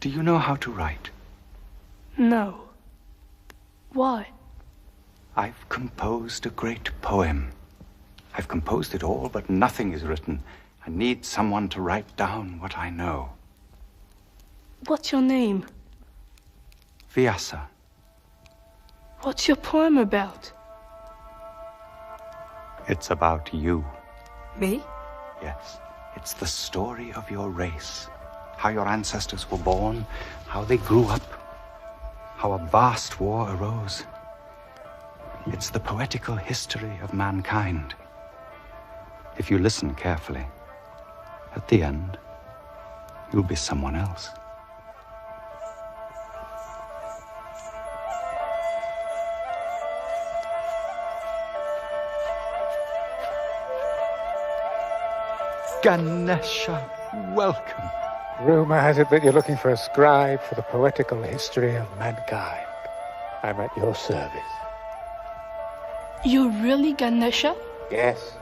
Do you know how to write? No. Why? I've composed a great poem. I've composed it all, but nothing is written. I need someone to write down what I know. What's your name? Vyasa. What's your poem about? It's about you. Me? Yes. It's the story of your race. How your ancestors were born, how they grew up, how a vast war arose. It's the poetical history of mankind. If you listen carefully, at the end, you'll be someone else. Ganesha, welcome. Rumor has it that you're looking for a scribe for the poetical history of mankind. I'm at your service. You're really Ganesha? Yes.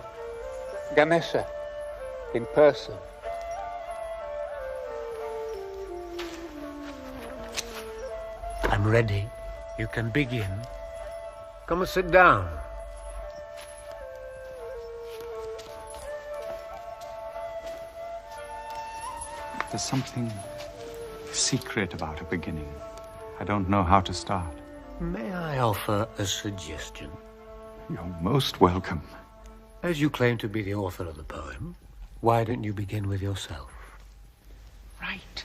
Ganesha. In person. I'm ready. You can begin. Come and sit down. There's something secret about a beginning. I don't know how to start. May I offer a suggestion? You're most welcome. As you claim to be the author of the poem, why don't you begin with yourself? Right.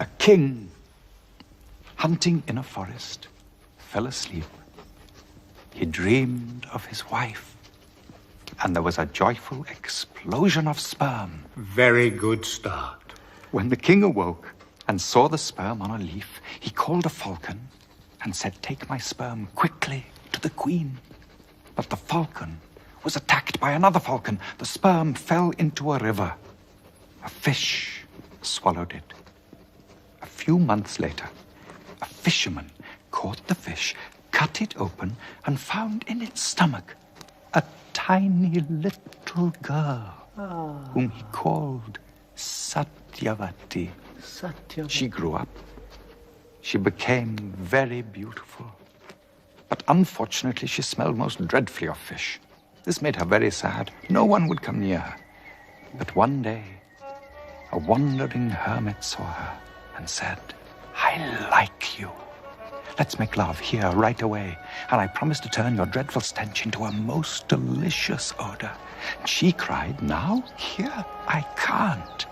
A king, hunting in a forest, fell asleep. He dreamed of his wife, and there was a joyful explosion of sperm. Very good start. When the king awoke and saw the sperm on a leaf, he called a falcon and said, "Take my sperm quickly to the queen." But the falcon was attacked by another falcon. The sperm fell into a river. A fish swallowed it. A few months later, a fisherman caught the fish, cut it open, and found in its stomach a tiny little girl whom he called Satyavati. She grew up. She became very beautiful. But unfortunately, she smelled most dreadfully of fish. This made her very sad. No one would come near her. But one day, a wandering hermit saw her and said, "I like you. Let's make love here right away, and I promise to turn your dreadful stench into a most delicious odor." She cried, "Now, here, I can't."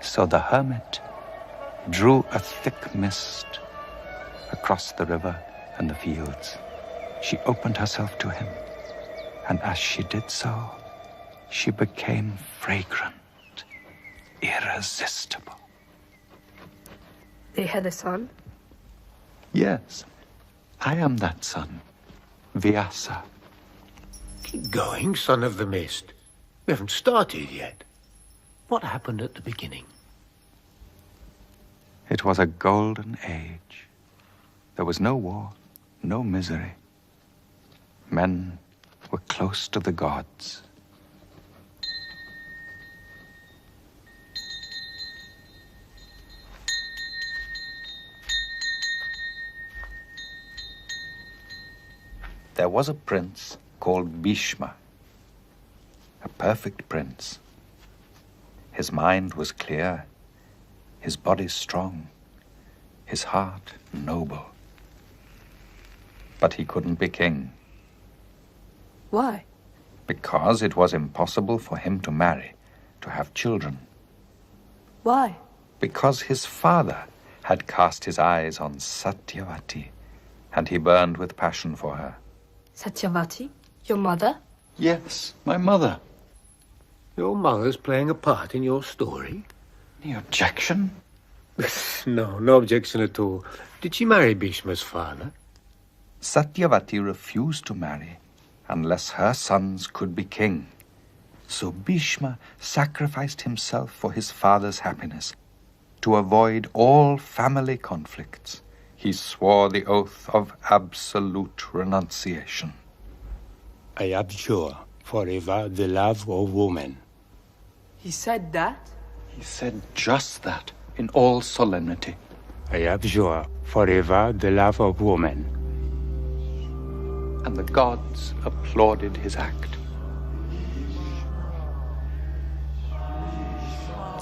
So the hermit drew a thick mist across the river and the fields. She opened herself to him, and as she did so, she became fragrant, irresistible. They had a son? Yes, I am that son, Vyasa. Keep going, son of the mist. We haven't started yet. What happened at the beginning? It was a golden age. There was no war, no misery. Men were close to the gods. There was a prince called Bhishma, a perfect prince. His mind was clear, his body strong, his heart noble. But he couldn't be king. Why? Because it was impossible for him to marry, to have children. Why? Because his father had cast his eyes on Satyavati, and he burned with passion for her. Satyavati? Your mother? Yes, my mother. Your mother's playing a part in your story? Any objection? No, no objection at all. Did she marry Bhishma's father? Satyavati refused to marry unless her sons could be king. So Bhishma sacrificed himself for his father's happiness. To avoid all family conflicts, he swore the oath of absolute renunciation. I abjure forever the love of woman. He said that? He said just that. in all solemnity. I abjure forever the love of woman. And the gods applauded his act.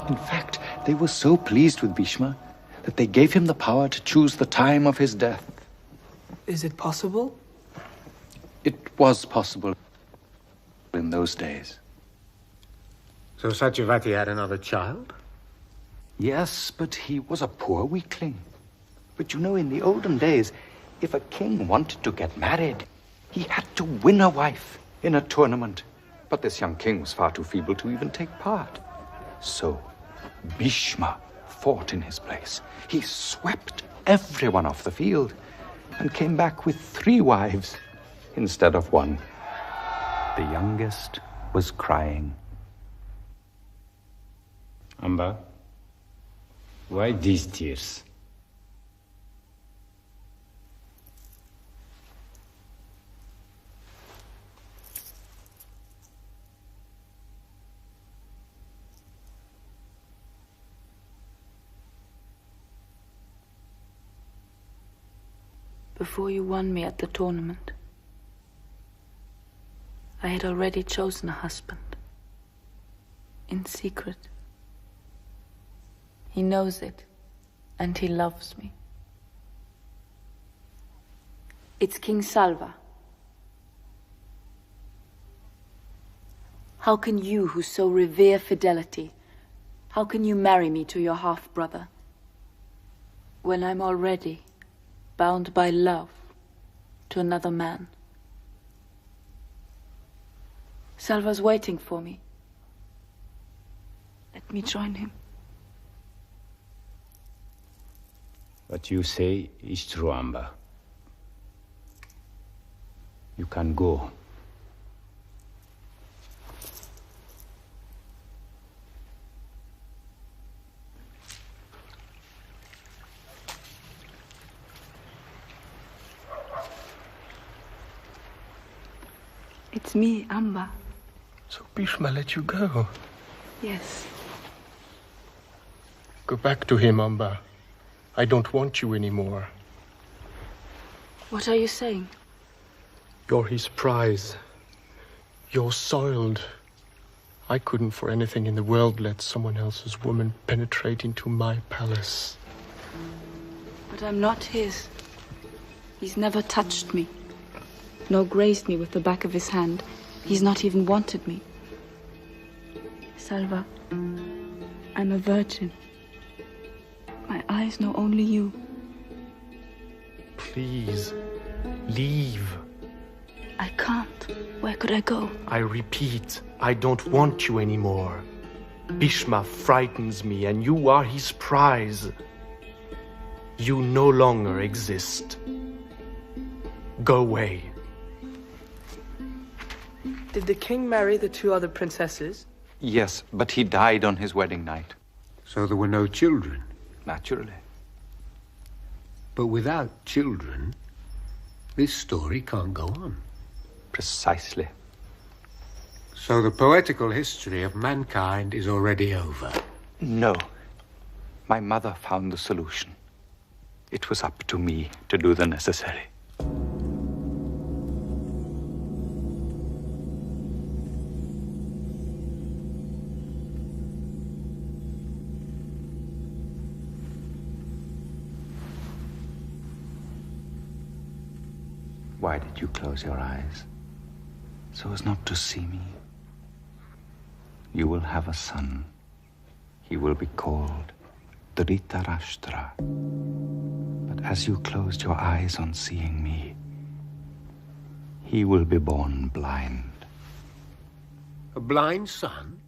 In fact, they were so pleased with Bhishma that they gave him the power to choose the time of his death. Is it possible? It was possible in those days. So Satyavati had another child? Yes, but he was a poor weakling. But you know, in the olden days, if a king wanted to get married, he had to win a wife in a tournament. But this young king was far too feeble to even take part. So Bhishma fought in his place. He swept everyone off the field and came back with 3 wives instead of 1. The youngest was crying. Amba, why these tears? Before you won me at the tournament, I had already chosen a husband. In secret. He knows it, and he loves me. It's King Salva. How can you, who so revere fidelity, how can you marry me to your half-brother, when I'm already bound by love to another man? Salva's waiting for me. Let me join him. What you say is true, Amba. You can go. It's me, Amba. So Bhishma let you go. Yes. Go back to him, Amba. I don't want you anymore. What are you saying? You're his prize. You're soiled. I couldn't for anything in the world let someone else's woman penetrate into my palace. But I'm not his. He's never touched me, nor grazed me with the back of his hand. He's not even wanted me. Salva, I'm a virgin. My eyes know only you. Please, leave. I can't. Where could I go? I repeat, I don't want you anymore. Bhishma frightens me, and you are his prize. You no longer exist. Go away. Did the king marry the 2 other princesses? Yes, but he died on his wedding night. So there were no children. Naturally. But without children, this story can't go on. Precisely. So the poetical history of mankind is already over. No. My mother found the solution. It was up to me to do the necessary. Why did you close your eyes? So as not to see me. You will have a son. He will be called Dhritarashtra. But as you closed your eyes on seeing me, he will be born blind. A blind son?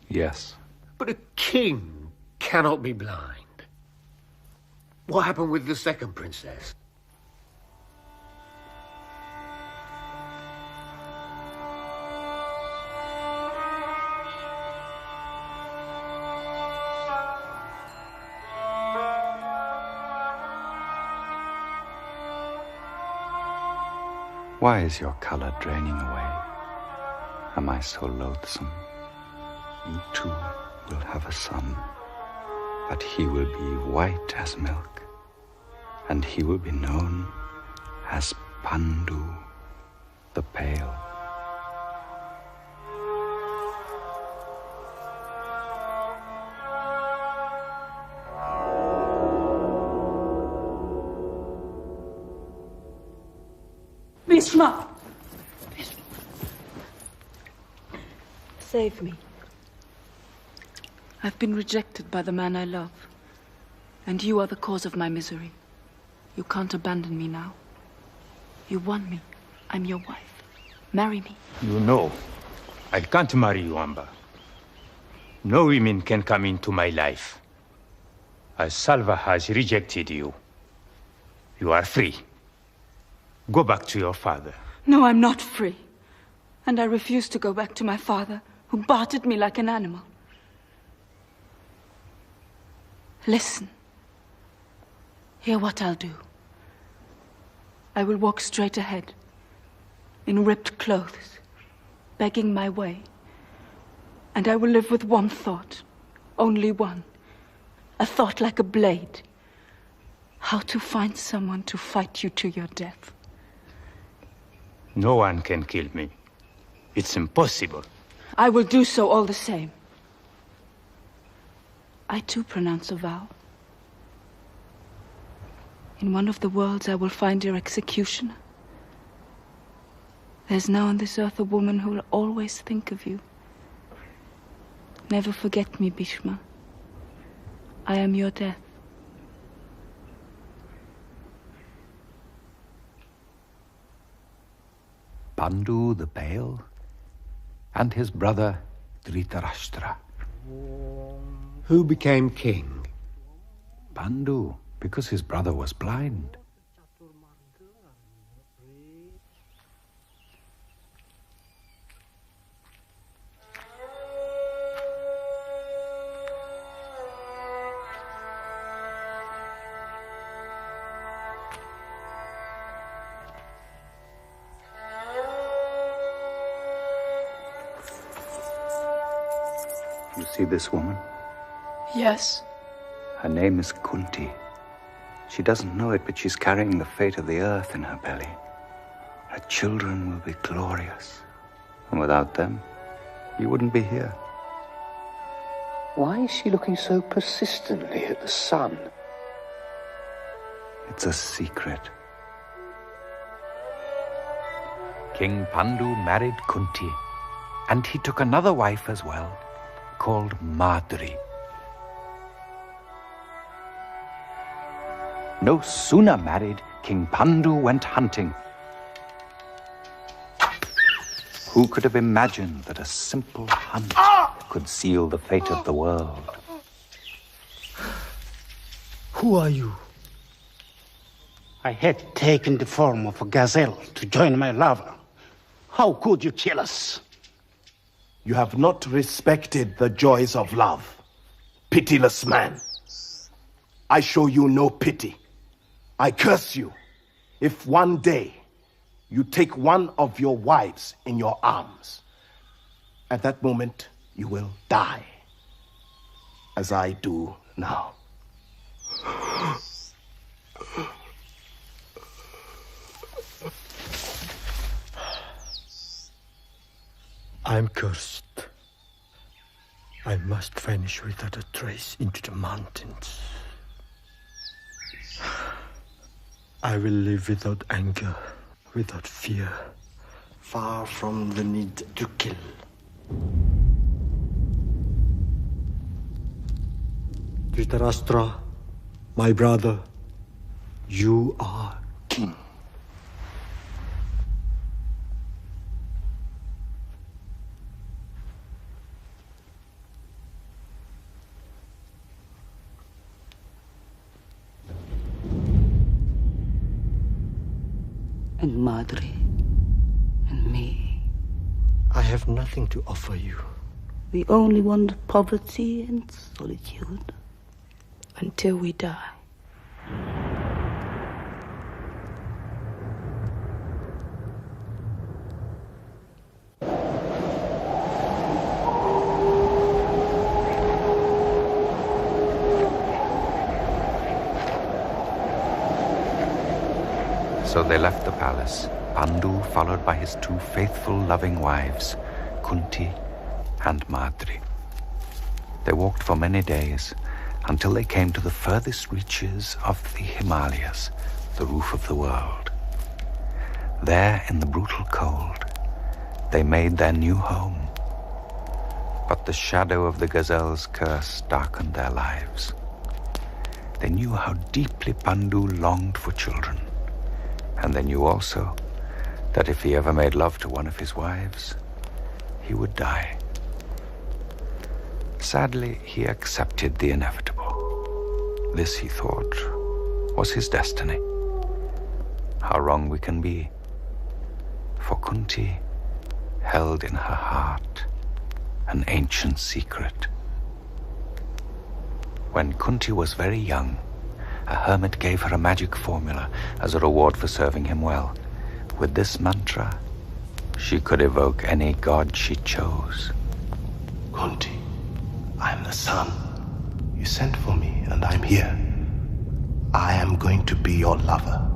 Yes. But a king cannot be blind. What happened with the second princess? Why is your color draining away? Am I so loathsome? You too will have a son. But he will be white as milk, and he will be known as Pandu the Pale. Bhishma! Save me. I've been rejected by the man I love, and you are the cause of my misery. You can't abandon me now. You won me. I'm your wife. Marry me. You know, I can't marry you, Amba. No women can come into my life. As Salva has rejected you, you are free. Go back to your father. No, I'm not free. And I refuse to go back to my father, who bartered me like an animal. Listen. Hear what I'll do. I will walk straight ahead, in ripped clothes, begging my way. And I will live with one thought, only one. A thought like a blade. How to find someone to fight you to your death. No one can kill me. It's impossible. I will do so all the same. I too pronounce a vow. In one of the worlds I will find your executioner. There's now on this earth a woman who will always think of you. Never forget me, Bhishma. I am your death. Pandu the Pale and his brother Dhritarashtra. Who became king? Pandu, because his brother was blind. You see this woman? Yes. Her name is Kunti. She doesn't know it, but she's carrying the fate of the earth in her belly. Her children will be glorious. And without them, you wouldn't be here. Why is she looking so persistently at the sun? It's a secret. King Pandu married Kunti, and he took another wife as well, called Madri. No sooner married, King Pandu went hunting. Who could have imagined that a simple hunt could seal the fate of the world? Who are you? I had taken the form of a gazelle to join my lover. How could you kill us? You have not respected the joys of love, pitiless man. I show you no pity. I curse you if one day you take one of your wives in your arms. At that moment, you will die, as I do now. I'm cursed. I must vanish without a trace into the mountains. I will live without anger, without fear, far from the need to kill. Dhritarashtra, my brother, you are king. And Madri, and me. I have nothing to offer you. We only want poverty and solitude. Until we die. So they left the palace, Pandu followed by his two faithful, loving wives, Kunti and Madri. They walked for many days until they came to the furthest reaches of the Himalayas, the roof of the world. There, in the brutal cold, they made their new home. But the shadow of the gazelle's curse darkened their lives. They knew how deeply Pandu longed for children, and they knew also that if he ever made love to one of his wives, he would die. Sadly, he accepted the inevitable. This, he thought, was his destiny. How wrong we can be. For Kunti held in her heart an ancient secret. When Kunti was very young, a hermit gave her a magic formula as a reward for serving him well. With this mantra, she could evoke any god she chose. Kunti, I'm the sun. You sent for me, and I'm here. I am going to be your lover,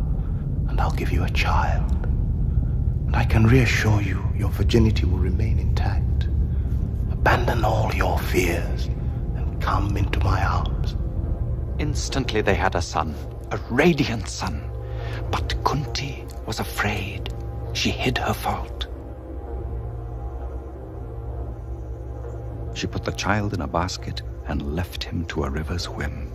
and I'll give you a child. And I can reassure you, your virginity will remain intact. Abandon all your fears and come into my arms. Instantly they had a son, a radiant son. But Kunti was afraid. She hid her fault. She put the child in a basket and left him to a river's whim.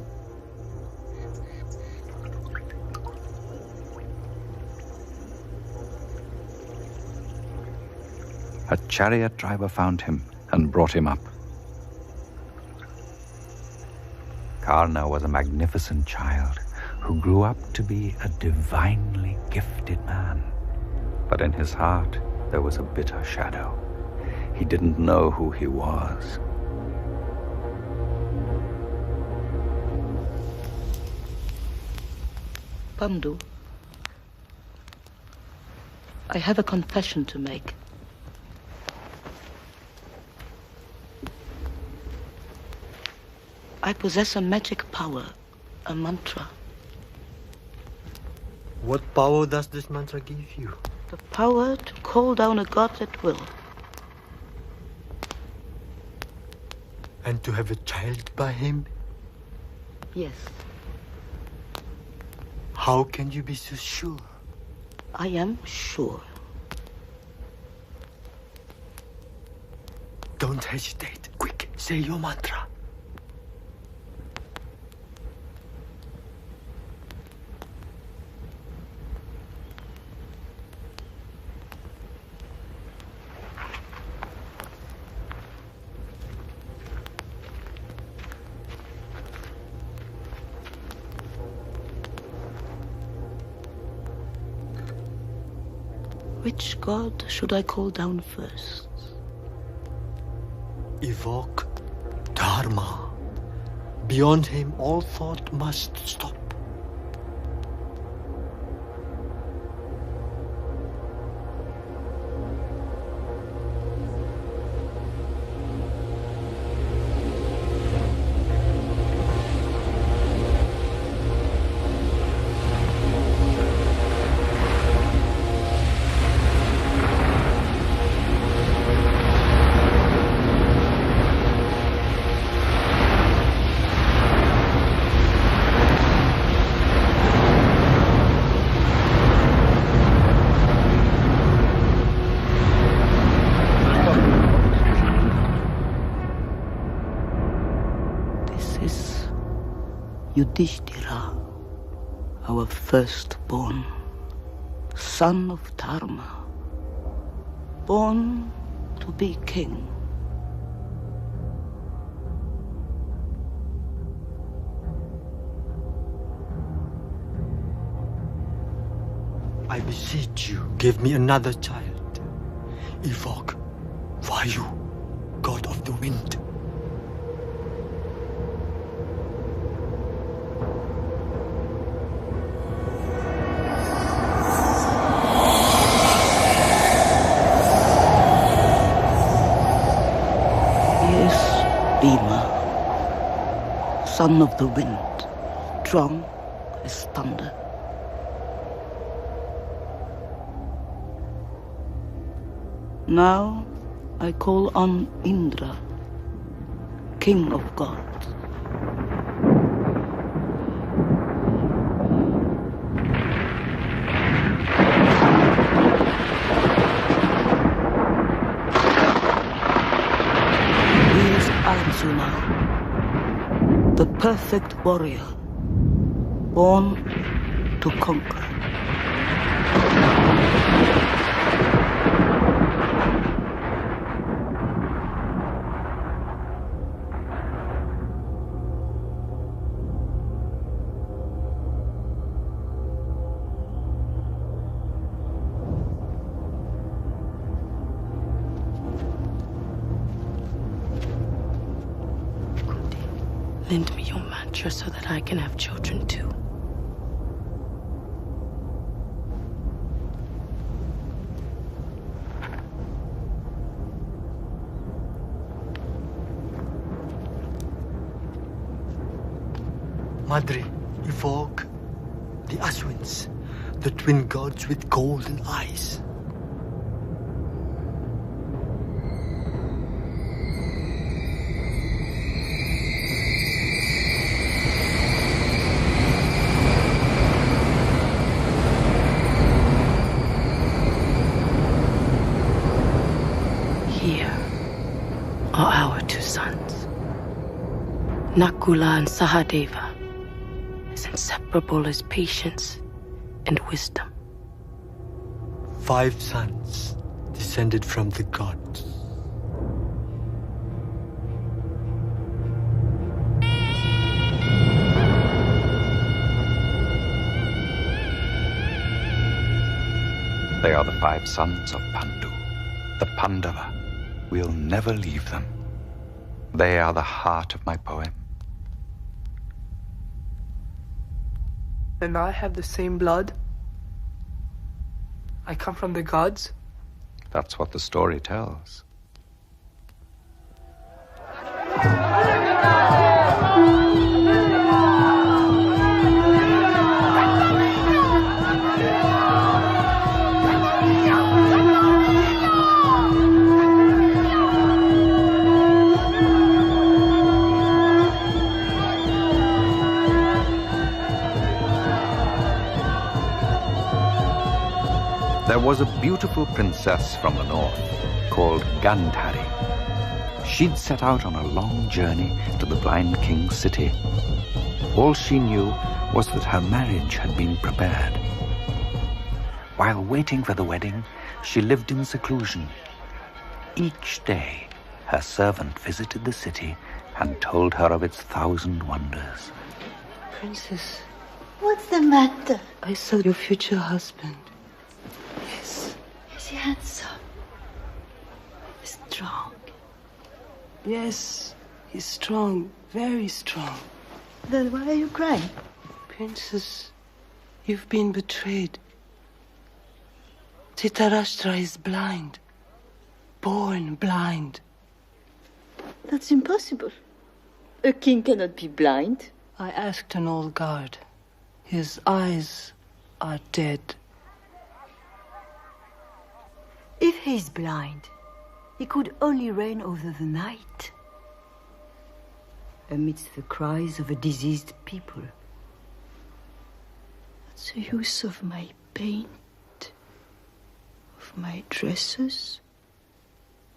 A chariot driver found him and brought him up. Karna was a magnificent child who grew up to be a divinely gifted man. But in his heart, there was a bitter shadow. He didn't know who he was. Pandu, I have a confession to make. I possess a magic power, a mantra. What power does this mantra give you? The power to call down a god at will. And to have a child by him? Yes. How can you be so sure? I am sure. Don't hesitate. Quick, say your mantra. Which god should I call down first? Evoke Dharma. Beyond him, all thought must stop. Yudhishthira, our firstborn, son of Dharma, born to be king. I beseech you, give me another child. Evoke Vayu, god of the wind. Son of the wind, strong as thunder. Now I call on Indra, king of gods. He is Arjuna, the perfect warrior, born to conquer. Lend me your mantra so that I can have children too. Madre, evoke the Aswins, the twin gods with golden eyes. Here are our two sons. Nakula and Sahadeva, as inseparable as patience and wisdom. 5 sons descended from the gods. They are the 5 sons of Pandu, the Pandava. We'll never leave them. They are the heart of my poem. And I have the same blood? I come from the gods? That's what the story tells. There was a beautiful princess from the north called Gandhari. She'd set out on a long journey to the blind king's city. All she knew was that her marriage had been prepared. While waiting for the wedding, she lived in seclusion. Each day, her servant visited the city and told her of its 1,000 wonders. Princess, What's the matter? I saw your future husband. Is he handsome? Strong? Yes, he's strong, very strong. Then why are you crying? Princess, you've been betrayed. Dhritarashtra is blind. Born blind. That's impossible. A king cannot be blind. I asked an old guard. His eyes are dead. If he's blind, he could only reign over the night, amidst the cries of a diseased people. What's the use of my paint, of my dresses,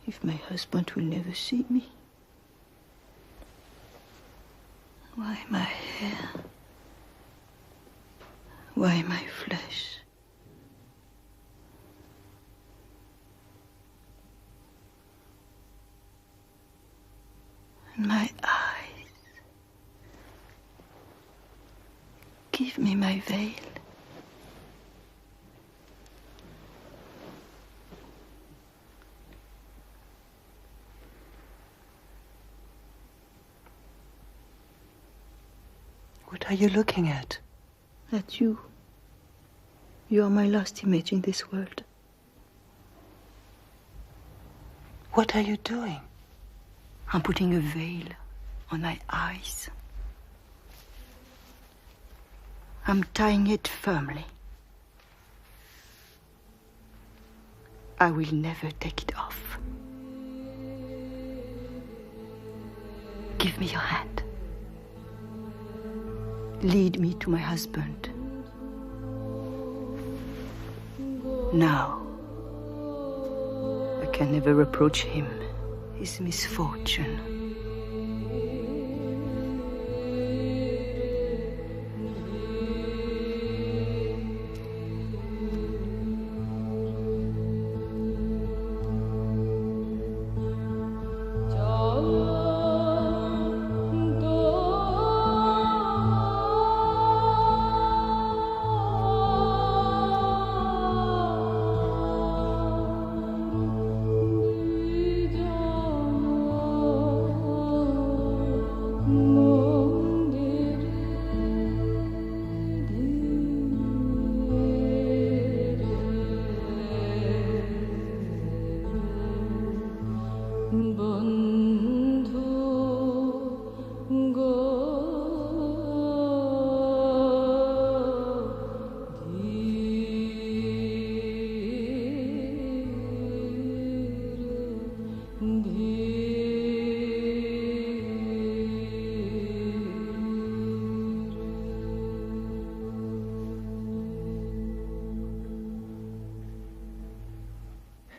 if my husband will never see me? Why my hair? Why my flesh? And my eyes. Give me my veil. What are you looking at? At you. You are my last image in this world. What are you doing? I'm putting a veil on my eyes. I'm tying it firmly. I will never take it off. Give me your hand. Lead me to my husband. Now, I can never reproach him his misfortune.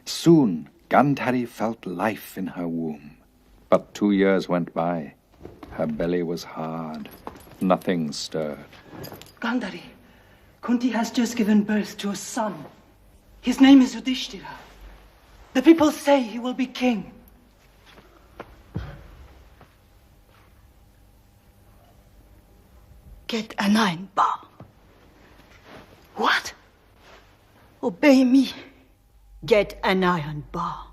Soon Gandhari felt life in her womb. But 2 years went by. Her belly was hard. Nothing stirred. Gandhari, Kunti has just given birth to a son. His name is Yudhishthira. The people say he will be king. Get an iron bar. What? Obey me. Get an iron bar.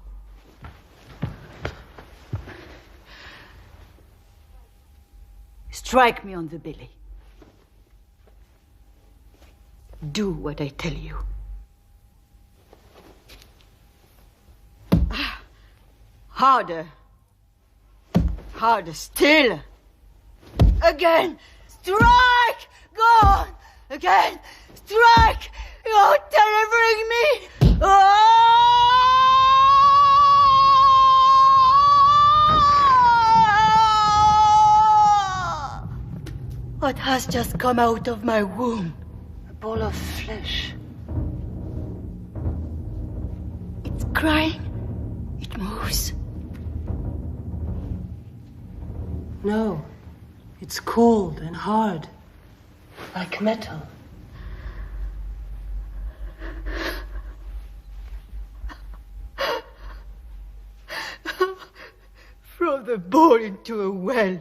Strike me on the belly. Do what I tell you. Harder. Harder still. Again. Strike! Go on! Again! Strike! You're delivering me! What has just come out of my womb? A ball of flesh. It's crying. It moves. No, it's cold and hard, like metal. Throw the ball into a well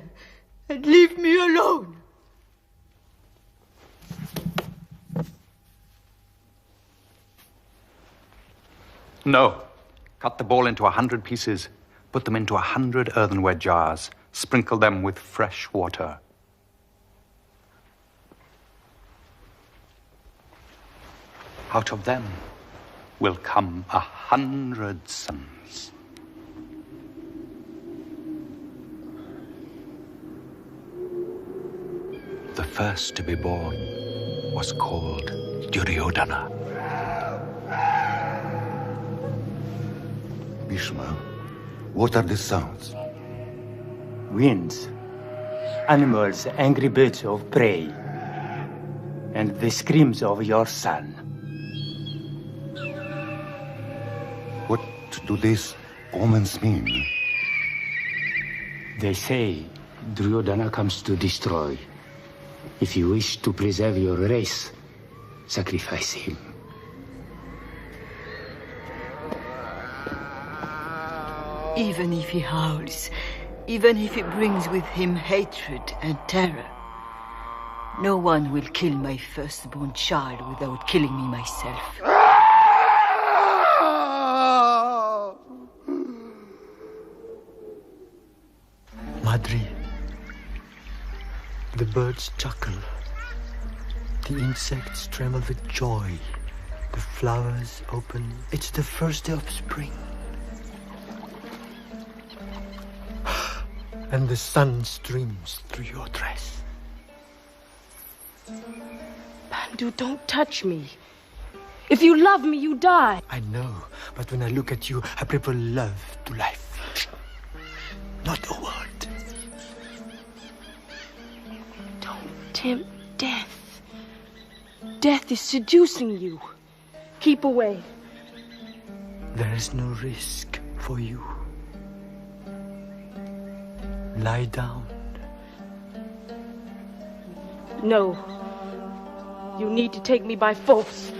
and leave me alone. No. Cut the ball into 100 pieces. Put them into 100 earthenware jars. Sprinkle them with fresh water. Out of them will come 100 sons. The first to be born was called Duryodhana. Bhishma, what are the sounds? Winds, animals, angry birds of prey, and the screams of your son. What do these omens mean? They say Duryodhana comes to destroy. If you wish to preserve your race, sacrifice him. Even if he howls, even if he brings with him hatred and terror, no one will kill my firstborn child without killing me myself. Madri, the birds chuckle, the insects tremble with joy, the flowers open. It's the first day of spring. And the sun streams through your dress. Pandu, don't touch me. If you love me, you die. I know, But when I look at you, I prefer love to life. Not a word. Don't tempt death. Death is seducing you. Keep away. There is no risk for you. Lie down. No. You need to take me by force.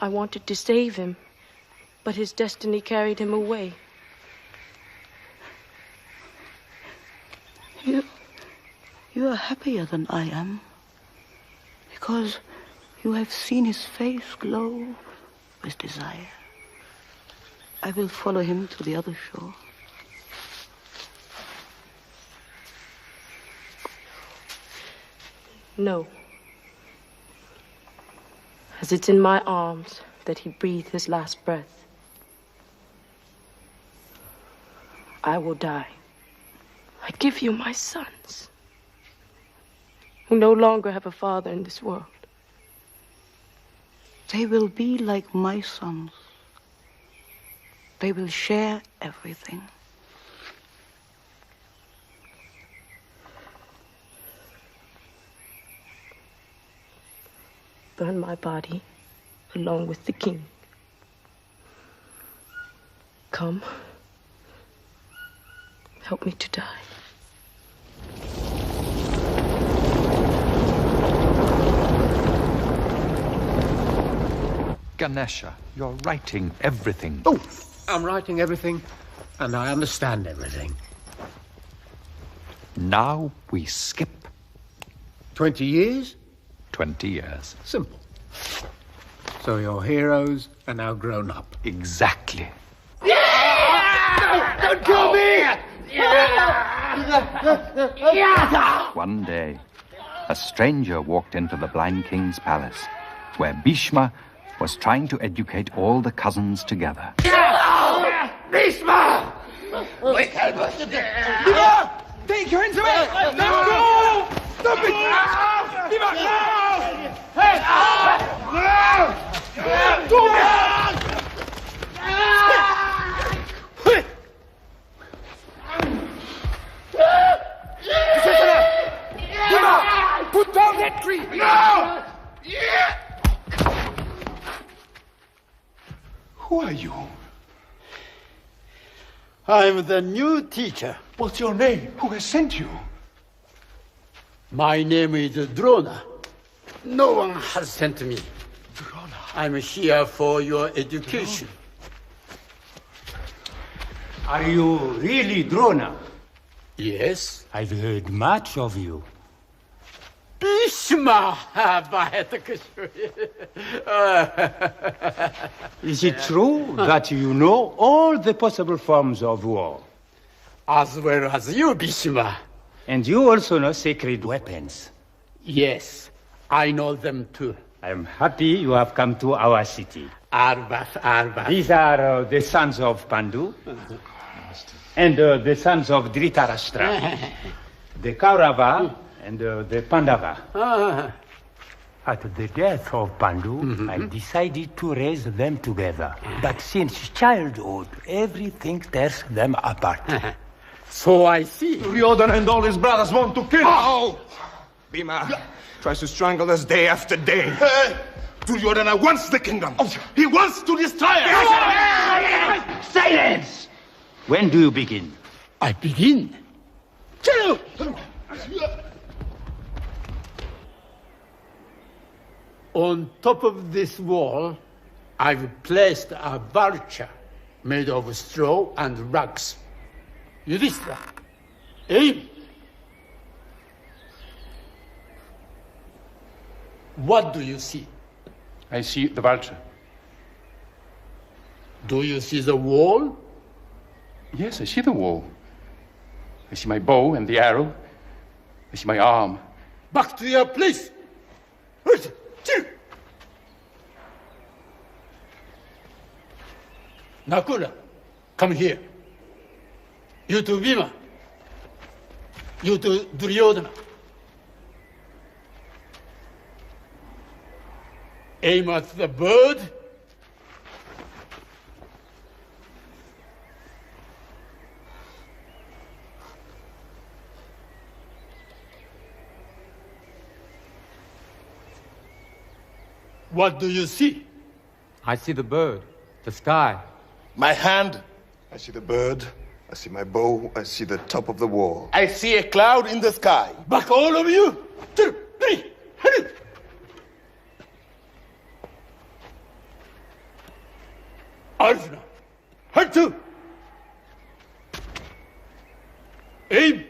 I wanted to save him, but his destiny carried him away. You are happier than I am, because you have seen his face glow with desire. I will follow him to the other shore. No. As it's in my arms that he breathed his last breath, I will die. I give you my sons, who no longer have a father in this world. They will be like my sons. They will share everything. Burn my body along with the king. Come. Help me to die. Ganesha, you're writing everything. Oh, I'm writing everything, and I understand everything. Now we skip 20 years? 20 years. Simple. So your heroes are now grown up. Exactly. Don't kill me! One day, a stranger walked into the blind king's palace, where Bhishma was trying to educate all the cousins together. Bhishma! Take your hands away! No! Stop it! Bhishma, no! Hey! Put down that tree! No! Who are you? I'm the new teacher. What's your name? Who has sent you? My name is Drona. No one has sent me. Drona. I'm here for your education. Are you really Drona? Yes. I've heard much of you. Bhishma! Is it true that you know all the possible forms of war? As well as you, Bhishma. And you also know sacred weapons? Yes, I know them too. I'm happy you have come to our city. Arbath. These are the sons of Pandu and the sons of Dhritarashtra, the Kaurava and the Pandava. At the death of Pandu, I decided to raise them together. But since childhood, everything tears them apart. So I see. Duryodhana and all his brothers want to kill us. Bhima tries to strangle us day after day. Duryodhana wants the kingdom. He wants to destroy it. Silence! When do you begin? I begin. On top of this wall, I've placed a vulture made of straw and rugs. Yudhishthira, aim! What do you see? I see the vulture. Do you see the wall? Yes, I see the wall. I see my bow and the arrow. I see my arm. Back to your place! Nakula, come here. You to Bhima. You to Duryodhana. Aim at the bird. What do you see? I see the bird, the sky. My hand. I see the bird. I see my bow. I see the top of the wall. I see a cloud in the sky. Back, all of you. 2, 3, hurry! Arjuna, hurry too. Aim.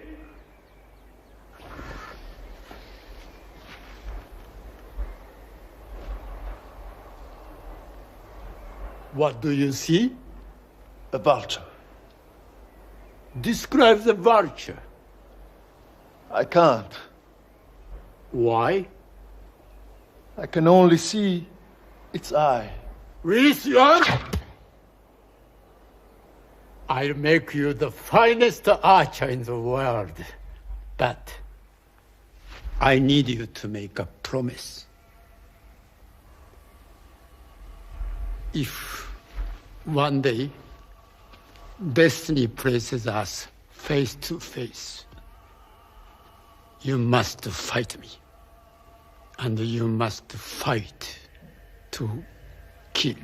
What do you see? A vulture. Describe the vulture. I can't. Why? I can only see its eye. Release your arm. I'll make you the finest archer in the world. But I need you to make a promise. If one day destiny places us face to face, you must fight me. And you must fight to kill.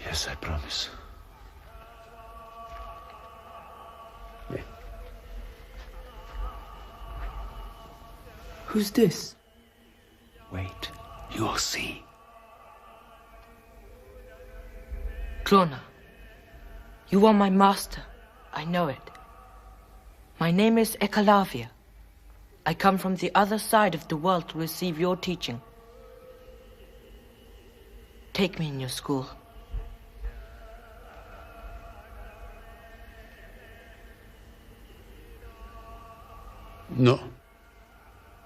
Yes, I promise. Who's this? Wait, you'll see. Drona, you are my master. I know it. My name is Ekalavya. I come from the other side of the world to receive your teaching. Take me in your school. No.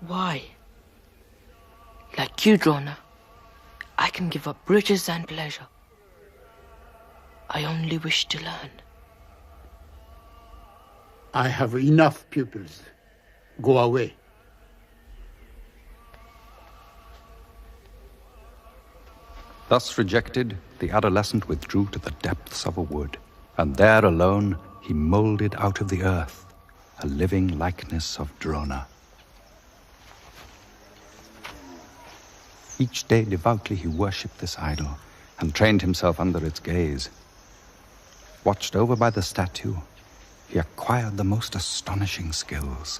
Why? Like you, Drona, I can give up riches and pleasure. I only wish to learn. I have enough pupils. Go away. Thus rejected, the adolescent withdrew to the depths of a wood, and there alone he molded out of the earth a living likeness of Drona. Each day devoutly he worshipped this idol and trained himself under its gaze. Watched over by the statue, he acquired the most astonishing skills.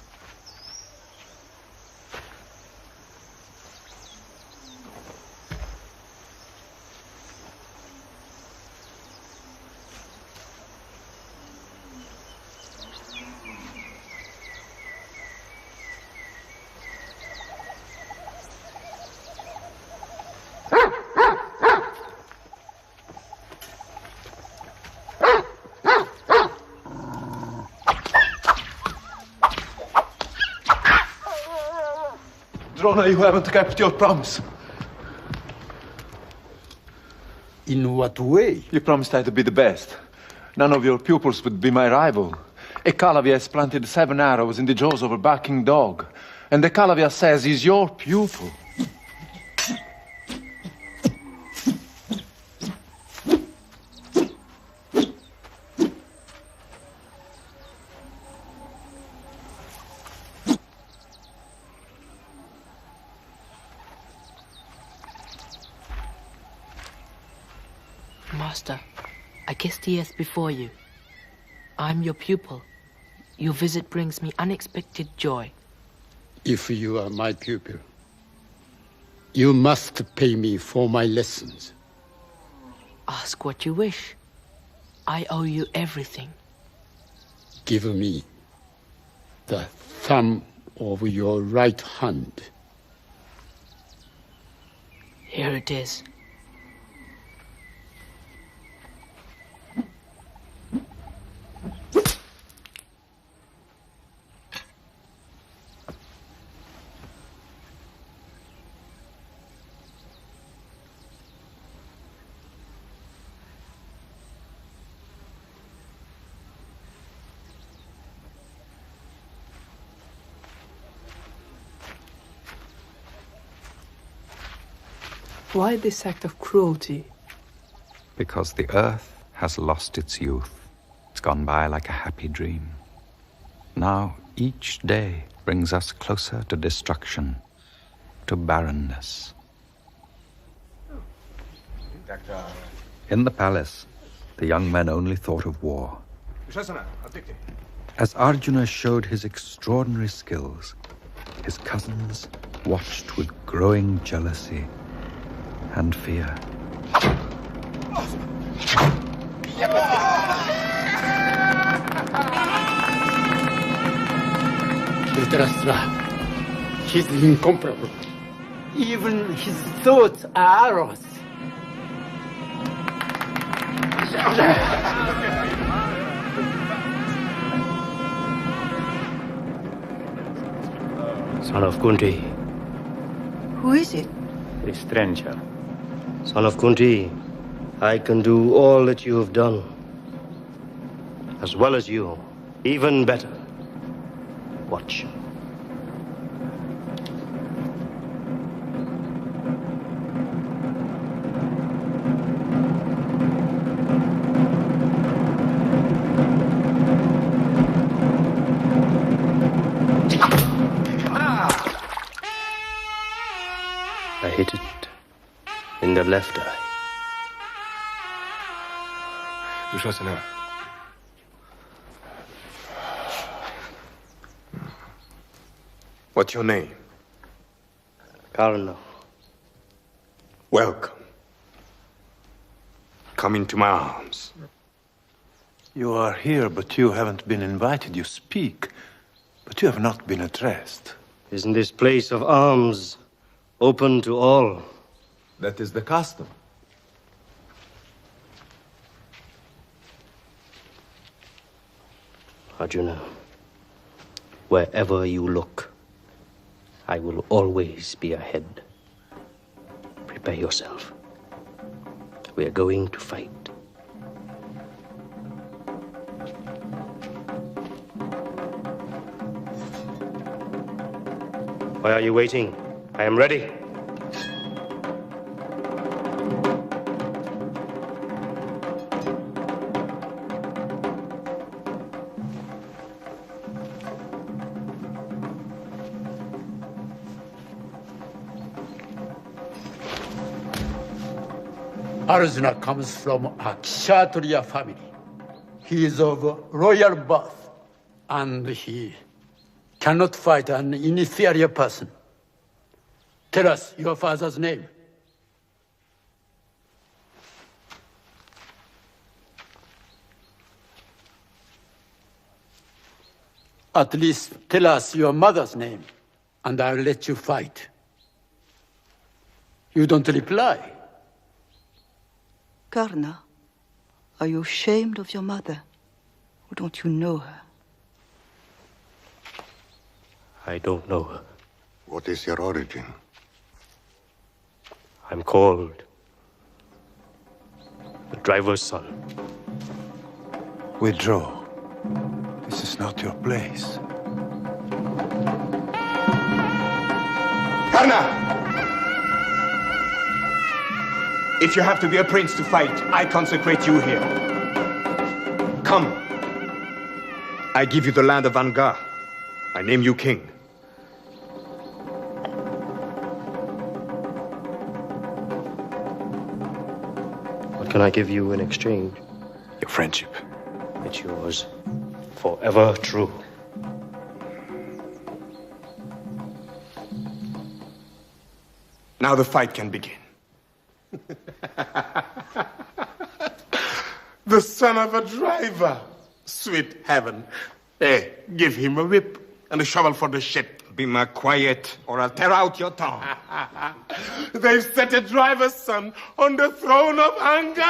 Drona, you haven't kept your promise. In what way? You promised I to be the best. None of your pupils would be my rival. Ekalavya has planted 7 arrows in the jaws of a barking dog. And Ekalavya says he's your pupil. Master, I kiss the earth before you. I'm your pupil. Your visit brings me unexpected joy. If you are my pupil, you must pay me for my lessons. Ask what you wish. I owe you everything. Give me the thumb of your right hand. Here it is. Why this act of cruelty? Because the earth has lost its youth. It's gone by like a happy dream. Now each day brings us closer to destruction, to barrenness. In the palace, the young men only thought of war. As Arjuna showed his extraordinary skills, his cousins watched with growing jealousy and fear. Dhritarashtra, he's incomparable. Even his thoughts are arrows. Son of Kunti. Who is it? A stranger. Son of Kunti, I can do all that you have done. As well as you, even better. Watch. I hit it in the left eye. Dushasana. What's your name? Karna. Welcome. Come into my arms. You are here, but you haven't been invited. You speak, but you have not been addressed. Isn't this place of arms open to all? That is the custom. Arjuna, wherever you look, I will always be ahead. Prepare yourself. We are going to fight. Why are you waiting? I am ready. Arjuna comes from a Kshatriya family. He is of royal birth, and he cannot fight an inferior person. Tell us your father's name. At least tell us your mother's name, and I'll let you fight. You don't reply. Karna, are you ashamed of your mother? Or don't you know her? I don't know her. What is your origin? I'm called the driver's son. Withdraw. This is not your place. Karna! If you have to be a prince to fight, I consecrate you here. Come. I give you the land of Anga. I name you king. What can I give you in exchange? Your friendship. It's yours. Forever true. Now the fight can begin. The son of a driver. Sweet heaven. Hey, give him a whip and a shovel for the ship. Be more quiet, or I'll tear out your tongue. They've set a driver's son on the throne of anger.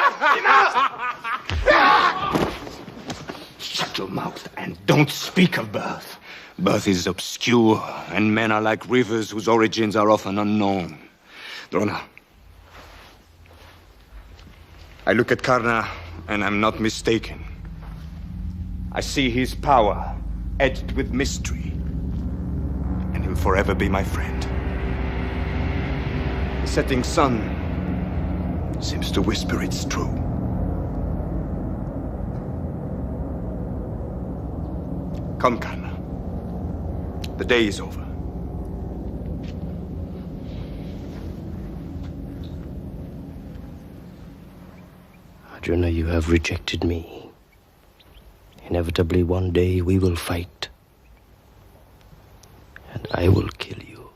Shut your mouth and don't speak of birth. Birth is obscure, and men are like rivers whose origins are often unknown. Drona, I look at Karna, and I'm not mistaken. I see his power edged with mystery, and he'll forever be my friend. The setting sun seems to whisper it's true. Come, Karna. The day is over. Arjuna, you have rejected me. Inevitably, one day we will fight. And I will kill you.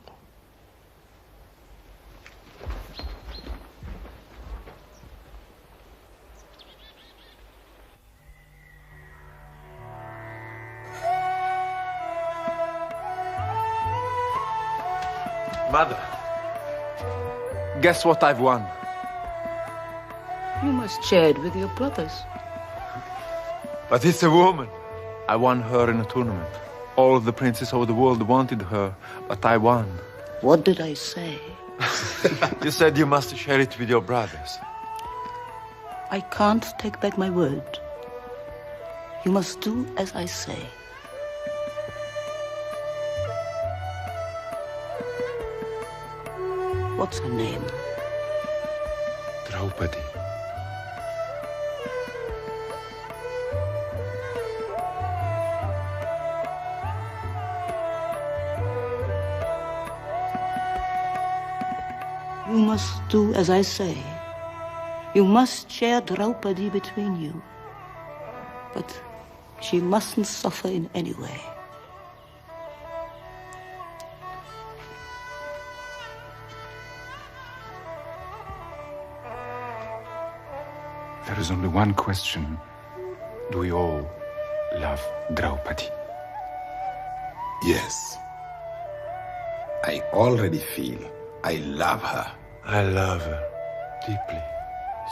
Mother, guess what I've won? You must share it with your brothers. But it's a woman. I won her in a tournament. All of the princes of the world wanted her, but I won. What did I say? You said you must share it with your brothers. I can't take back my word. You must do as I say. What's her name? Draupadi. You must do as I say. You must share Draupadi between you. But she mustn't suffer in any way. There is only one question. Do we all love Draupadi? Yes. I already feel I love her. I love her deeply.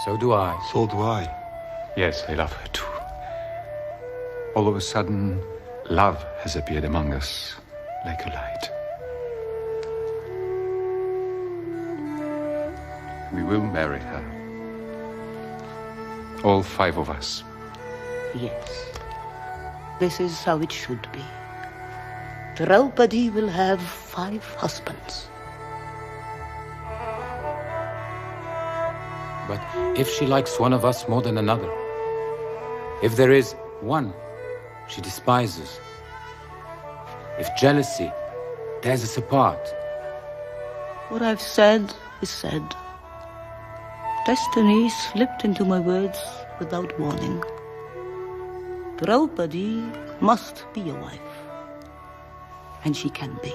So do I. So do I. Yes, I love her too. All of a sudden, love has appeared among us like a light. We will marry her. All 5 of us. Yes. This is how it should be. Draupadi will have 5 husbands. But if she likes one of us more than another, if there is one she despises, if jealousy tears us apart. What I've said is said. Destiny slipped into my words without warning. Draupadi must be a wife. And she can be.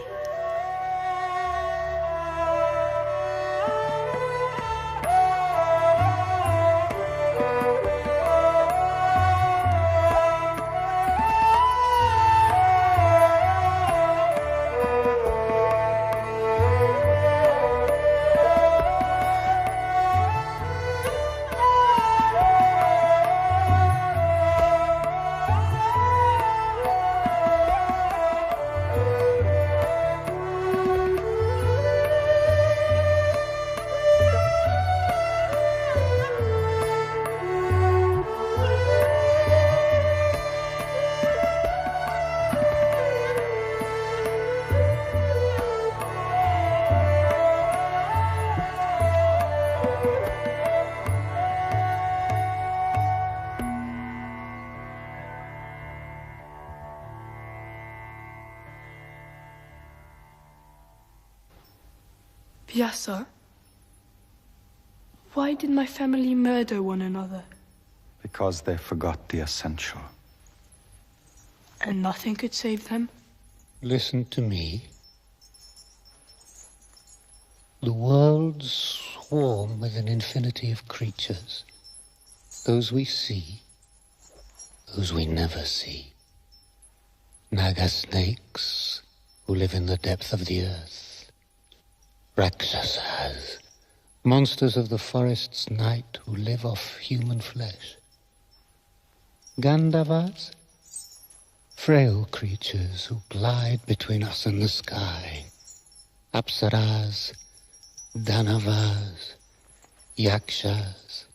Yes, sir. Why did my family murder one another? Because they forgot the essential. And nothing could save them? Listen to me. The worlds swarm with an infinity of creatures. Those we see, those we never see. Naga snakes who live in the depth of the earth. Rakshasas, monsters of the forest's night who live off human flesh. Gandavas, frail creatures who glide between us and the sky. Apsaras, Danavas, Yakshas,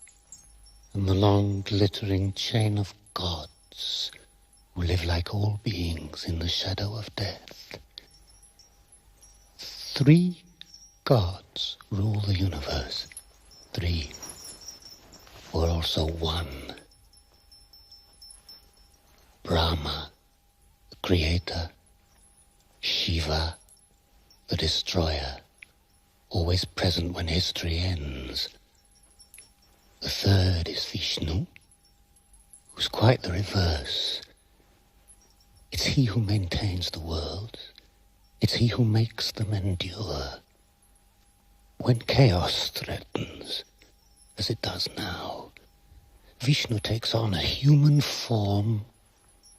and the long glittering chain of gods who live like all beings in the shadow of death. 3 gods rule the universe. 3 were also one. Brahma, the creator. Shiva, the destroyer, always present when history ends. The 3rd is Vishnu, who's quite the reverse. It's he who maintains the world. It's he who makes them endure. When chaos threatens, as it does now, Vishnu takes on a human form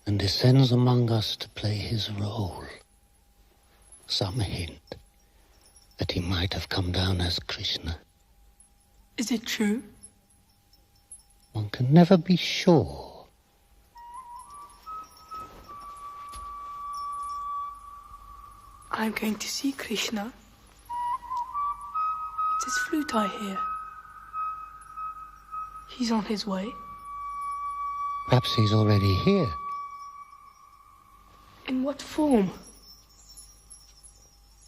and descends among us to play his role. Some hint that he might have come down as Krishna. Is it true? One can never be sure. I'm going to see Krishna. It's his flute I hear. He's on his way. Perhaps he's already here. In what form?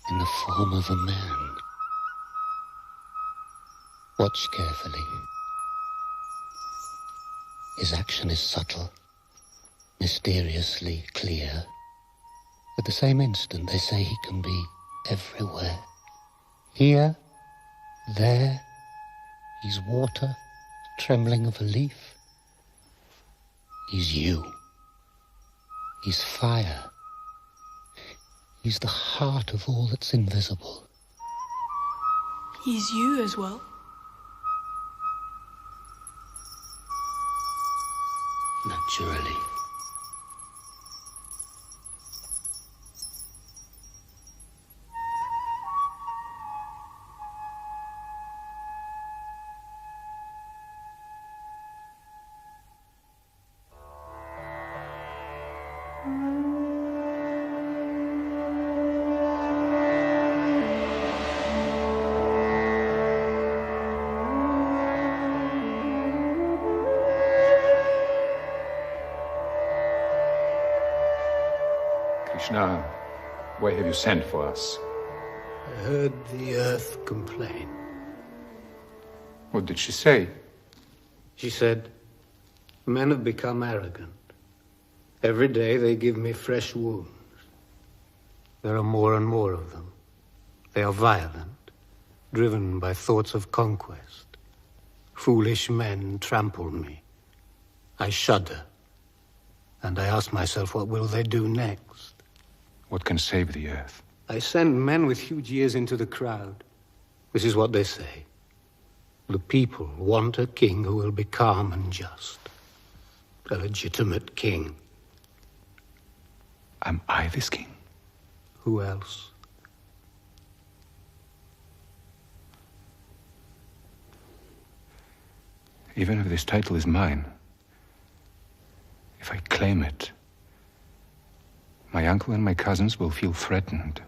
In the form of a man. Watch carefully. His action is subtle, mysteriously clear. At the same instant, they say he can be everywhere. Here, there, he's water, trembling of a leaf. He's you. He's fire. He's the heart of all that's invisible. He's you as well. Naturally. Krishna, why have you sent for us? I heard the earth complain. What did she say? She said, men have become arrogant. Every day they give me fresh wounds. There are more and more of them. They are violent, driven by thoughts of conquest. Foolish men trample me. I shudder. And I ask myself, what will they do next? What can save the earth? I send men with huge ears into the crowd. This is what they say. The people want a king who will be calm and just. A legitimate king. Am I this king? Who else? Even if this title is mine, if I claim it, my uncle and my cousins will feel threatened.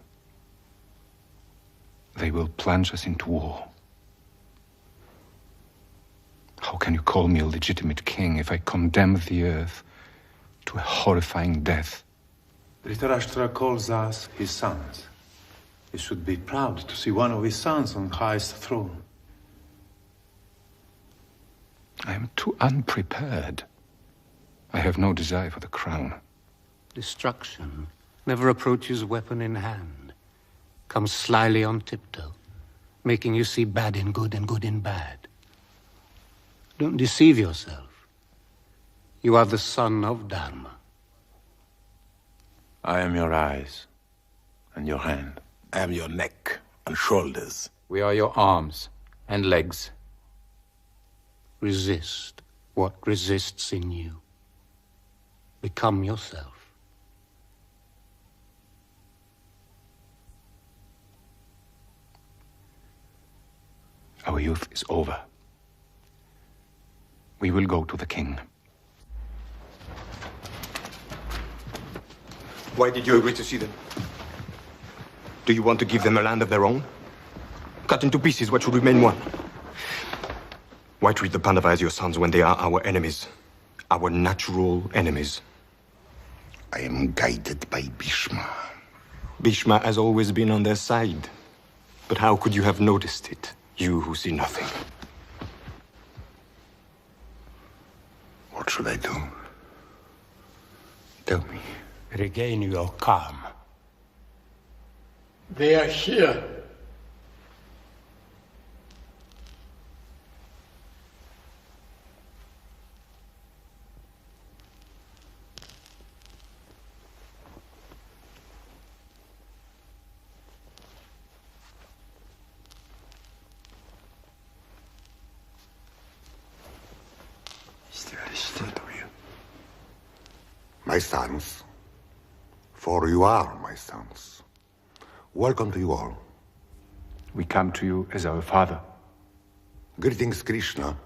They will plunge us into war. How can you call me a legitimate king if I condemn the earth to a horrifying death? Dhritarashtra calls us his sons. He should be proud to see one of his sons on the highest throne. I am too unprepared. I have no desire for the crown. Destruction never approaches weapon in hand. Comes slyly on tiptoe, making you see bad in good and good in bad. Don't deceive yourself. You are the son of Dharma. I am your eyes and your hand. I am your neck and shoulders. We are your arms and legs. Resist what resists in you. Become yourself. Our youth is over. We will go to the king. Why did you agree to see them? Do you want to give them a land of their own? Cut into pieces what should remain one. Why treat the Pandavas as your sons when they are our enemies? Our natural enemies. I am guided by Bhishma. Bhishma has always been on their side. But how could you have noticed it? You who see nothing. What should I do? Tell me. Regain your calm. They are here. My sons, for you are my sons. Welcome to you all. We come to you as our father. Greetings, Krishna.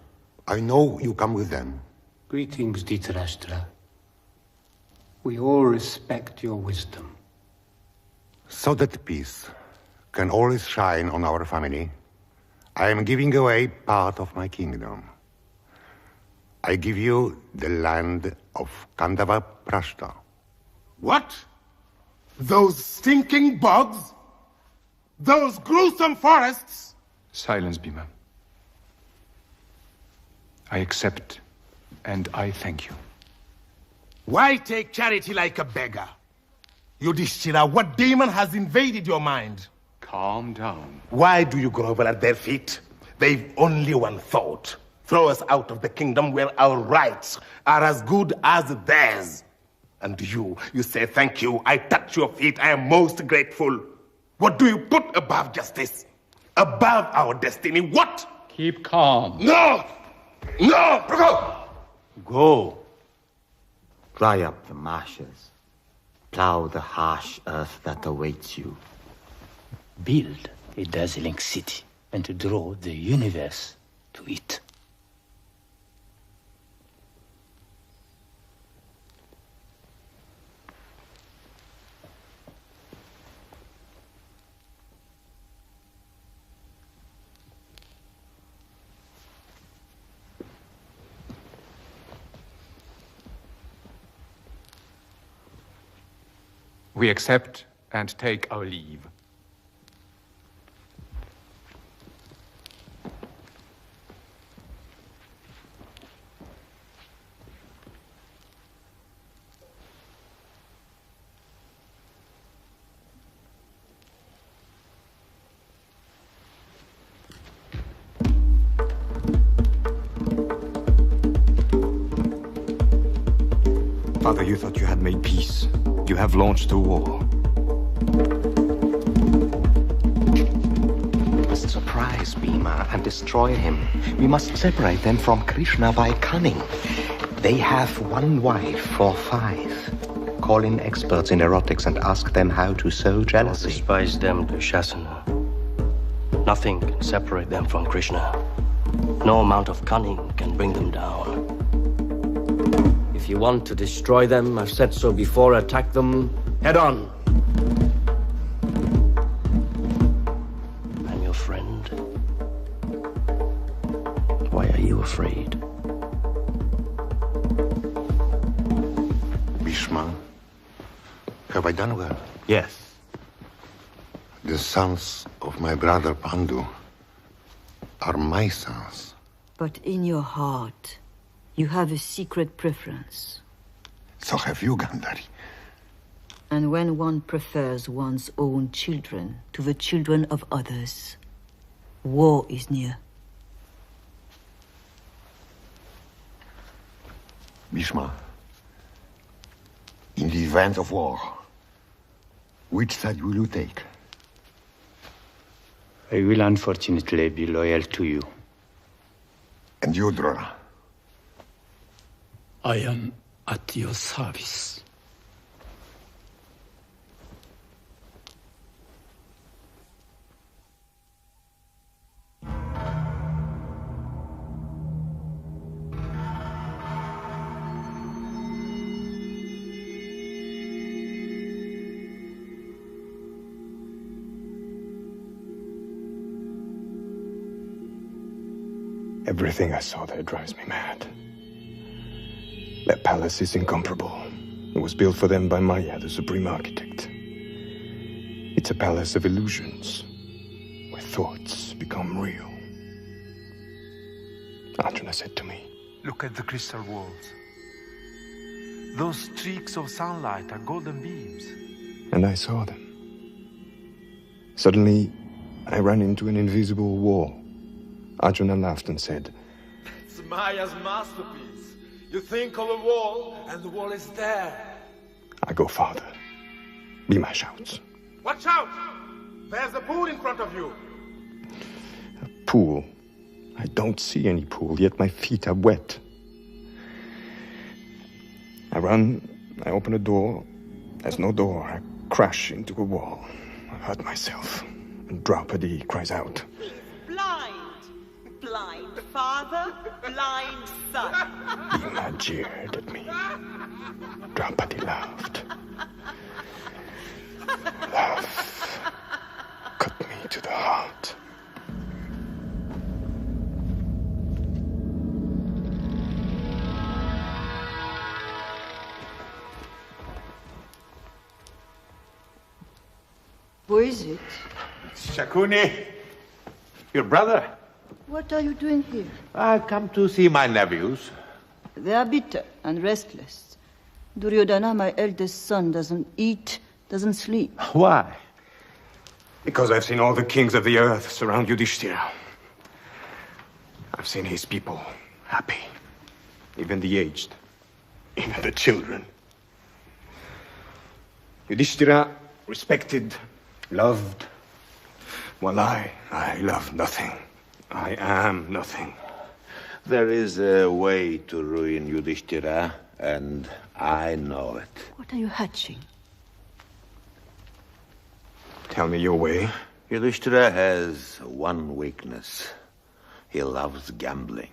I know you come with them. Greetings, Dhritarashtra. We all respect your wisdom. So that peace can always shine on our family, I am giving away part of my kingdom. I give you the land of Kandava Prashta. What? Those stinking bogs? Those gruesome forests? Silence, Bhima. I accept, and I thank you. Why take charity like a beggar? Yudhishthira, what demon has invaded your mind? Calm down. Why do you grovel at their feet? They've only one thought. Throw us out of the kingdom where our rights are as good as theirs. And you say thank you. I touch your feet. I am most grateful. What do you put above justice? Above our destiny? What? Keep calm. No! No! Go! Go. Dry up the marshes. Plow the harsh earth that awaits you. Build a dazzling city and to draw the universe to it. We accept and take our leave. Father, you thought you had made peace. You have launched a war. We must surprise Bhima and destroy him. We must separate them from Krishna by cunning. They have one wife or 5. Call in experts in erotics and ask them how to sow jealousy. Despise them, Dushasana. Nothing can separate them from Krishna. No amount of cunning can bring them down. If you want to destroy them, I've said so before, attack them head on. I'm your friend. Why are you afraid? Bhishma, have I done well? Yes. The sons of my brother Pandu are my sons. But in your heart, you have a secret preference. So have you, Gandhari. And when one prefers one's own children to the children of others, war is near. Bhishma, in the event of war, which side will you take? I will unfortunately be loyal to you. And you, Drona? I am at your service. Everything I saw there drives me mad. That palace is incomparable. It was built for them by Maya, the supreme architect. It's a palace of illusions, where thoughts become real. Arjuna said to me, Look at the crystal walls. Those streaks of sunlight are golden beams. and I saw them. Suddenly, I ran into an invisible wall. Arjuna laughed and said, It's Maya's masterpiece. You think of a wall, and the wall is there. I go farther. Bhima shouts. Watch out! There's a pool in front of you. Pool. I don't see any pool, yet my feet are wet. I run, I open a door. There's no door. I crash into a wall. I hurt myself. And Draupadi cries out. Blind. Blind father, blind son. Bhima jeered at me. Draupadi laughed. Laugh cut me to the heart. Who is it? Shakuni, your brother. What are you doing here? I've come to see my nephews. They are bitter and restless. Duryodhana, my eldest son, doesn't eat, doesn't sleep. Why? Because I've seen all the kings of the earth surround Yudhishthira. I've seen his people happy. Even the aged. Even the children. Yudhishthira respected, loved. While I love nothing. I am nothing. There is a way to ruin Yudhishthira, and I know it. What are you hatching? Tell me your way. Yudhishthira has one weakness. He loves gambling.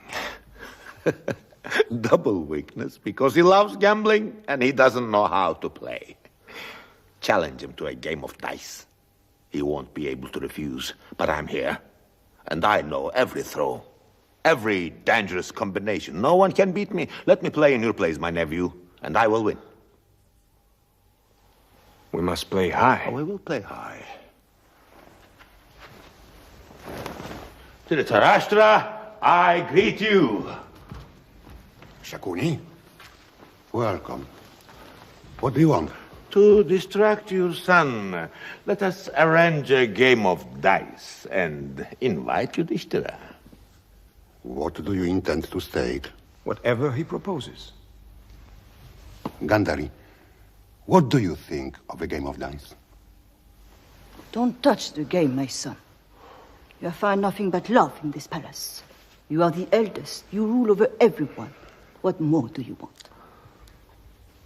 Double weakness, because he loves gambling and he doesn't know how to play. Challenge him to a game of dice. He won't be able to refuse, but I'm here. And I know every throw, every dangerous combination. No one can beat me. Let me play in your place, my nephew, and I will win. We must play high. Oh, we will play high. Dhritarashtra, I greet you. Shakuni, welcome. What do you want? To distract your son, let us arrange a game of dice and invite Yudhishthira. What do you intend to state? Whatever he proposes. Gandhari, what do you think of a game of dice? Don't touch the game, my son. You have found nothing but love in this palace. You are the eldest. You rule over everyone. What more do you want?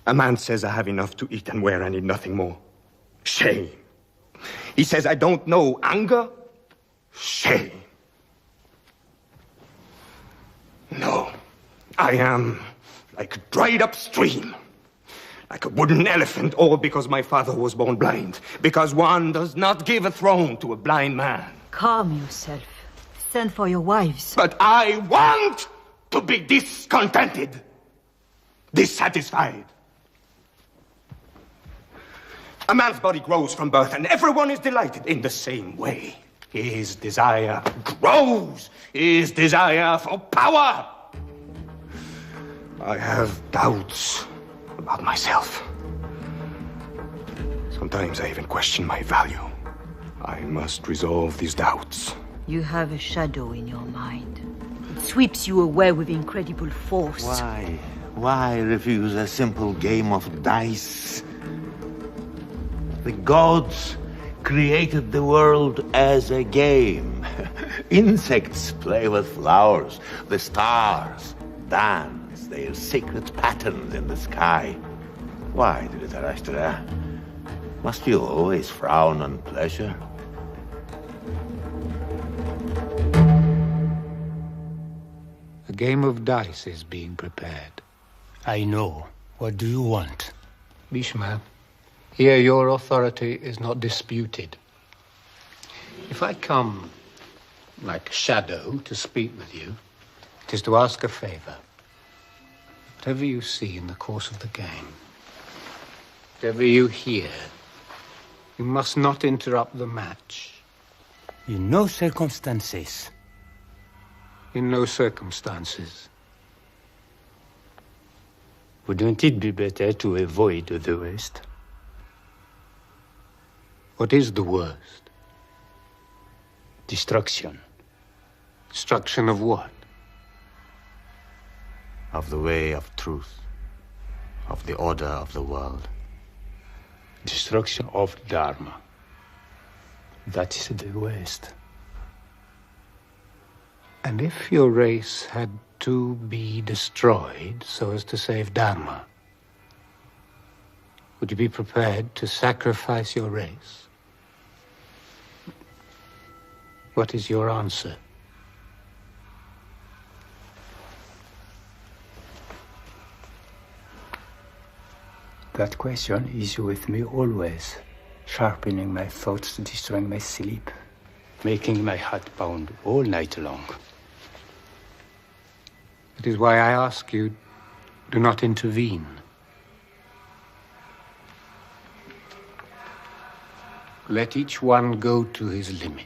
A man says I have enough to eat and wear, I need nothing more. Shame. He says I don't know anger. Shame. No. I am like a dried up stream. Like a wooden elephant, all because my father was born blind. Because one does not give a throne to a blind man. Calm yourself. Send for your wives. But I want to be discontented. Dissatisfied. A man's body grows from birth, and everyone is delighted in the same way. His desire grows. His desire for power. I have doubts about myself. Sometimes I even question my value. I must resolve these doubts. You have a shadow in your mind. It sweeps you away with incredible force. Why? Why refuse a simple game of dice? The gods created the world as a game. Insects play with flowers. The stars dance their sacred patterns in the sky. Why, Dhritarashtra, must you always frown on pleasure? A game of dice is being prepared. I know. What do you want? Bhishma, here your authority is not disputed. If I come like a shadow to speak with you, it is to ask a favor. Whatever you see in the course of the game, whatever you hear, you must not interrupt the match. In no circumstances. In no circumstances. Wouldn't it be better to avoid the worst? What is the worst? Destruction. Destruction of what? Of the way of truth. Of the order of the world. Destruction of Dharma. That is the worst. And if your race had to be destroyed so as to save Dharma, would you be prepared to sacrifice your race? What is your answer? That question is with me always, sharpening my thoughts, destroying my sleep, making my heart pound all night long. That is why I ask you, do not intervene. Let each one go to his limit.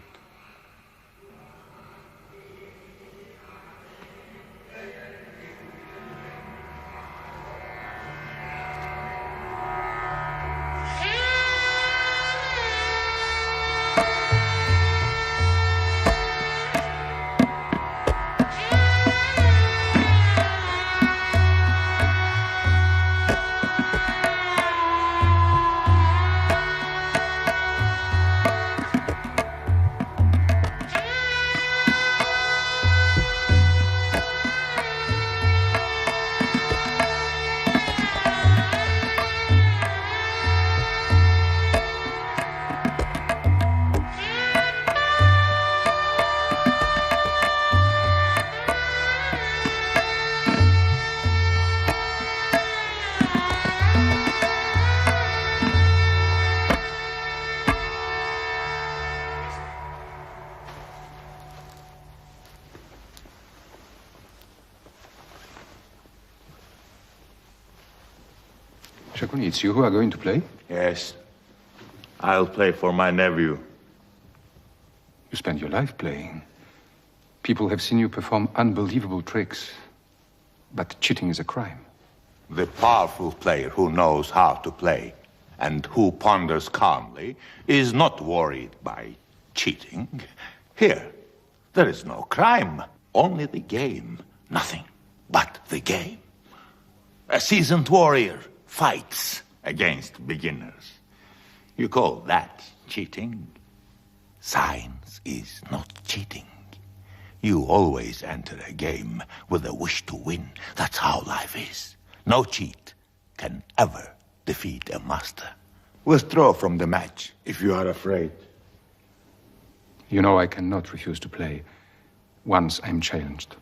Shakuni, it's you who are going to play? Yes. I'll play for my nephew. You spend your life playing. People have seen you perform unbelievable tricks. But cheating is a crime. The powerful player who knows how to play and who ponders calmly is not worried by cheating. Here, there is no crime, only the game. Nothing but the game. A seasoned warrior fights against beginners. You call that cheating? Science is not cheating. You always enter a game with a wish to win. That's how life is. No cheat can ever defeat a master. Withdraw from the match if you are afraid. You know I cannot refuse to play once I'm challenged.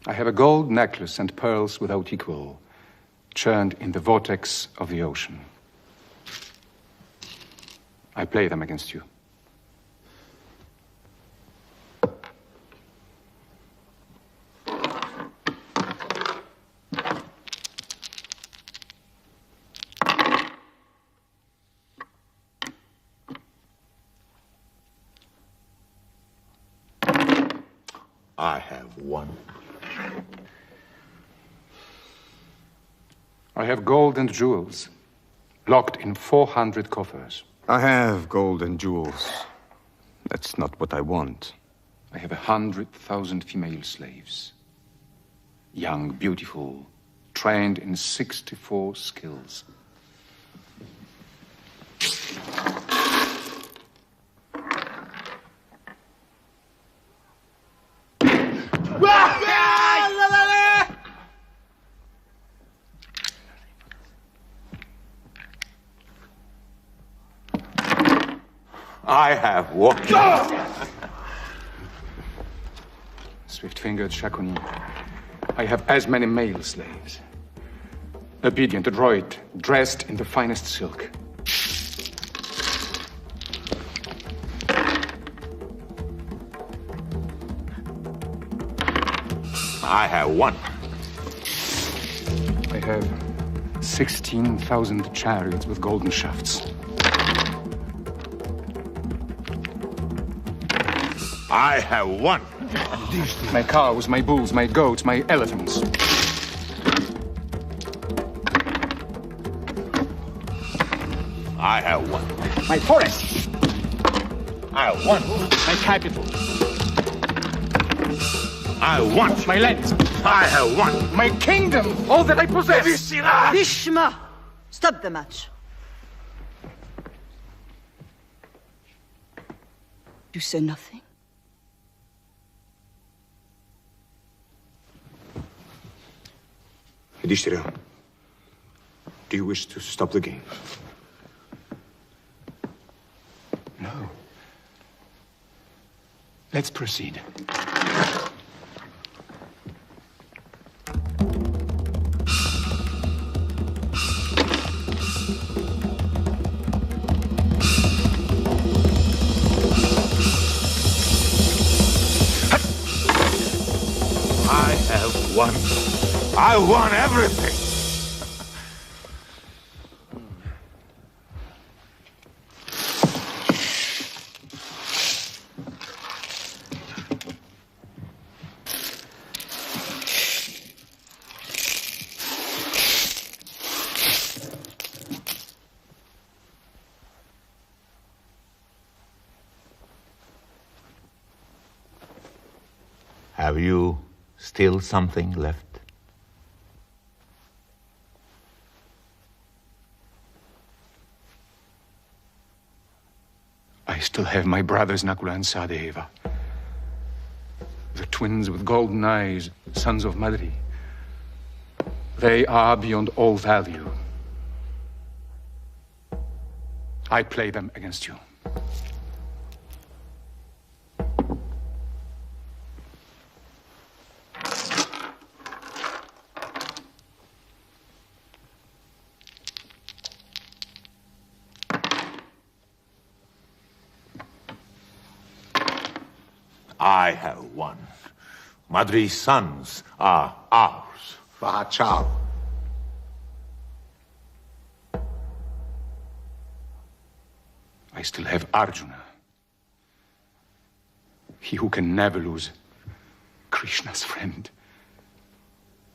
I have a gold necklace and pearls without equal, churned in the vortex of the ocean. I play them against you. I have one. I have gold and jewels, locked in 400 coffers. I have gold and jewels. That's not what I want. I have 100,000 female slaves. Young, beautiful, trained in 64 skills. I have one. Swift-fingered Shakuni. I have as many male slaves. Obedient adroit, dressed in the finest silk. I have one. I have 16,000 chariots with golden shafts. I have one. My cows, my bulls, my goats, my elephants. I have one. My forests. I have one. My capital. I want my lands. I have one. My kingdom. All that I possess. Bhishma! Stop the match. You say nothing? Yudhishthira, do you wish to stop the game? No. Let's proceed. I have won. I won everything. Have you still something left? I still have my brothers Nakula and Sadeva. The twins with golden eyes, sons of Madri. They are beyond all value. I play them against you. I have won. Madri's sons are ours. Vahachal. I still have Arjuna. He who can never lose. Krishna's friend.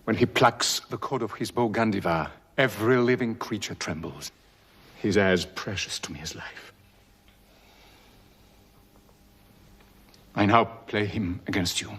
When he plucks the cord of his bow Gandiva, every living creature trembles. He's as precious to me as life. I now play him against you.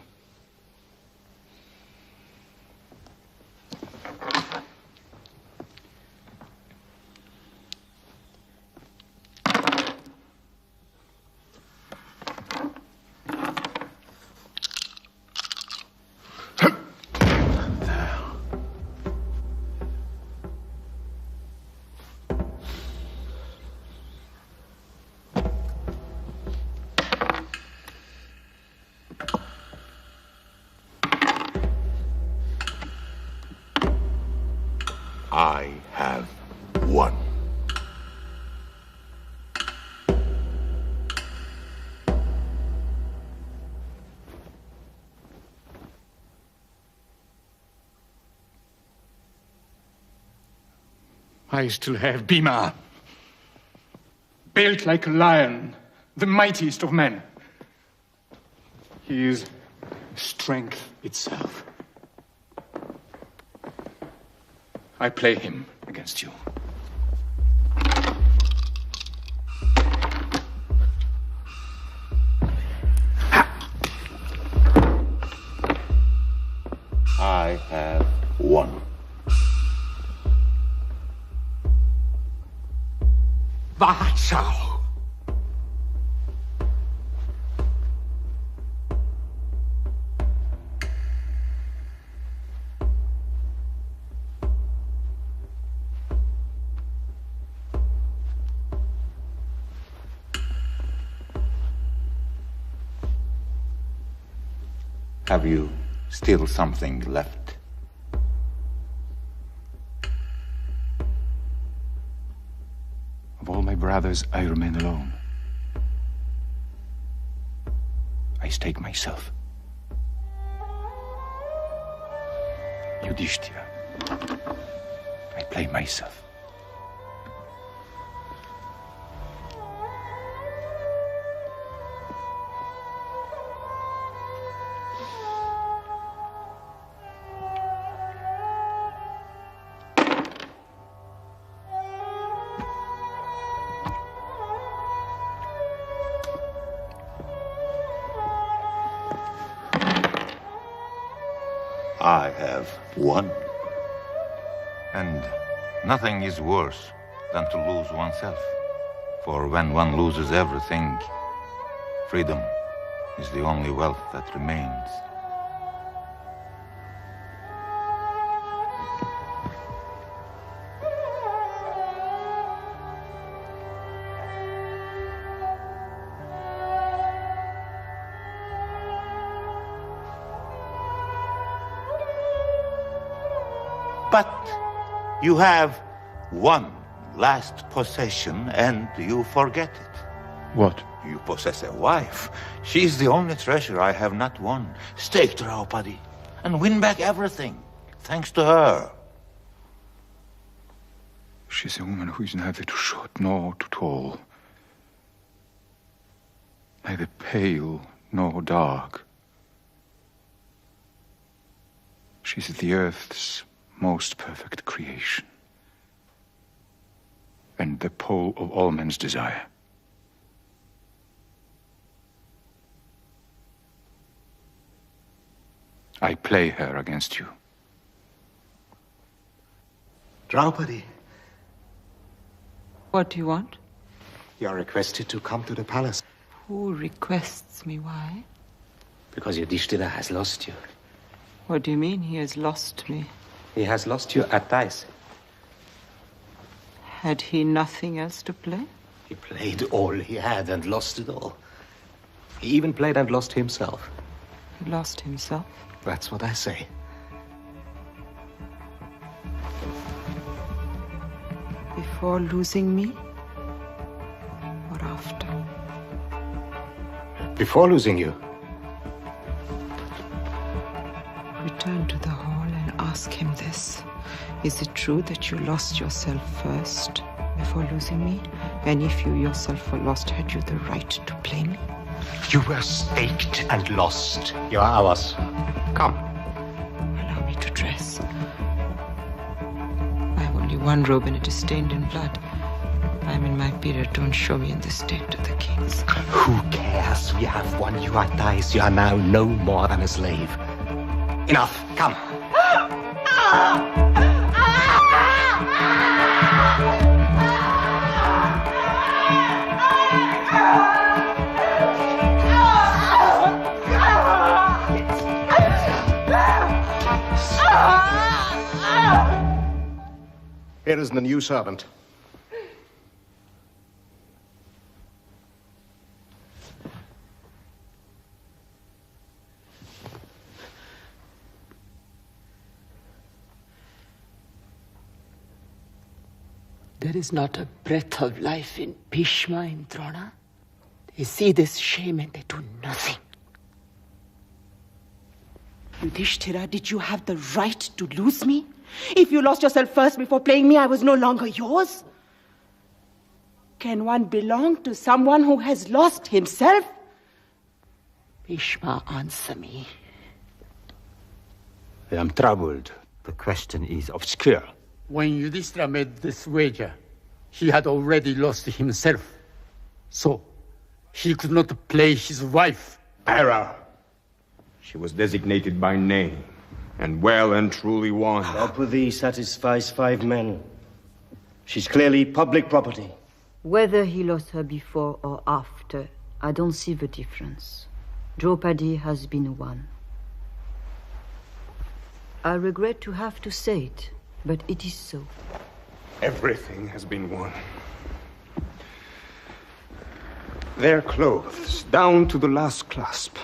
I have won. I still have Bhima. Built like a lion, the mightiest of men. He is strength itself. I play him against you. I have won. Warschau! Have you still something left? Of all my brothers, I remain alone. I stake myself. Yudhishthira. I play myself. I have won. And nothing is worse than to lose oneself. For when one loses everything, freedom is the only wealth that remains. But you have one last possession and you forget it. What? You possess a wife. She is the only treasure I have not won. Stake Draupadi and win back everything, thanks to her. She's a woman who is neither too short nor too tall. Neither pale nor dark. She's the earth's most perfect creation, and the pole of all men's desire. I play her against you. Draupadi, What do you want? you are requested to come to the palace. Who requests me? Why? Because Yudhishthira has lost you. What do you mean he has lost me? He has lost you at dice. Had he nothing else to play? He played all he had and lost it all. He even played and lost himself. He lost himself? That's what I say. Before losing me? Or after? Before losing you. Return to the hall and ask him this. Is it true that you lost yourself first before losing me? And if you yourself were lost, had you the right to play me? You were staked and lost. You are ours. Come. Allow me to dress. I have only one robe and it is stained in blood. I'm in my period. Don't show me in this state to the kings. Who cares? We have won you at dice. You are now no more than a slave. Enough. Come. Here is the new servant. There is not a breath of life in Bhishma and Drona. They see this shame and they do nothing. Yudhishthira, did you have the right to lose me? If you lost yourself first before playing me, I was no longer yours. Can one belong to someone who has lost himself? Bhishma, answer me. I am troubled. The question is obscure. When Yudhishthira made this wager, he had already lost himself. So, he could not play his wife. Error. She was designated by name, and well and truly won. Draupadi satisfies 5 men. She's clearly public property. Whether he lost her before or after, I don't see the difference. Draupadi has been won. I regret to have to say it, but it is so. Everything has been won. Their clothes, down to the last clasp.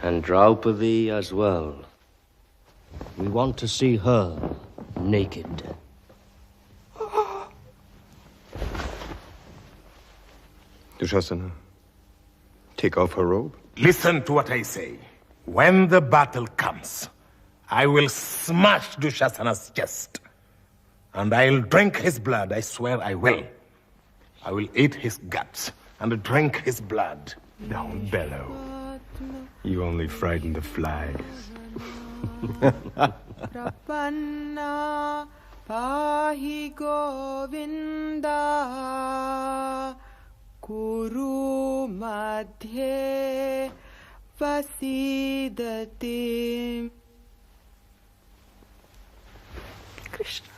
And Draupadi as well. We want to see her naked. Dushasana, take off her robe. Listen to what I say. When the battle comes, I will smash Dushasana's chest. And I'll drink his blood, I swear I will. I will eat his guts and drink his blood. Don't bellow. You only frighten the flies. Prapanna pahi Govinda Kuru madhye vasidati. Krishna.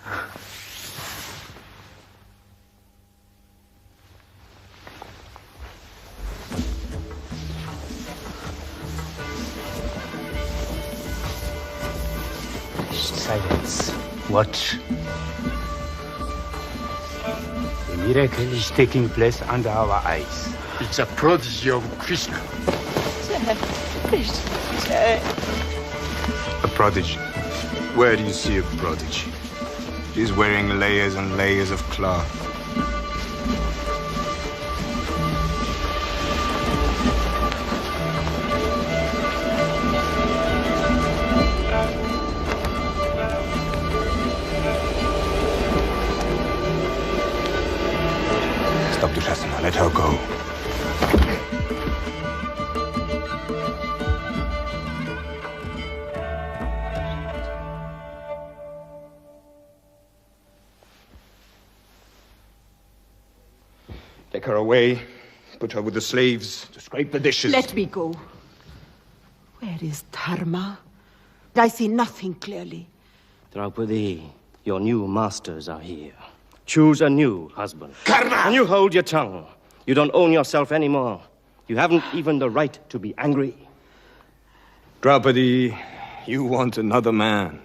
Silence. Watch. A miracle is taking place under our eyes. It's a prodigy of Krishna. A prodigy? Where do you see a prodigy? She's wearing layers and layers of cloth. Stop, Dushasana. Let her go. Take her away. Put her with the slaves to scrape the dishes. Let me go. Where is Dharma? I see nothing clearly. Draupadi, your new masters are here. Choose a new husband. Karna! And you hold your tongue. You don't own yourself anymore. You haven't even the right to be angry. Draupadi, you want another man.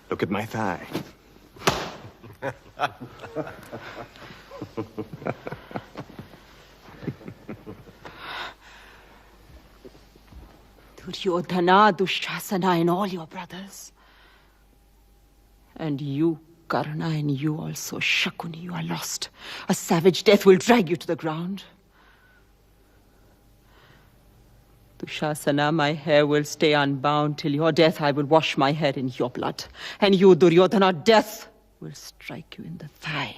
Look at my thigh. Duryodhana, Dushasana, and all your brothers. And you, Karna, and you also, Shakuni, you are lost. A savage death will drag you to the ground. Dushasana, my hair will stay unbound till your death. I will wash my hair in your blood. And you, Duryodhana, death will strike you in the thigh.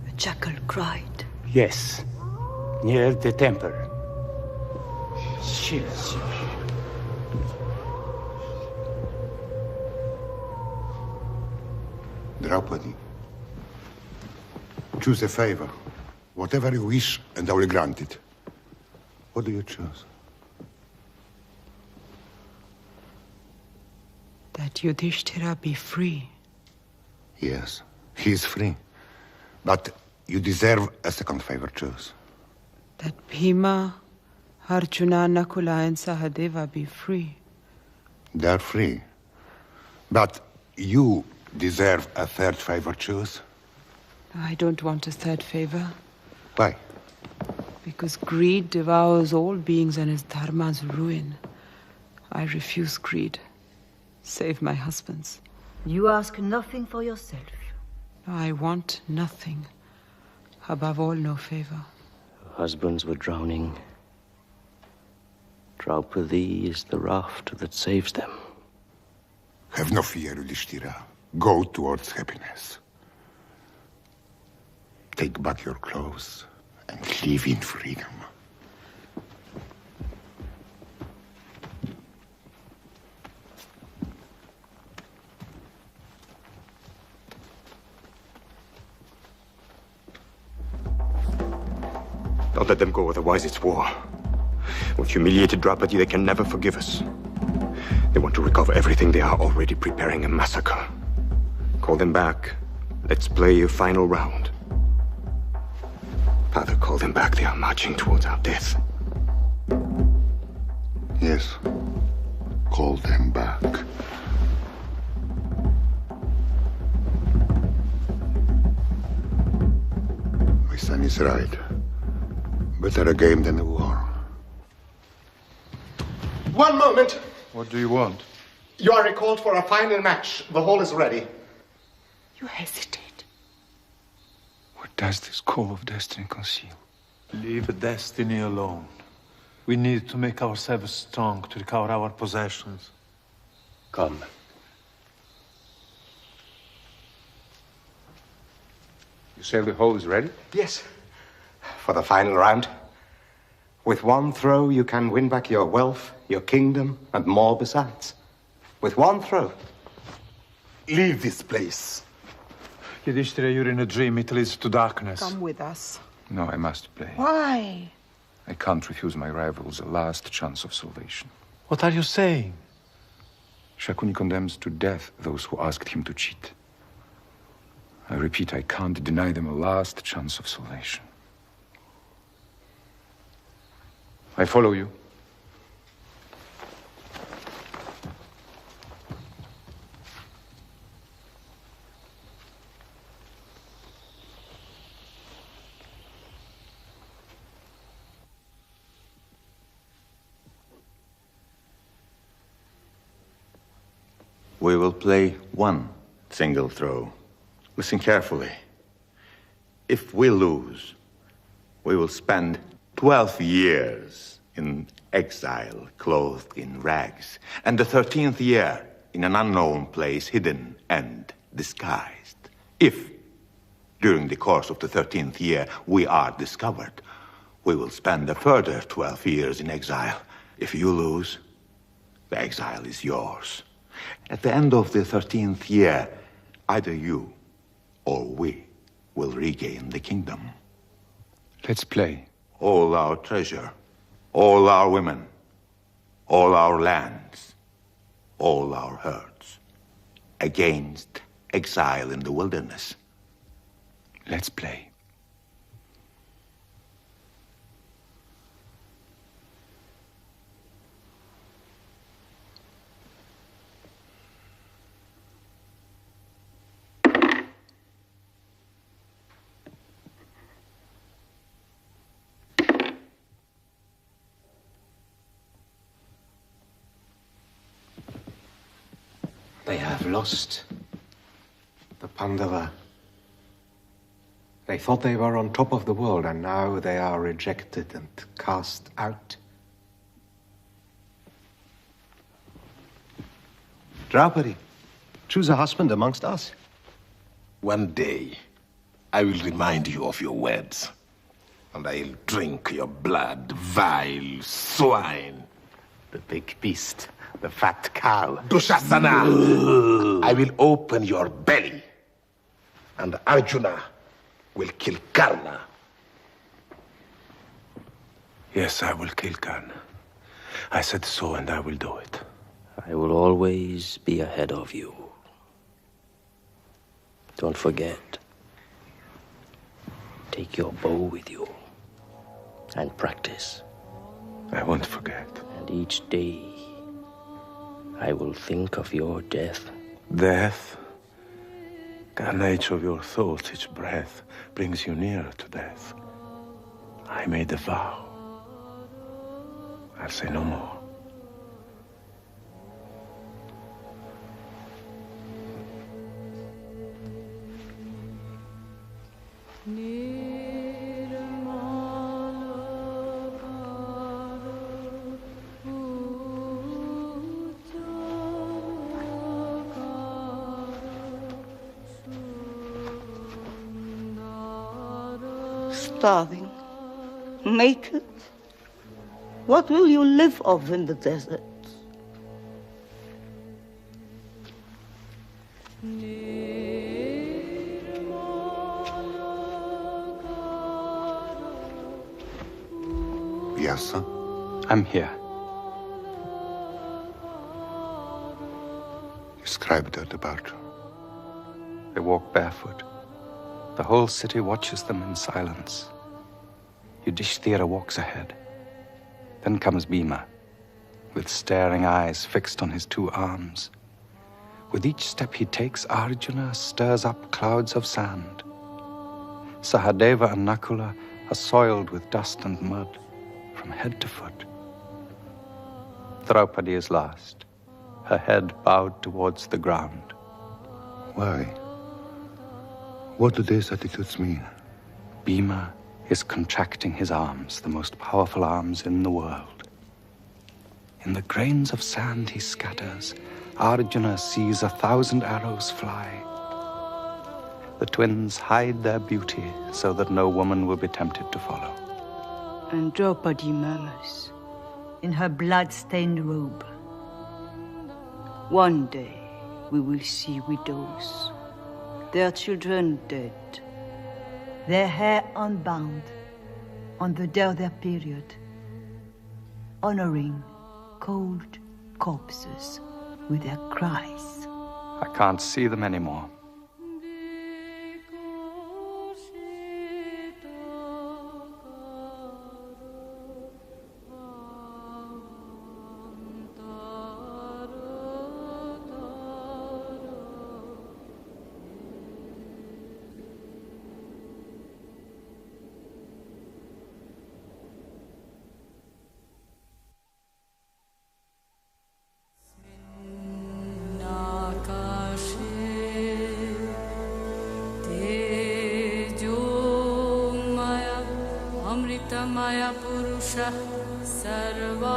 A jackal cried. Yes, near the temple. Shit. Draupadi, choose a favor. Whatever you wish, and I will grant it. What do you choose? That Yudhishthira be free. Yes, he is free. But you deserve a second favor. Choose. That Bhima, Arjuna, Nakula, and Sahadeva be free. They are free. But You deserve a third favor, choose. I don't want a third favor. Why? Because greed devours all beings and is Dharma's ruin. I refuse greed. Save my husbands. You ask nothing for yourself. I want nothing. Above all, no favor. Husbands were drowning. Draupadi is the raft that saves them. Have no fear, Yudhishthira. Go towards happiness. Take back your clothes and live in freedom. Don't let them go, otherwise it's war. We've humiliated Draupadi, they can never forgive us. They want to recover everything, they are already preparing a massacre. Call them back. Let's play a final round. Father, call them back, they are marching towards our death. Yes. Call them back. My son is right. Better a game than a war. One moment. What do you want? You are recalled for a final match. The hall is ready. You hesitate. What does this call of destiny conceal? Leave destiny alone. We need to make ourselves strong to recover our possessions. Come. You say the hole is ready? Yes. For the final round. With one throw, you can win back your wealth, your kingdom, and more besides. With one throw. Leave this place. Yudhishthira, you're in a dream. It leads to darkness. Come with us. No, I must play. Why? I can't refuse my rivals a last chance of salvation. What are you saying? Shakuni condemns to death those who asked him to cheat. I repeat, I can't deny them a last chance of salvation. I follow you. We will play one single throw. Listen carefully. If we lose, we will spend 12 years in exile, clothed in rags, and the 13th year in an unknown place, hidden and disguised. If, during the course of the 13th year, we are discovered, we will spend a further 12 years in exile. If you lose, the exile is yours. At the end of the 13th year, either you or we will regain the kingdom. Let's play. All our treasure, all our women, all our lands, all our herds, against exile in the wilderness. Let's play. They have lost. The Pandava. They thought they were on top of the world, and now they are rejected and cast out. Draupadi, choose a husband amongst us. One day, I will remind you of your words, and I'll drink your blood, vile swine. The big beast, the fat cow. Dushasana! I will open your belly, and Arjuna will kill Karna. Yes, I will kill Karna. I said so, and I will do it. I will always be ahead of you. Don't forget. Take your bow with you and practice. I won't forget. And each day, I will think of your death Death? The nature of your thoughts, each breath brings you nearer to death. I made a vow. I'll say no more. Starving, naked. What will you live of in the desert? Yes, sir? I'm here. Describe their departure. They walk barefoot. The whole city watches them in silence. Yudhishthira walks ahead. Then comes Bhima, with staring eyes fixed on his two arms. With each step he takes, Arjuna stirs up clouds of sand. Sahadeva and Nakula are soiled with dust and mud, from head to foot. Draupadi is last, her head bowed towards the ground. Why? What do these attitudes mean? Bhima is contracting his arms, the most powerful arms in the world. In the grains of sand he scatters, Arjuna sees 1,000 arrows fly. The twins hide their beauty so that no woman will be tempted to follow. And Draupadi murmurs, in her blood-stained robe. One day we will see widows, their children dead, their hair unbound on the day of their period, honoring cold corpses with their cries. I can't see them anymore. Maya Purusha Sarvanubhuh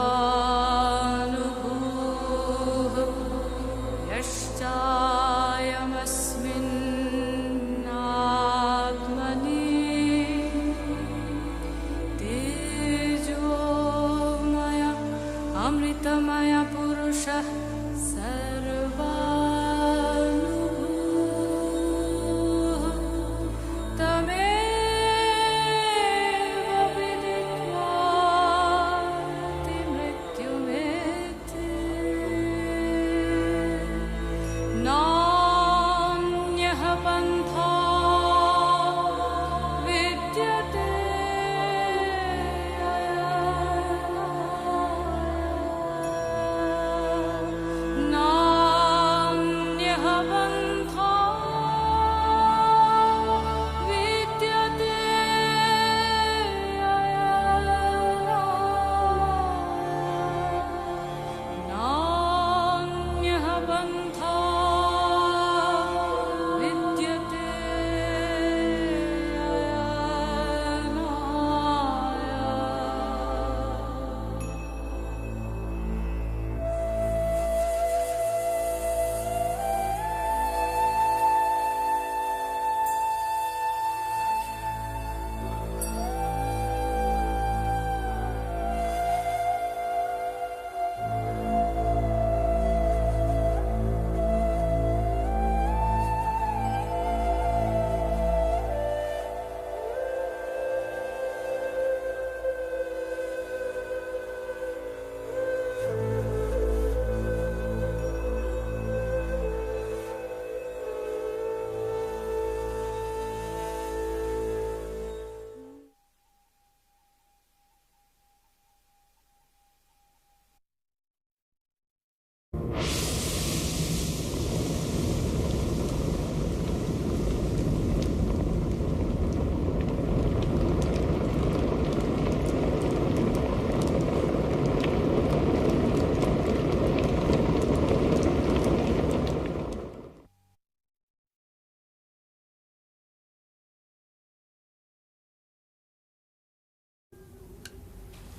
Yashchayamasmin Atmani Tejo Maya Amrita Maya Purusha Sarvanubhuh Tame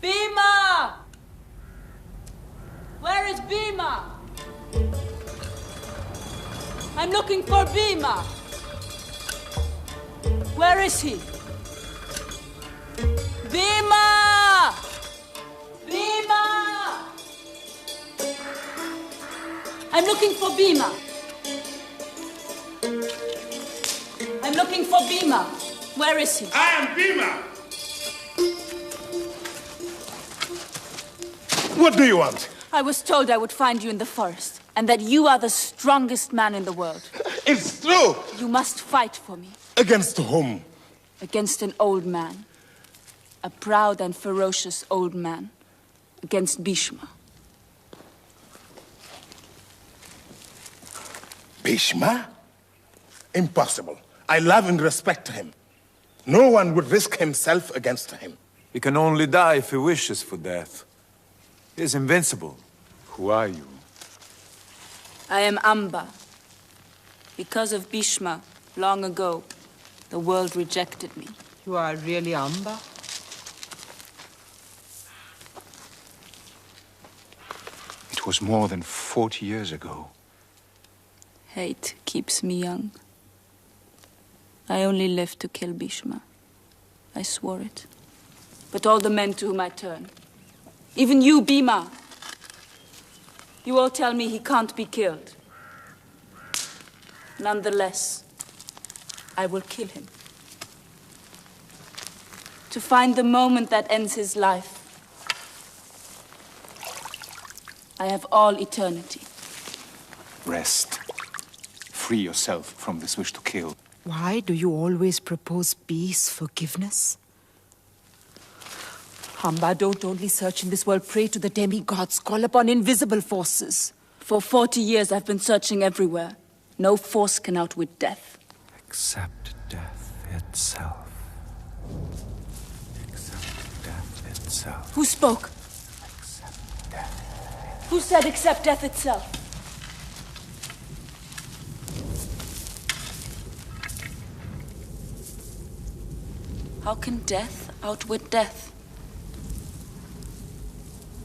Bhima! Where is Bhima? I'm looking for Bhima. Where is he? Bhima! Bhima! I'm looking for Bhima. I'm looking for Bhima. Where is he? I am Bhima! What do you want? I was told I would find you in the forest, and that you are the strongest man in the world. It's true! You must fight for me. Against whom? Against an old man. A proud and ferocious old man. Against Bhishma. Bhishma? Impossible. I love and respect him. No one would risk himself against him. He can only die if he wishes for death. He is invincible. Who are you? I am Amba. Because of Bhishma, long ago, the world rejected me. You are really Amba? It was more than 40 years ago. Hate keeps me young. I only lived to kill Bhishma. I swore it. But all the men to whom I turn, even you, Bhima, you all tell me he can't be killed. Nonetheless, I will kill him. To find the moment that ends his life. I have all eternity. Rest. Free yourself from this wish to kill. Why do you always propose peace, forgiveness? Amba, don't only search in this world, pray to the demigods, call upon invisible forces. For 40 years I've been searching everywhere. No force can outwit death. Accept death itself. Accept death itself. Who spoke? Accept death. Who said accept death itself? How can death outwit death?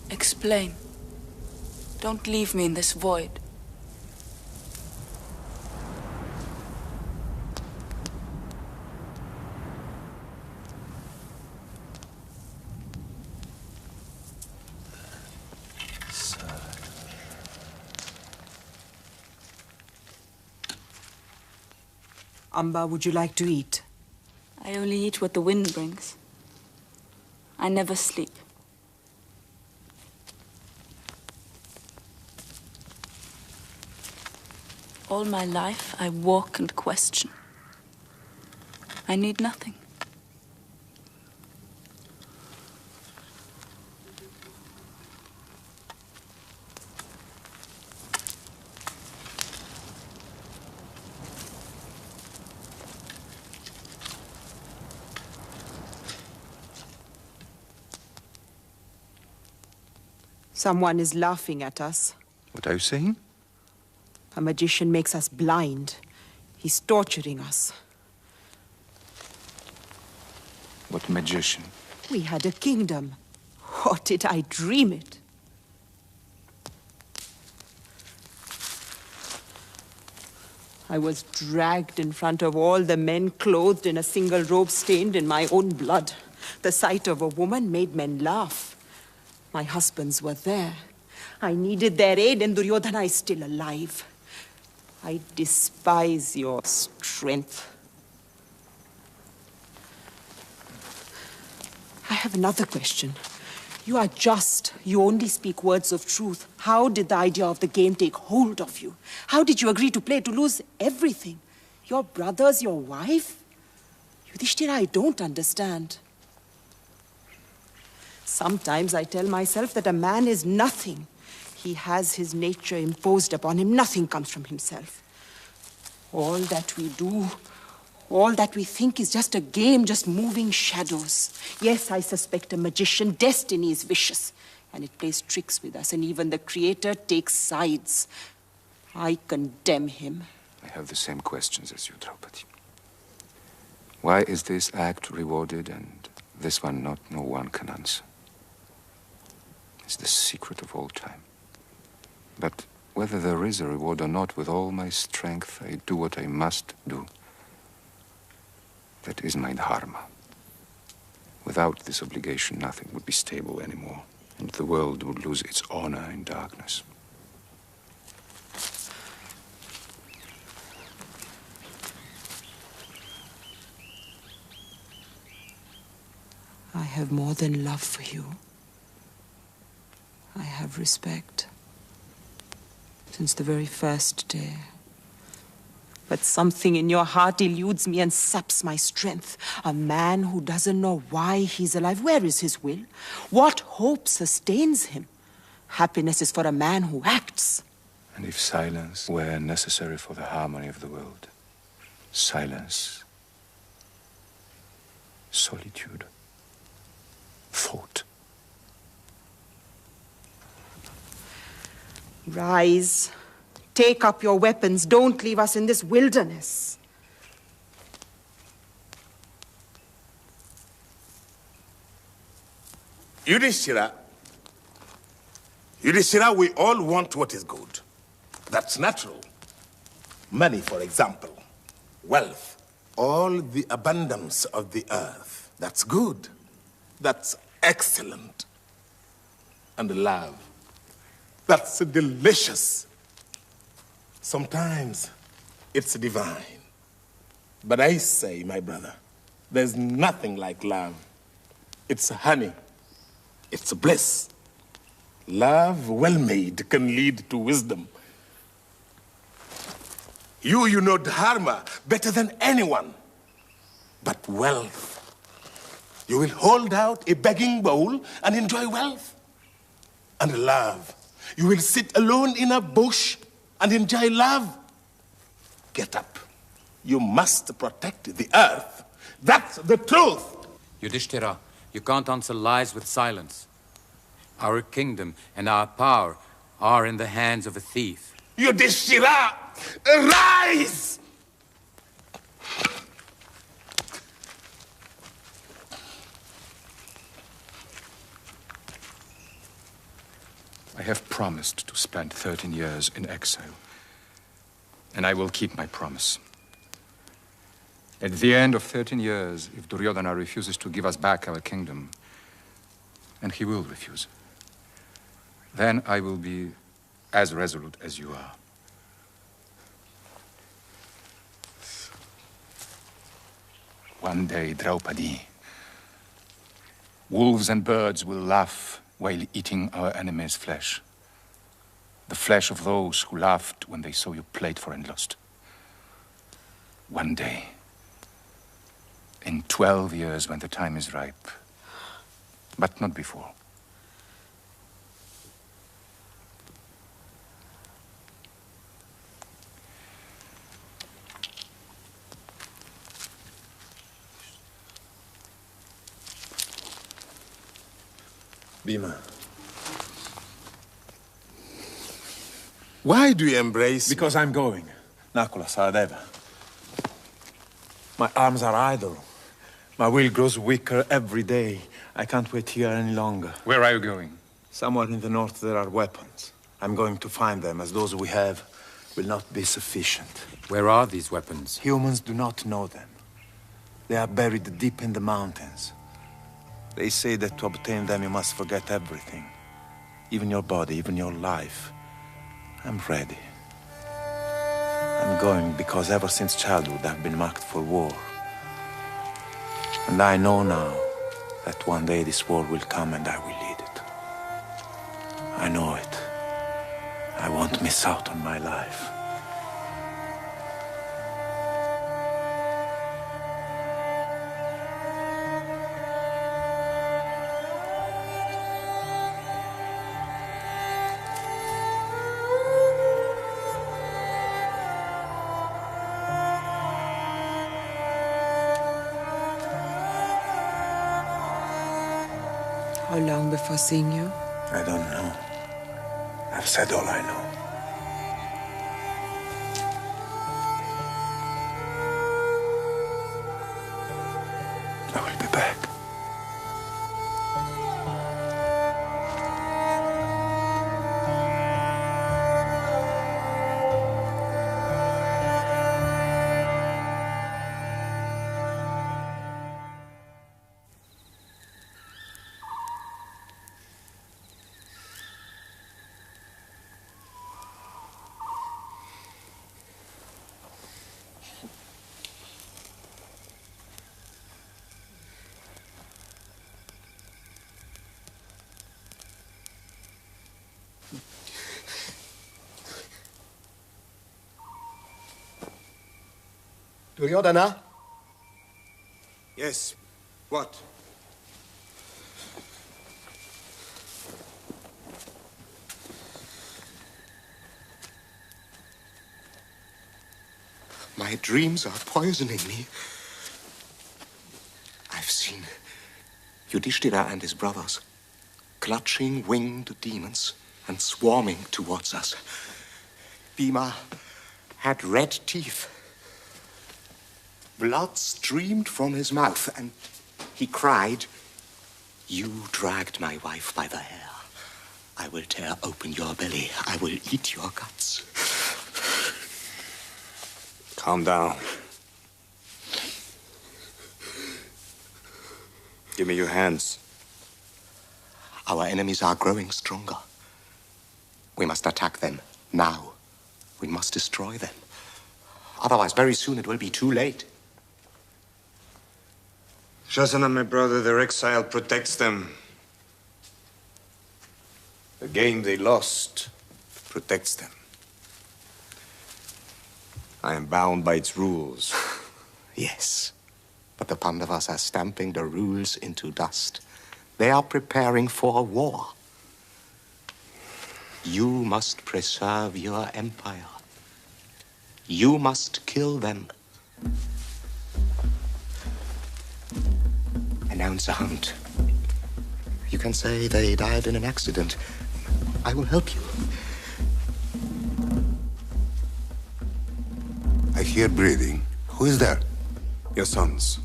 Explain. Don't leave me in this void. Amba, would you like to eat? I only eat what the wind brings. I never sleep. All my life, I walk and question. I need nothing. Someone is laughing at us. What are you saying? A magician makes us blind. He's torturing us. What magician? We had a kingdom. Or did I dream it? I was dragged in front of all the men, clothed in a single robe stained in my own blood. The sight of a woman made men laugh. My husbands were there. I needed their aid, and Duryodhana is still alive. I despise your strength. I have another question. You are just. You only speak words of truth. How did the idea of the game take hold of you? How did you agree to play to lose everything? Your brothers, your wife? Yudhishthira, I don't understand. Sometimes I tell myself that a man is nothing. He has his nature imposed upon him. Nothing comes from himself. All that we do, all that we think is just a game, just moving shadows. Yes, I suspect a magician. Destiny is vicious, and it plays tricks with us, and even the Creator takes sides. I condemn him. I have the same questions as you, Draupadi. Why is this act rewarded and this one not? No one can answer. is the secret of all time. But whether there is a reward or not, with all my strength, I do what I must do. That is my dharma. Without this obligation, nothing would be stable anymore, and the world would lose its honor in darkness. I have more than love for you. I have respect. Since the very first day. But something in your heart eludes me and saps my strength. A man who doesn't know why he's alive. Where is his will? What hope sustains him? Happiness is for a man who acts. And if silence were necessary for the harmony of the world, silence, solitude, thought. Rise. Take up your weapons. Don't leave us in this wilderness. Yudhishthira, we all want what is good. That's natural. Money, for example. Wealth. All the abundance of the earth. That's good. That's excellent. And love. That's delicious. Sometimes it's divine. But I say, my brother, there's nothing like love. It's honey. It's bliss. Love, well made, can lead to wisdom. You know dharma better than anyone. But wealth. You will hold out a begging bowl and enjoy wealth. And love. You will sit alone in a bush and enjoy love. Get up. You must protect the earth. That's the truth. Yudhishthira, you can't answer lies with silence. Our kingdom and our power are in the hands of a thief. Yudhishthira, rise! I have promised to spend 13 years in exile, and I will keep my promise. At the end of 13 years, if Duryodhana refuses to give us back our kingdom, and he will refuse, then I will be as resolute as you are. One day, Draupadi, wolves and birds will laugh while eating our enemies' flesh. The flesh of those who laughed when they saw you played for and lost. One day, in 12 years when the time is ripe, but not before. Bhima. Why do you embrace? Because I'm going. Nakula Sahadeva. My arms are idle. My will grows weaker every day. I can't wait here any longer. Where are you going? Somewhere in the north there are weapons. I'm going to find them, as those we have will not be sufficient. Where are these weapons? Humans do not know them. They are buried deep in the mountains. They say that to obtain them you must forget everything. Even your body, even your life. I'm ready. I'm going because ever since childhood I've been marked for war. And I know now that one day this war will come and I will lead it. I know it. I won't miss out on my life. How long before seeing you? I don't know. I've said all I know. I will be back. Duryodhana? Yes. What? My dreams are poisoning me. I've seen Yudhishthira and his brothers clutching winged demons and swarming towards us. Bhima had red teeth. Blood streamed from his mouth, and he cried, "You dragged my wife by the hair. I will tear open your belly. I will eat your guts." Calm down. Give me your hands. Our enemies are growing stronger. We must attack them now. We must destroy them. Otherwise, very soon it will be too late. Shasana, my brother, their exile protects them. The game they lost protects them. I am bound by its rules. Yes, but the Pandavas are stamping the rules into dust. They are preparing for war. You must preserve your empire. You must kill them. Announce a hunt. You can say they died in an accident. I will help you. I hear breathing. Who is there? Your sons.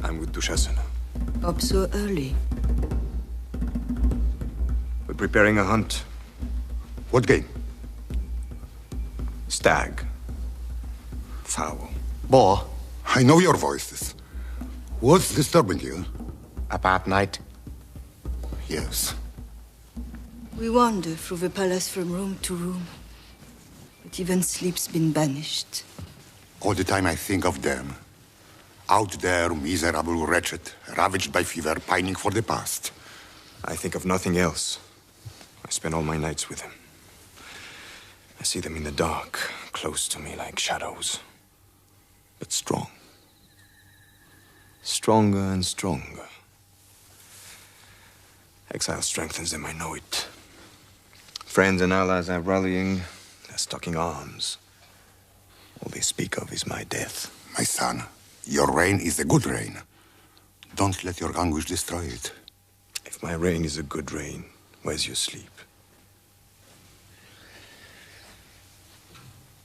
I'm with Dushasana. Up so early. We're preparing a hunt. What game? Stag. Fowl. Boar. I know your voices. What's disturbing you? A bad night. Yes. We wander through the palace from room to room. But even sleep's been banished. All the time I think of them. Out there, miserable, wretched, ravaged by fever, pining for the past. I think of nothing else. I spend all my nights with them. I see them in the dark, close to me like shadows. But strong. Stronger and stronger. Exile strengthens them, I know it. Friends and allies are rallying. They're stocking arms. All they speak of is my death. My son, your reign is a good reign. Don't let your anguish destroy it. If my reign is a good reign, where's your sleep?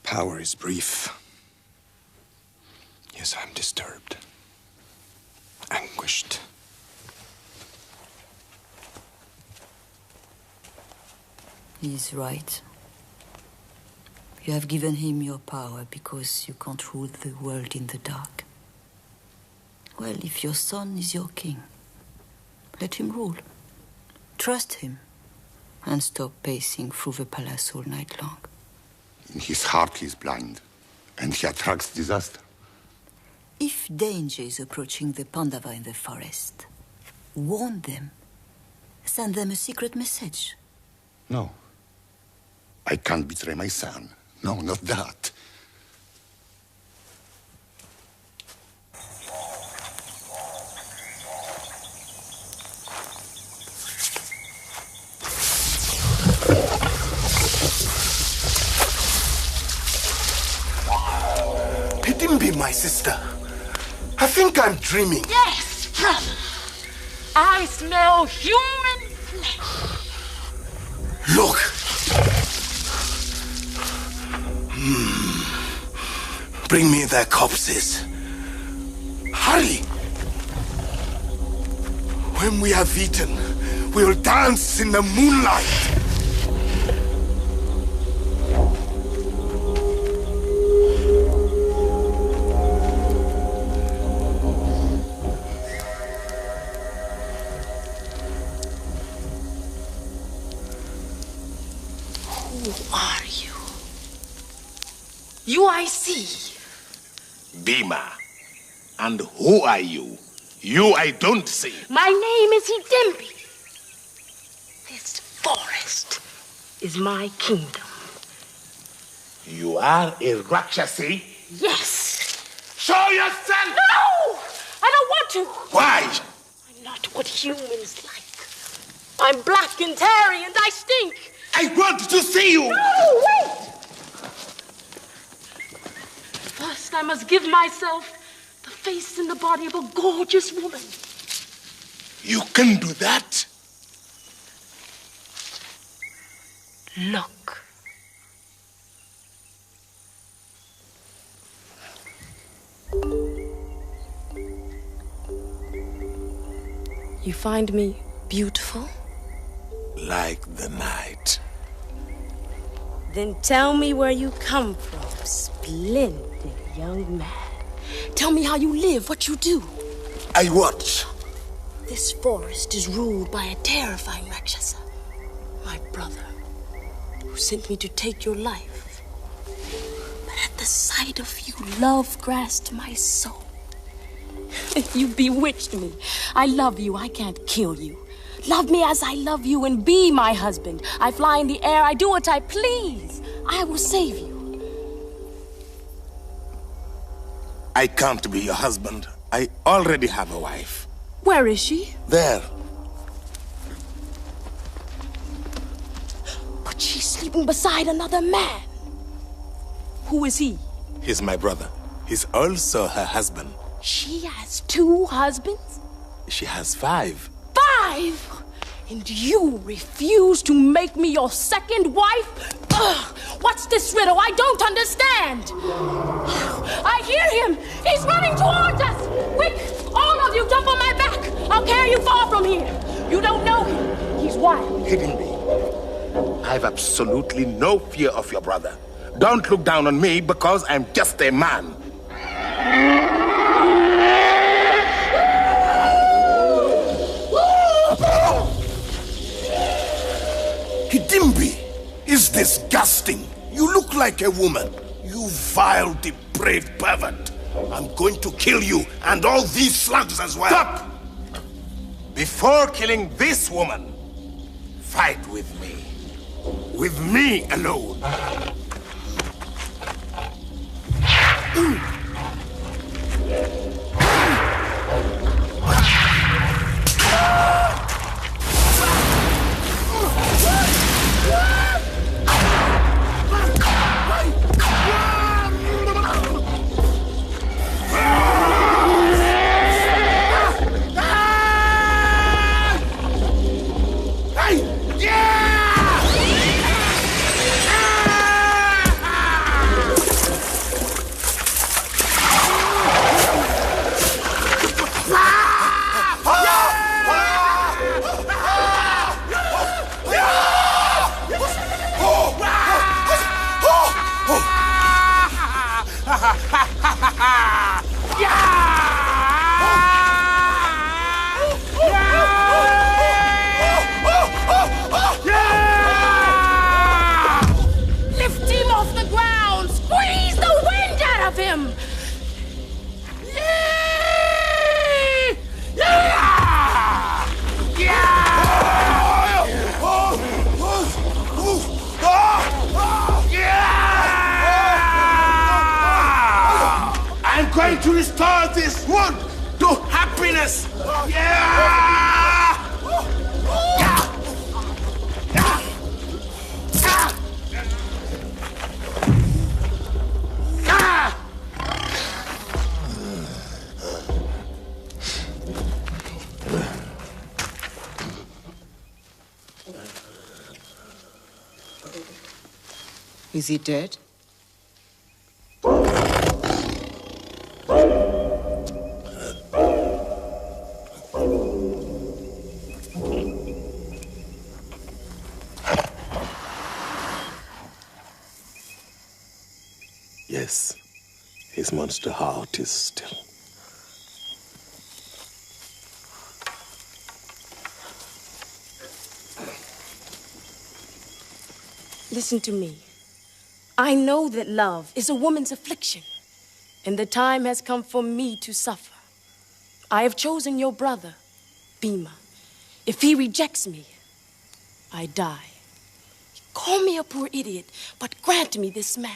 Power is brief. Yes, I'm disturbed. Anguished. He's right. You have given him your power because you can't rule the world in the dark. Well, if your son is your king, let him rule. Trust him, and stop pacing through the palace all night long. In his heart he is blind, and he attracts disaster. If danger is approaching the Pandava in the forest, warn them. Send them a secret message. No. I can't betray my son. No, not that. Hidimbi, my sister. I think I'm dreaming. Yes, brother. I smell human flesh. Look. Bring me their corpses. Hurry. When we have eaten, we'll dance in the moonlight. Who are you? You I see. Bhima. And who are you? You I don't see. My name is Hidimbi. This forest is my kingdom. You are a Rakshasi? Yes. Show yourself! No! I don't want to. Why? I'm not what humans like. I'm black and hairy and I stink. I want to see you! No, wait! First, I must give myself the face and the body of a gorgeous woman. You can do that? Look. You find me beautiful? Like the night. Then tell me where you come from, splendid young man. Tell me how you live, what you do. I watch. This forest is ruled by a terrifying Rakshasa, my brother, who sent me to take your life. But at the sight of you, love grasped my soul. You bewitched me. I love you. I can't kill you. Love me as I love you and be my husband. I fly in the air. I do what I please. I will save you. I can't be your husband. I already have a wife. Where is she? There. But she's sleeping beside another man. Who is he? He's my brother. He's also her husband. She has 2 husbands? She has 5. 5? And you refuse to make me your second wife? Ugh, what's this riddle? I don't understand. I hear him. He's running towards us. Quick, all of you jump on my back. I'll carry you far from here. You don't know him. He's wild. Hitting me. I've absolutely no fear of your brother. Don't look down on me because I'm just a man. Hidimbi is disgusting. You look like a woman. You vile, depraved pervert. I'm going to kill you and all these slugs as well. Stop! Before killing this woman, fight with me. With me alone. Lift him off the ground! Squeeze the wind out of him! I'm going to restore this wood to happiness. Is he dead? Yes, his monster heart is still. Listen to me. I know that love is a woman's affliction, and the time has come for me to suffer. I have chosen your brother, Bhima. If he rejects me, I die. Call me a poor idiot, but grant me this man.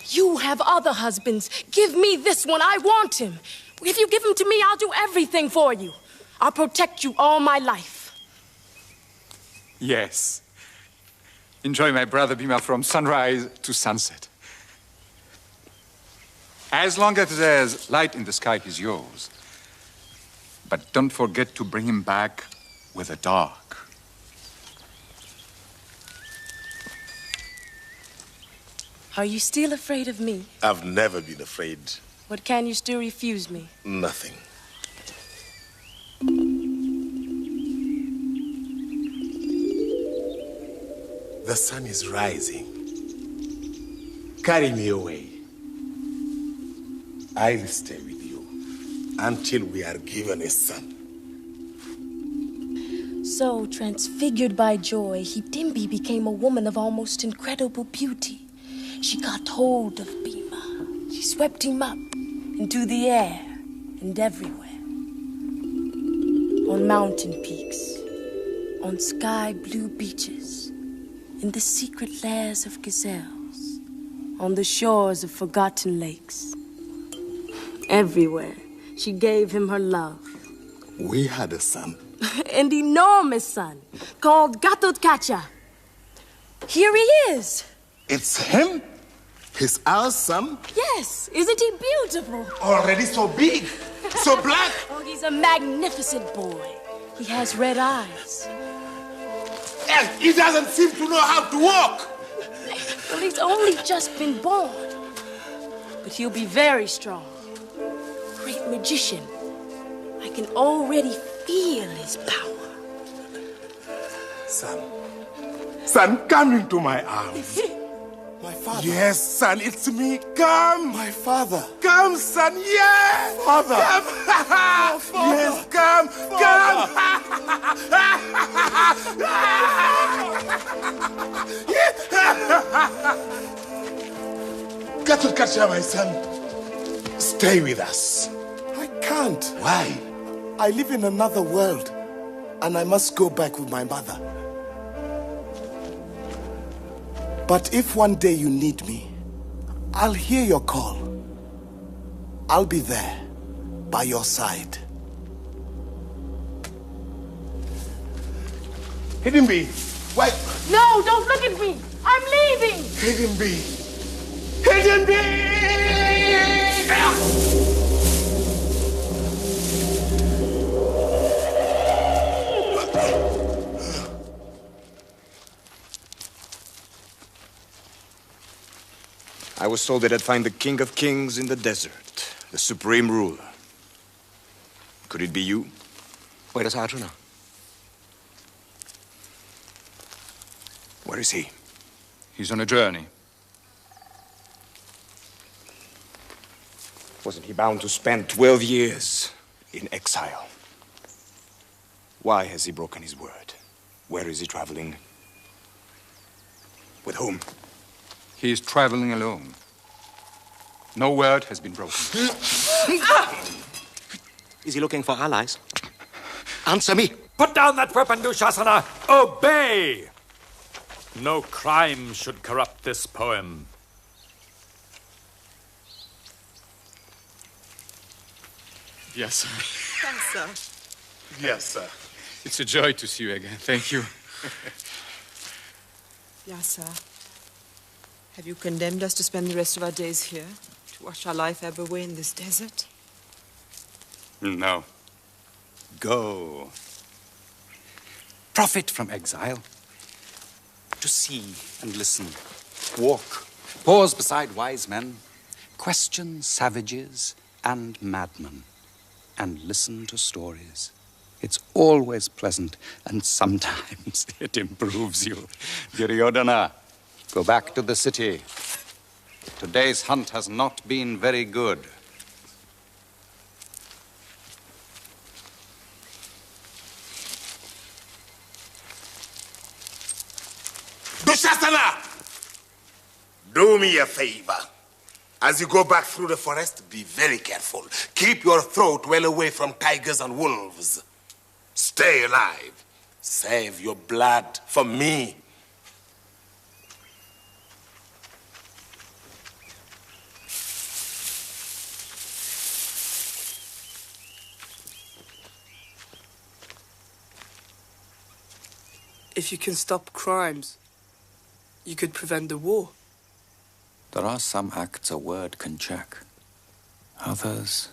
You have other husbands. Give me this one. I want him. If you give him to me, I'll do everything for you. I'll protect you all my life. Yes. Enjoy my brother Bhima from sunrise to sunset. As long as there's light in the sky, he's yours. But don't forget to bring him back with the dark. Are you still afraid of me? I've never been afraid. But can you still refuse me? Nothing. The sun is rising. Carry me away. I will stay with you until we are given a son. So, transfigured by joy, Hidimbi became a woman of almost incredible beauty. She got hold of Bhima. She swept him up into the air and everywhere. On mountain peaks, on sky-blue beaches, in the secret lairs of gazelles, on the shores of forgotten lakes. Everywhere, she gave him her love. We had a son. An enormous son called Gatotkacha. Here he is. It's him? He's our son? Yes, isn't he beautiful? Already so big, so black. Oh, he's a magnificent boy. He has red eyes. And he doesn't seem to know how to walk. Well, he's only just been born. But he'll be very strong. Great magician. I can already feel his power. Son, come into my arms. My father. Yes, son, it's me. Come. My father. Come, son, yes. Father. Come. Father. Yes, come. Come. Gatotkacha, my son. Stay with us. I can't. Why? I live in another world, and I must go back with my mother. But if one day you need me, I'll hear your call. I'll be there, by your side. Hidimbi, why? No, don't look at me. I'm leaving. Hidimbi. Hidimbi! I was told that I'd find the King of Kings in the desert, the supreme ruler. Could it be you? Where is Arjuna? Where is he? He's on a journey. Wasn't he bound to spend 12 years in exile? Why has he broken his word? Where is he traveling? With whom? He is traveling alone. No word has been broken. Is he looking for allies? Answer me. Put down that weapon, Dushasana! Obey! No crime should corrupt this poem. Yes, sir. Thanks, sir. Yes, sir. It's a joy to see you again. Thank you. Yes, sir. Have you condemned us to spend the rest of our days here? To wash our life ebb away in this desert? No. Go. Profit from exile. To see and listen. Walk. Pause beside wise men. Question savages and madmen. And listen to stories. It's always pleasant, and sometimes it improves you. Duryodhana, go back to the city. Today's hunt has not been very good. Dushasana! Do me a favor. As you go back through the forest, be very careful. Keep your throat well away from tigers and wolves. Stay alive. Save your blood for me. If you can stop crimes, you could prevent the war. There are some acts a word can check. Others,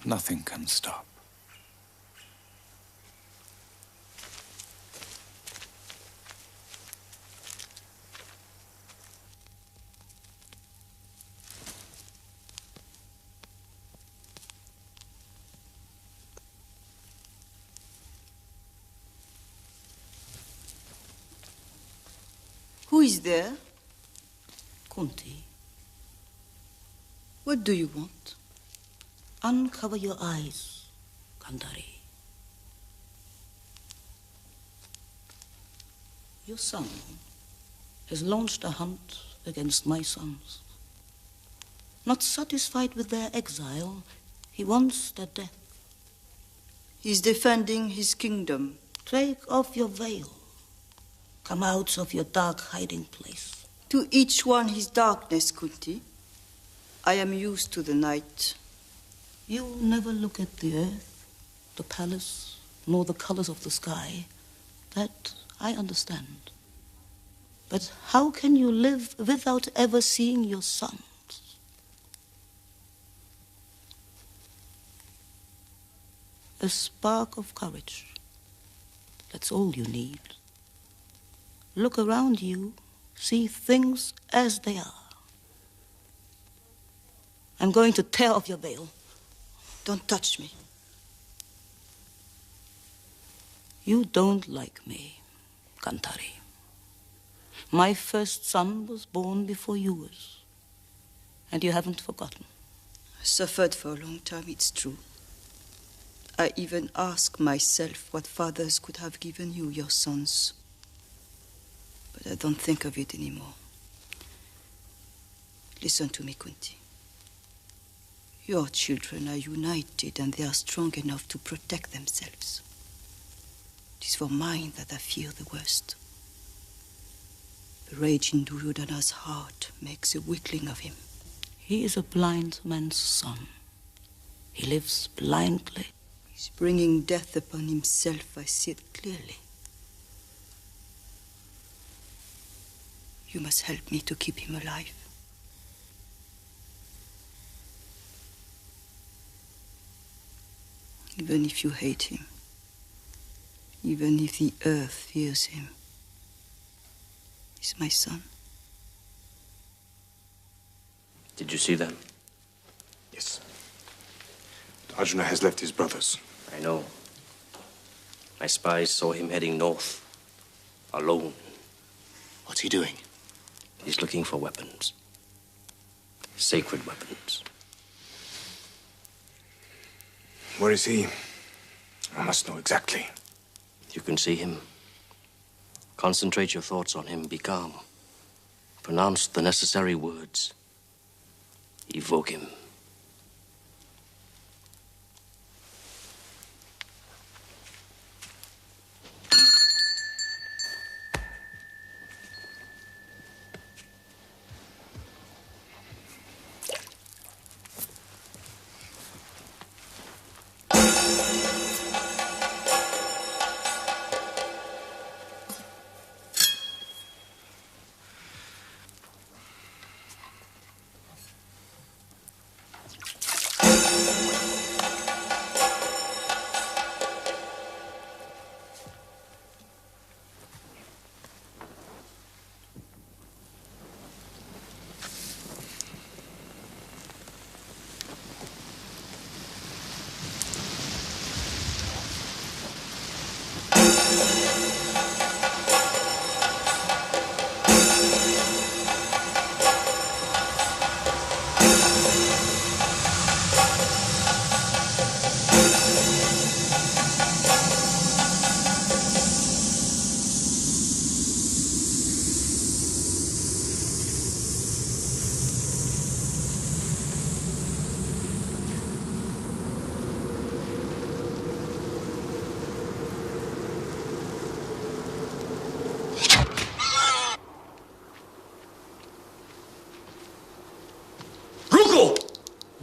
nothing can stop. Who is there? Kunti, What do you want? uncover your eyes, Gandhari. Your son has launched a hunt against my sons. Not satisfied with their exile, he wants their death. He's defending his kingdom. Take off your veil. Come out of your dark hiding place. To each one his darkness, Kunti. I am used to the night. You never look at the earth, the palace, nor the colors of the sky. That I understand. But how can you live without ever seeing your sons? A spark of courage. That's all you need. Look around you, see things as they are. I'm going to tear off your veil. Don't touch me. You don't like me, Kantari. My first son was born before yours, and you haven't forgotten. I suffered for a long time, it's true. I even ask myself what fathers could have given you, your sons. But I don't think of it anymore. Listen to me, Kunti. Your children are united and they are strong enough to protect themselves. It is for mine that I fear the worst. The rage in Duryodhana's heart makes a weakling of him. He is a blind man's son. He lives blindly. He's bringing death upon himself, I see it clearly. You must help me to keep him alive. Even if you hate him, even if the earth fears him, he's my son. Did you see them? Yes. Arjuna has left his brothers. I know. My spies saw him heading north, alone. What's he doing? He's looking for weapons. Sacred weapons. Where is he? I must know exactly. You can see him. Concentrate your thoughts on him. Be calm. Pronounce the necessary words. Evoke him.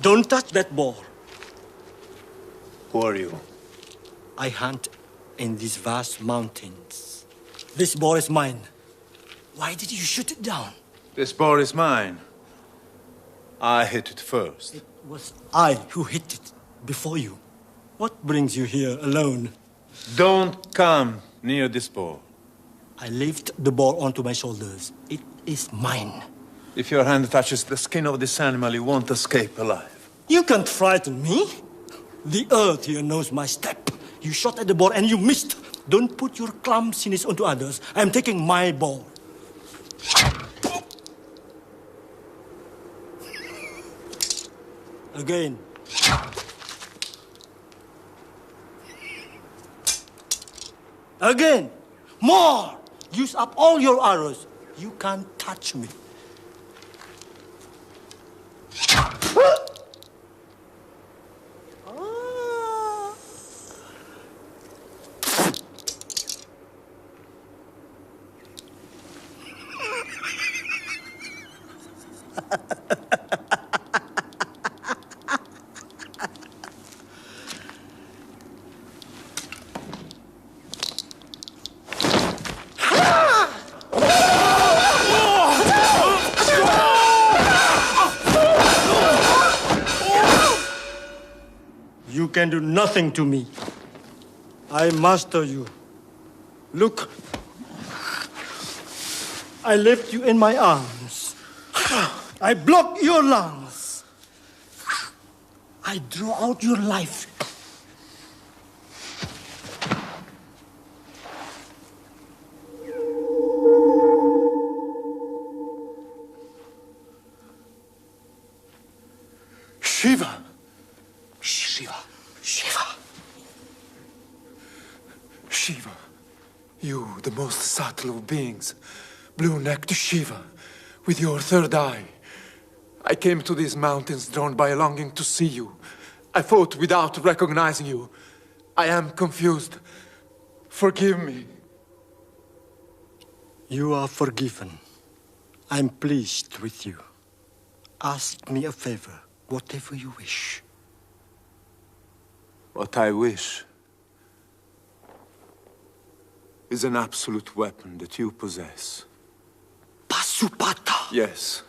Don't touch that ball. Who are you? I hunt in these vast mountains. This boar is mine. Why did you shoot it down? This boar is mine. I hit it first. It was I who hit it before you. What brings you here alone? Don't come near this boar. I lift the boar onto my shoulders. It is mine. If your hand touches the skin of this animal, you won't escape alive. You can't frighten me. The earth here knows my step. You shot at the boar and you missed. Don't put your clumsiness onto others. I am taking my ball. Again. Again. More! Use up all your arrows. You can't touch me. You can do nothing to me. I master you. Look. I lift you in my arms. I block your lungs. I draw out your life. Shiva! Shiva! Shiva! Shiva, you, the most subtle of beings, blue-necked Shiva, with your third eye. I came to these mountains drawn by a longing to see you. I fought without recognizing you. I am confused. Forgive me. You are forgiven. I'm pleased with you. Ask me a favor, whatever you wish. What I wish is an absolute weapon that you possess. Pasupata! Yes.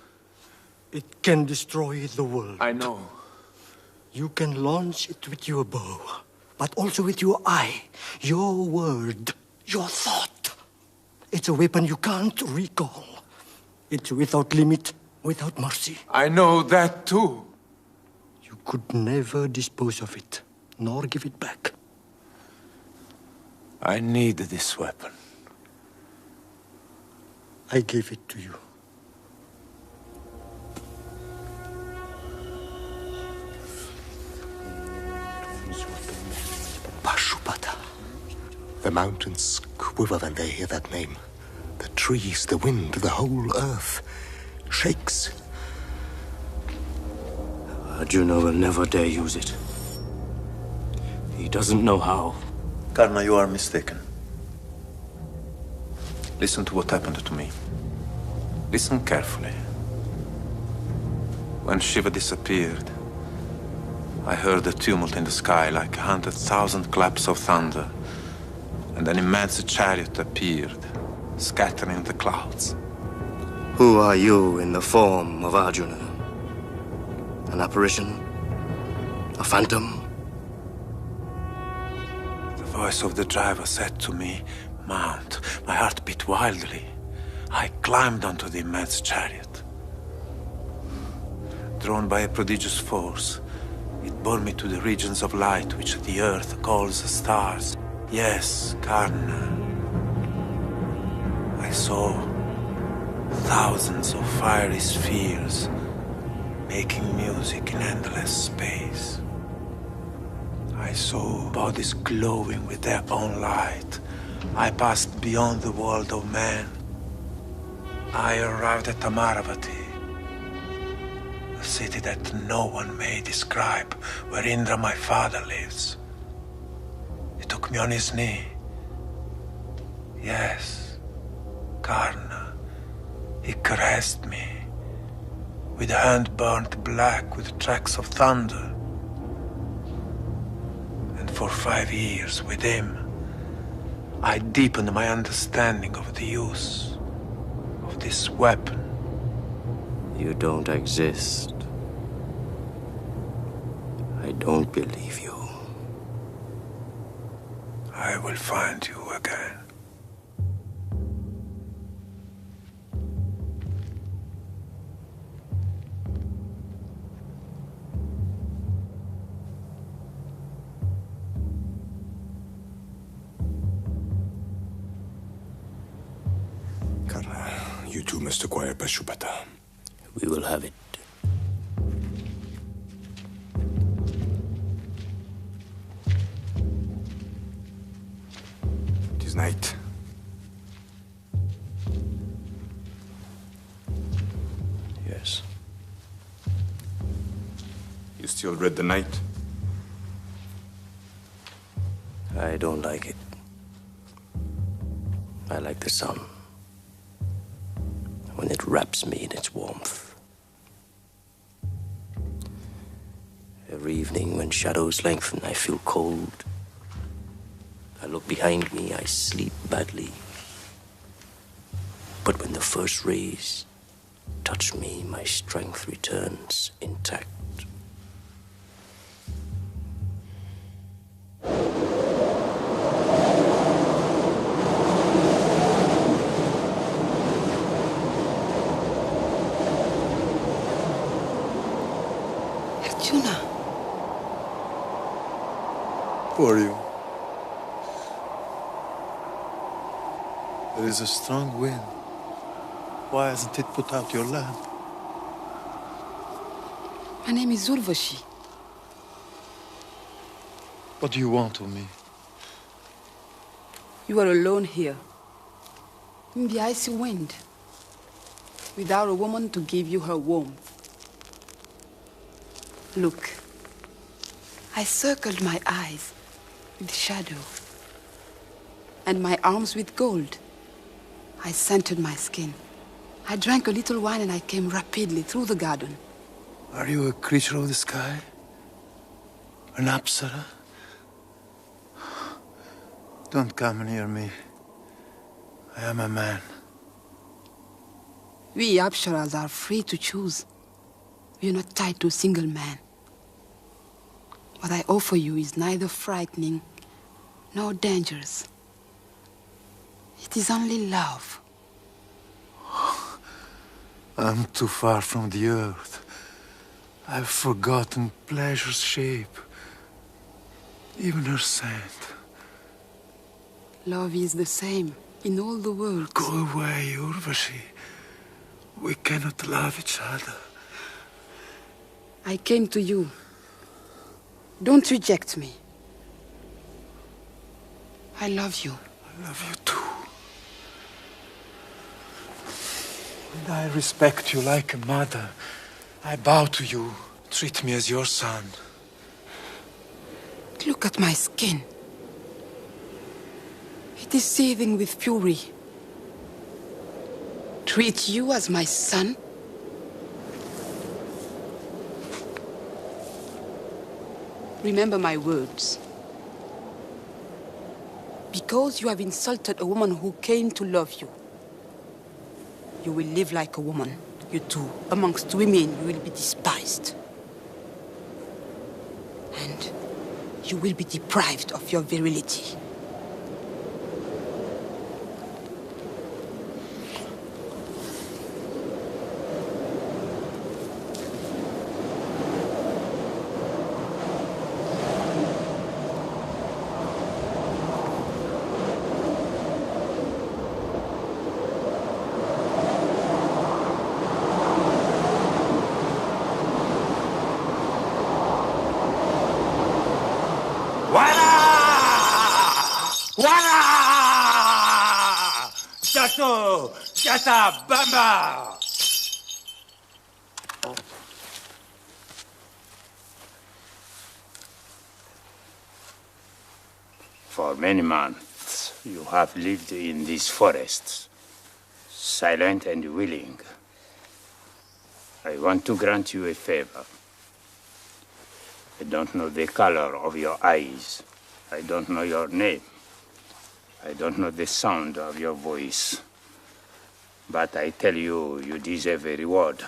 It can destroy the world. I know. You can launch it with your bow, but also with your eye, your word, your thought. It's a weapon you can't recall. It's without limit, without mercy. I know that too. You could never dispose of it, nor give it back. I need this weapon. I gave it to you. Pashupata. The mountains quiver when they hear that name. The trees, the wind, the whole earth shakes. Arjuna will never dare use it. He doesn't know how. Karna, you are mistaken. Listen to what happened to me. Listen carefully. When Shiva disappeared, I heard a tumult in the sky like 100,000 claps of thunder, and an immense chariot appeared, scattering the clouds. Who are you in the form of Arjuna? An apparition? A phantom? The voice of the driver said to me, "Mount." My heart beat wildly. I climbed onto the immense chariot. Drawn by a prodigious force, it bore me to the regions of light which the earth calls stars. Yes, Karna. I saw thousands of fiery spheres making music in endless space. I saw bodies glowing with their own light. I passed beyond the world of man. I arrived at Amaravati, a city that no one may describe, where Indra, my father, lives. He took me on his knee. Yes, Karna. He caressed me, with a hand burnt black with tracks of thunder. And for 5 years with him, I deepened my understanding of the use of this weapon. You don't exist. I don't believe you. I will find you again. You two must acquire Pashupata. We will have it. It is night. Yes. You still read the night? I don't like it. I like the sun. When it wraps me in its warmth. Every evening when shadows lengthen, I feel cold. I look behind me, I sleep badly. But when the first rays touch me, my strength returns intact. Who are you? There is a strong wind. Why hasn't it put out your lamp? My name is Urvashi. What do you want of me? You are alone here, in the icy wind, without a woman to give you her warmth. Look, I circled my eyes with shadow, and my arms with gold. I scented my skin. I drank a little wine and I came rapidly through the garden. Are you a creature of the sky? An apsara? Don't come near me. I am a man. We apsaras are free to choose. We are not tied to a single man. What I offer you is neither frightening nor dangerous. It is only love. I'm too far from the earth. I've forgotten pleasure's shape, even her scent. Love is the same in all the world. Go away, Urvashi. We cannot love each other. I came to you. Don't reject me. I love you. I love you too. And I respect you like a mother. I bow to you. Treat me as your son. Look at my skin. It is seething with fury. Treat you as my son? Remember my words. Because you have insulted a woman who came to love you, you will live like a woman. You too. Amongst women, you will be despised. And you will be deprived of your virility. Chateau! Chata! Bamba! For many months, you have lived in these forests, silent and willing. I want to grant you a favor. I don't know the color of your eyes. I don't know your name. I don't know the sound of your voice, but I tell you, you deserve a reward.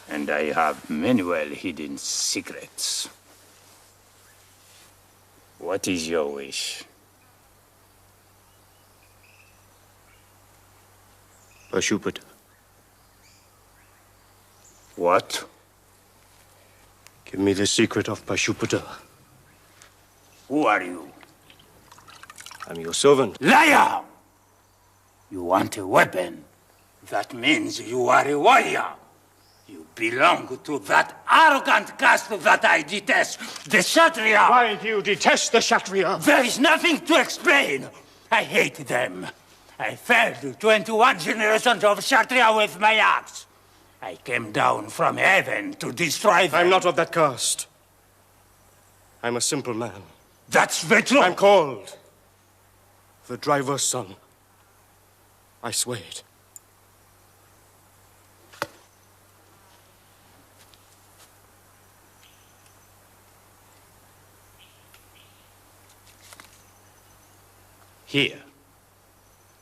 And I have many well-hidden secrets. What is your wish? Pashupata. What? Give me the secret of Pashupata. Who are you? I'm your servant. Liar! You want a weapon. That means you are a warrior. You belong to that arrogant caste that I detest, the Kshatriya. Why do you detest the Kshatriya? There is nothing to explain. I hate them. I felled 21 generations of Kshatriya with my axe. I came down from heaven to destroy them. I'm not of that caste. I'm a simple man. That's the truth. I'm called the driver's son. I swear it. Here,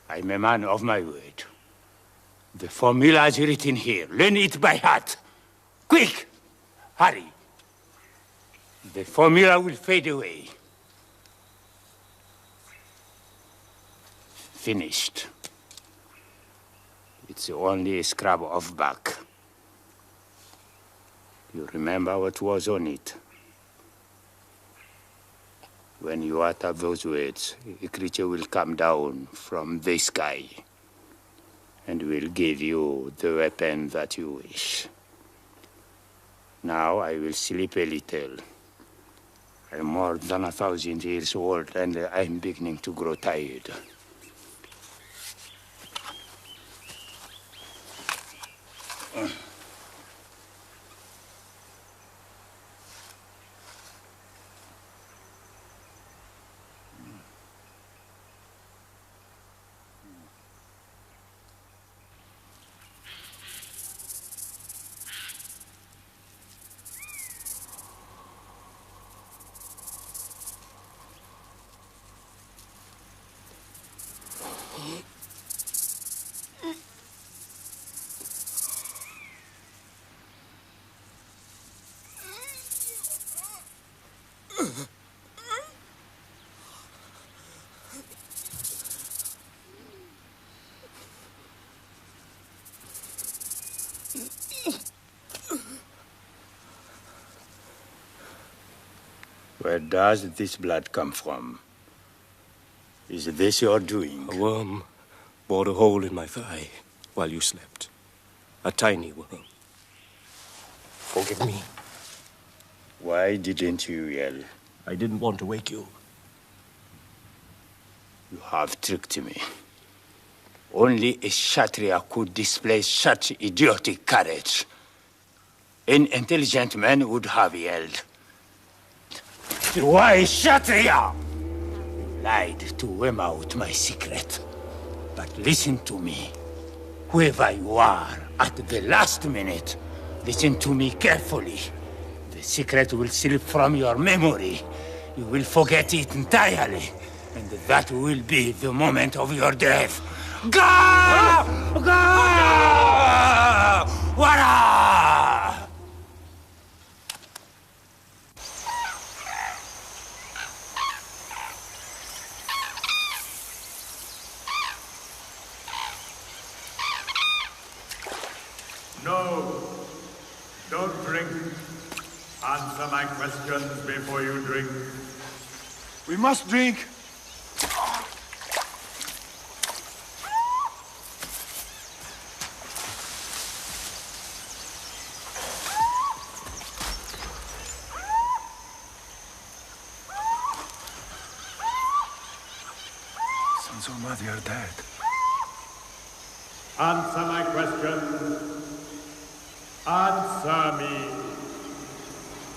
I'm a man of my word. The formula is written here. Learn it by heart. Quick! Hurry. The formula will fade away. Finished. It's only a scrap of bark. You remember what was on it? When you utter those words, a creature will come down from the sky and will give you the weapon that you wish. Now I will sleep a little. I'm more than 1,000 years old and I'm beginning to grow tired. Where does this blood come from? Is this your doing? A worm bored a hole in my thigh while you slept. A tiny worm. Forgive me. Why didn't you yell? I didn't want to wake you. You have tricked me. Only a Kshatriya could display such idiotic courage. An intelligent man would have yelled. Why, Kshatriya? You lied to worm out my secret. But listen to me. Whoever you are, at the last minute, listen to me carefully. The secret will slip from your memory. You will forget it entirely. And that will be the moment of your death. Go! Go! Wara! No, don't drink. Answer my questions before you drink. We must drink. Sons of Mother are dead. Answer my questions. Answer me.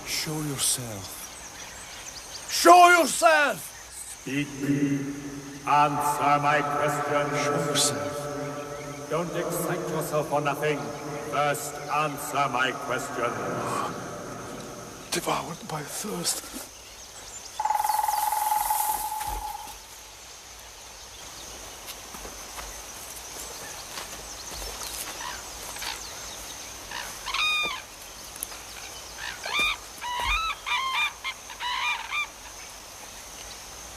Show yourself. Show yourself! Speak me. Answer my questions. Show yourself. Don't excite yourself for nothing. First, answer my questions. Devoured by thirst.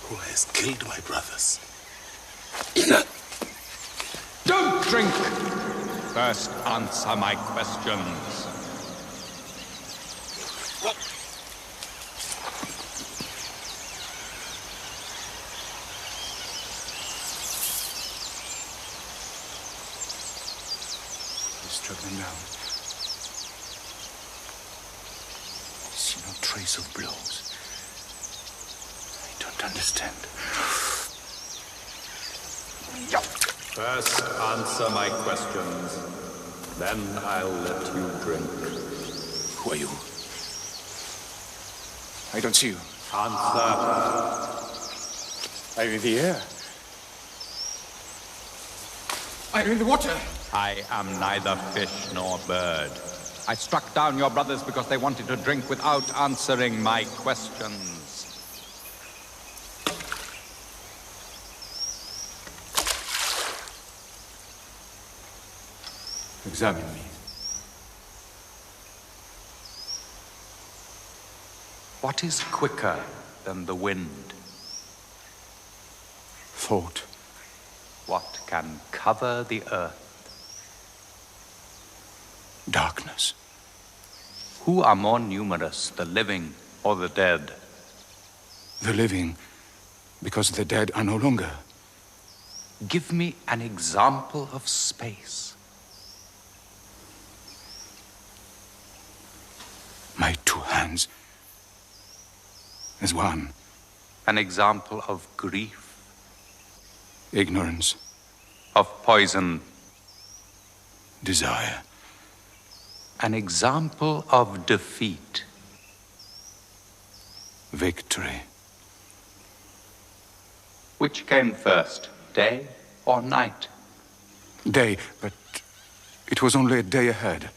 Who has killed my brothers? Don't drink! First answer my questions. Struggling down. I see no trace of blows. I don't understand. First, answer my questions. Then I'll let you drink. Who are you? I don't see you. Answer. I'm in the air. I'm in the water. I am neither fish nor bird. I struck down your brothers because they wanted to drink without answering my questions. Examine me. What is quicker than the wind? Thought. What can cover the earth? Darkness. Who are more numerous, the living or the dead? The living, because the dead are no longer. Give me an example of space. My two hands as one. An example of grief. Ignorance. Of poison. Desire. An example of defeat. Victory. Which came first, day or night? Day, but it was only a day ahead.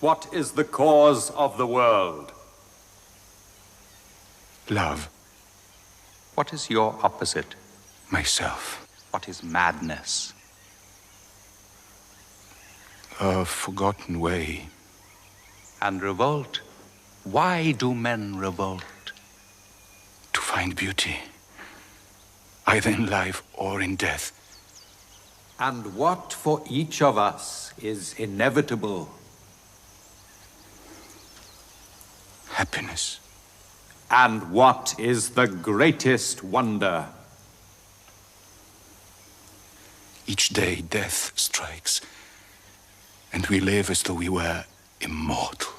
What is the cause of the world? Love. What is your opposite? Myself. What is madness? A forgotten way. And revolt? Why do men revolt? To find beauty, either in life or in death. And what for each of us is inevitable? Happiness. And what is the greatest wonder? Each day death strikes, and we live as though we were immortal.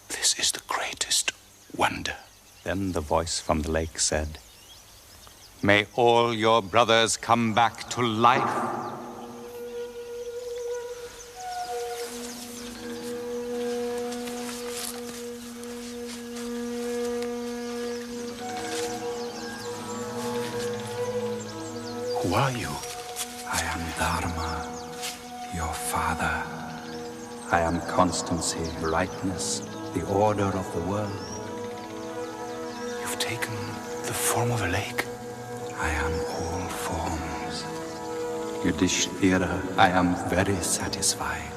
This is the greatest wonder. Then the voice from the lake said, "May all your brothers come back to life." Who are you? I am Dharma, your father. I am constancy, rightness, the order of the world. You've taken the form of a lake. I am all forms. Yudhishthira, I am very satisfied.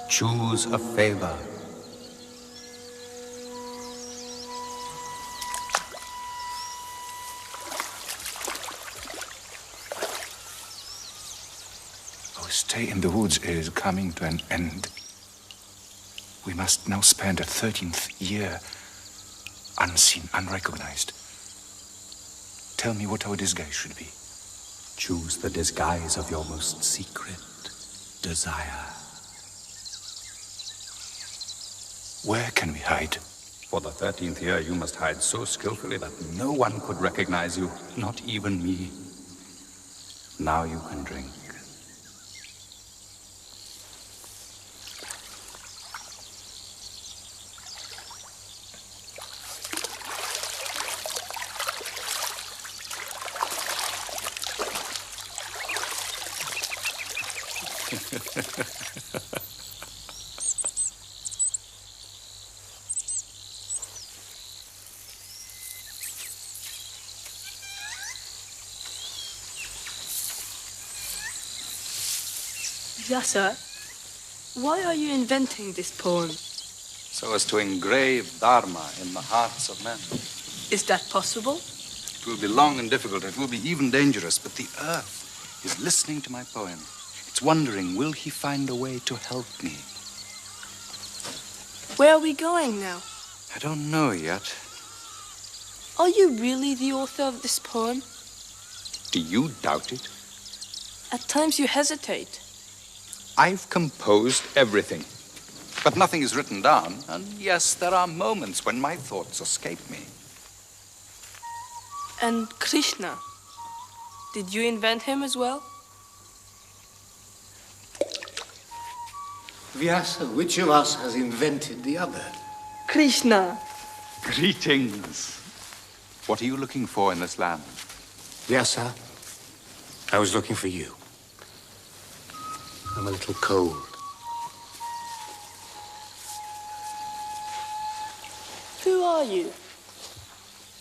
Choose a favor. Our stay in the woods is coming to an end. We must now spend a 13th year unseen, unrecognized. Tell me what our disguise should be. Choose the disguise of your most secret desire. Where can we hide? For the 13th year, you must hide so skillfully that no one could recognize you, not even me. Now you can drink. Vyasa, why are you inventing this poem? so as to engrave Dharma in the hearts of men. Is that possible? It will be long and difficult. It will be even dangerous, but the earth is listening to my poem. It's wondering, will he find a way to help me? Where are we going now? I don't know yet. Are you really the author of this poem? Do you doubt it? At times you hesitate. I've composed everything, but nothing is written down. And yes, there are moments when my thoughts escape me. And Krishna, did you invent him as well? Vyasa, which of us has invented the other? Krishna. Greetings. What are you looking for in this land? Vyasa, I was looking for you. I'm a little cold. Who are you?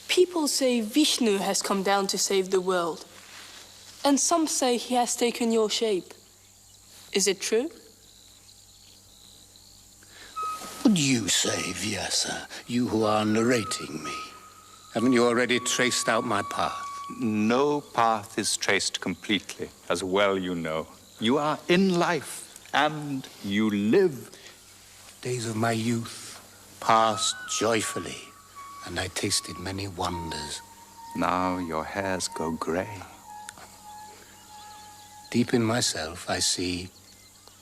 People say Vishnu has come down to save the world. And some say he has taken your shape. Is it true? What do you say, Vyasa, you who are narrating me? Haven't you already traced out my path? No path is traced completely, as well you know. You are in life, and you live. Days of my youth passed joyfully, and I tasted many wonders. Now your hairs go gray. Deep in myself, I see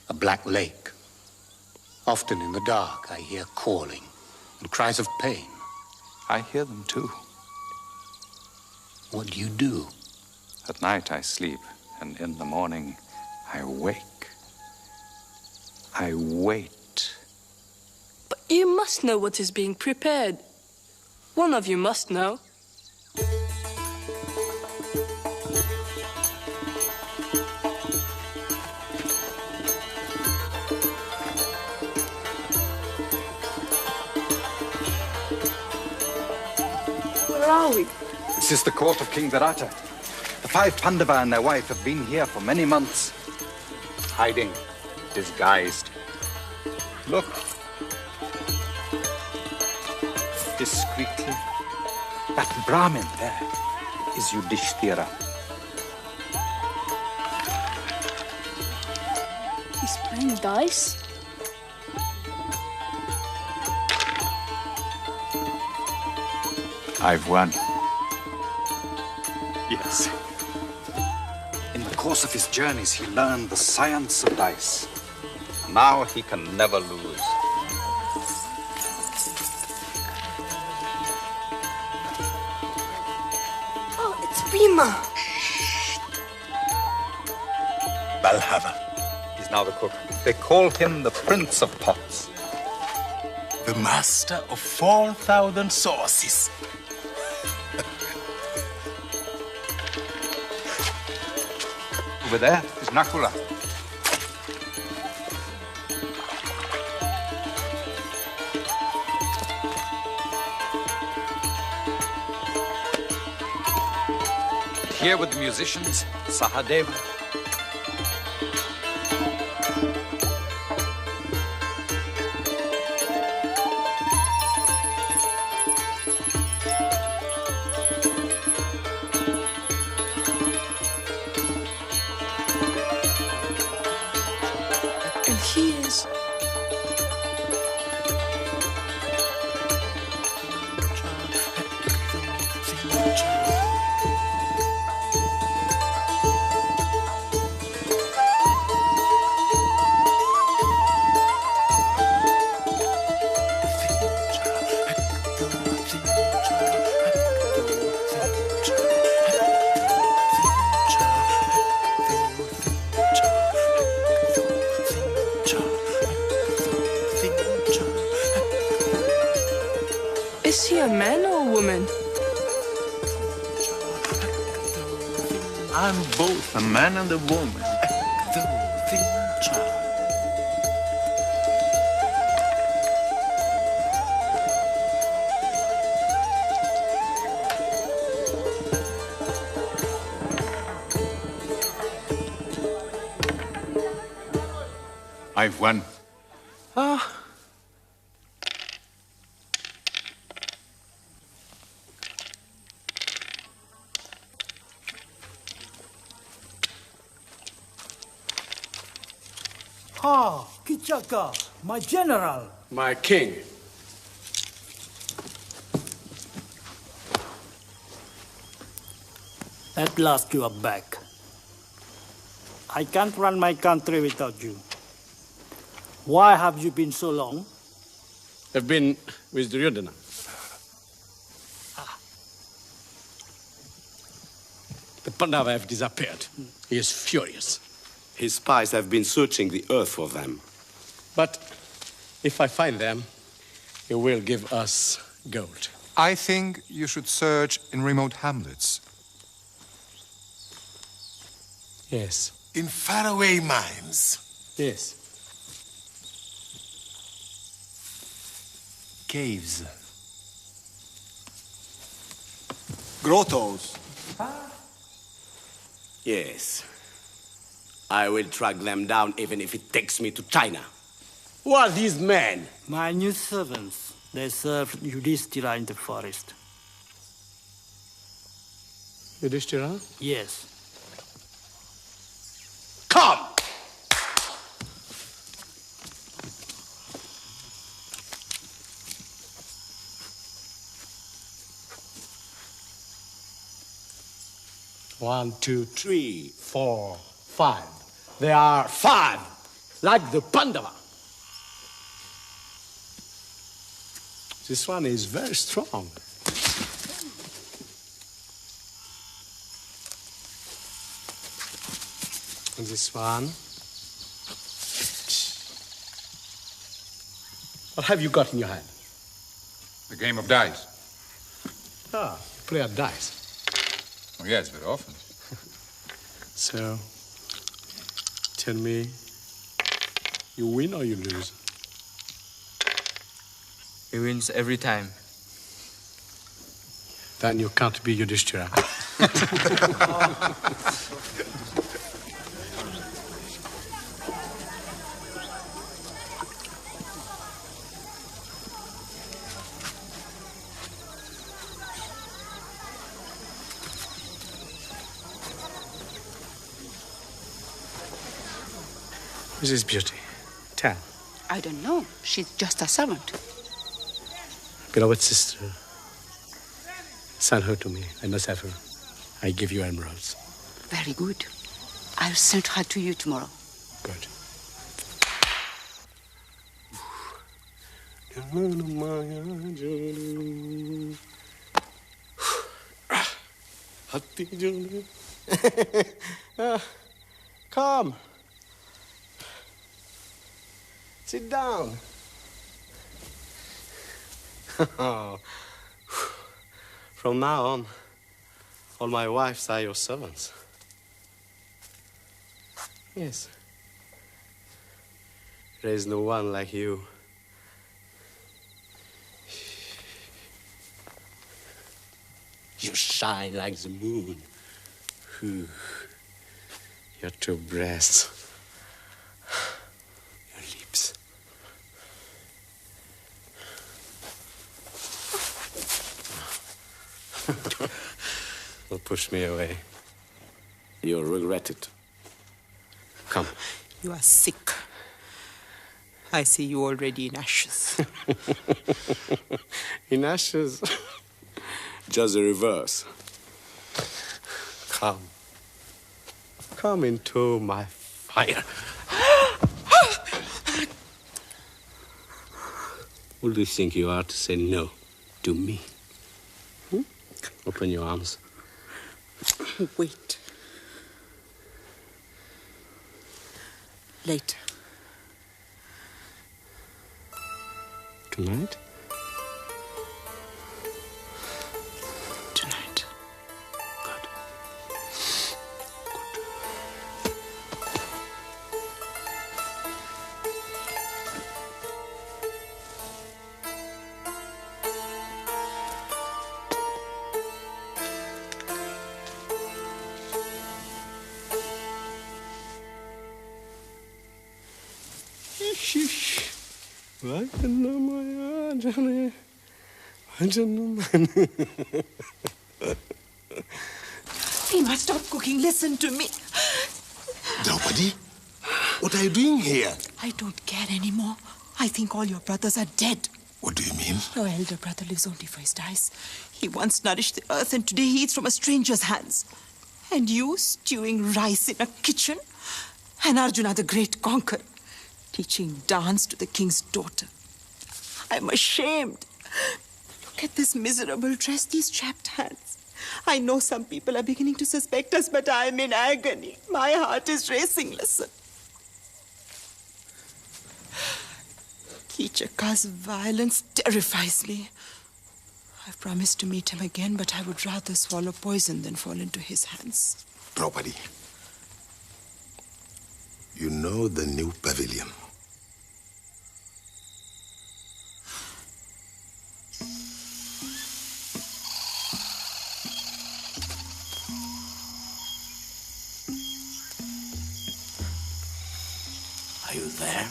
a black lake. Often in the dark, I hear calling and cries of pain. I hear them too. What do you do? At night I sleep, and in the morning I wake. I wait. But you must know what is being prepared. One of you must know. Where are we? This is the court of King Virata. The 5 Pandava and their wife have been here for many months, hiding, disguised. Look. Discreetly. That Brahmin there is Yudhishthira. He's playing dice? I've won. Yes. In the course of his journeys, he learned the science of dice. Now he can never lose. Oh, it's Bhima. Balhava. He's now the cook. They call him the Prince of Pots. The master of 4,000 sauces. Over there is Nakula. Here with the musicians, Sahadeva. And he is... Is he a man or a woman? I'm both a man and a woman. I've won. Ah. Ha, Kichaka, my general. My king. At last you are back. I can't run my country without you. Why have you been so long? I've been with Duryodhana. The Pandava have disappeared. He is furious. His spies have been searching the earth for them. But if I find them, he will give us gold. I think you should search in remote hamlets. Yes. In faraway mines. Yes. Caves. Grottos. Yes. I will track them down even if it takes me to China. Who are these men? My new servants. They served Yudhishthira in the forest. Yudhishthira? Yes. Come! One, two, three, 4, 5. There are 5, like the Pandava. This one is very strong. And this one. What have you got in your hand? The game of dice. Ah, you play at dice. Oh, yes, very often. So, tell me, you win or you lose? He wins every time. Then you can't be Yudhishthira. This is Beauty. Tell. I don't know. She's just a servant. Beloved sister, send her to me. I must have her. I give you emeralds. Very good. I'll send her to you tomorrow. Good. Come. Sit down. From now on, all my wives are your servants. Yes. There is no one like you. You shine like the moon. Your two breasts. Your lips. Don't push me away. You'll regret it. Come. You are sick. I see you already in ashes. In ashes? Just the reverse. Come. Come into my fire. Who do you think you are to say no to me? Open your arms. Wait. Later. Tonight? Tonight. He must stop cooking. Listen to me. Draupadi, what are you doing here? I don't care anymore. I think all your brothers are dead. What do you mean? Your elder brother lives only for his dice. He once nourished the earth, and today he eats from a stranger's hands. And you, stewing rice in a kitchen? And Arjuna, the great conqueror, teaching dance to the king's daughter. I'm ashamed. Look at this miserable dress, these chapped hands. I know some people are beginning to suspect us, but I'm in agony. My heart is racing. Listen. Kichaka's violence terrifies me. I've promised to meet him again, but I would rather swallow poison than fall into his hands. Draupadi, you know the new pavilion. Are you there?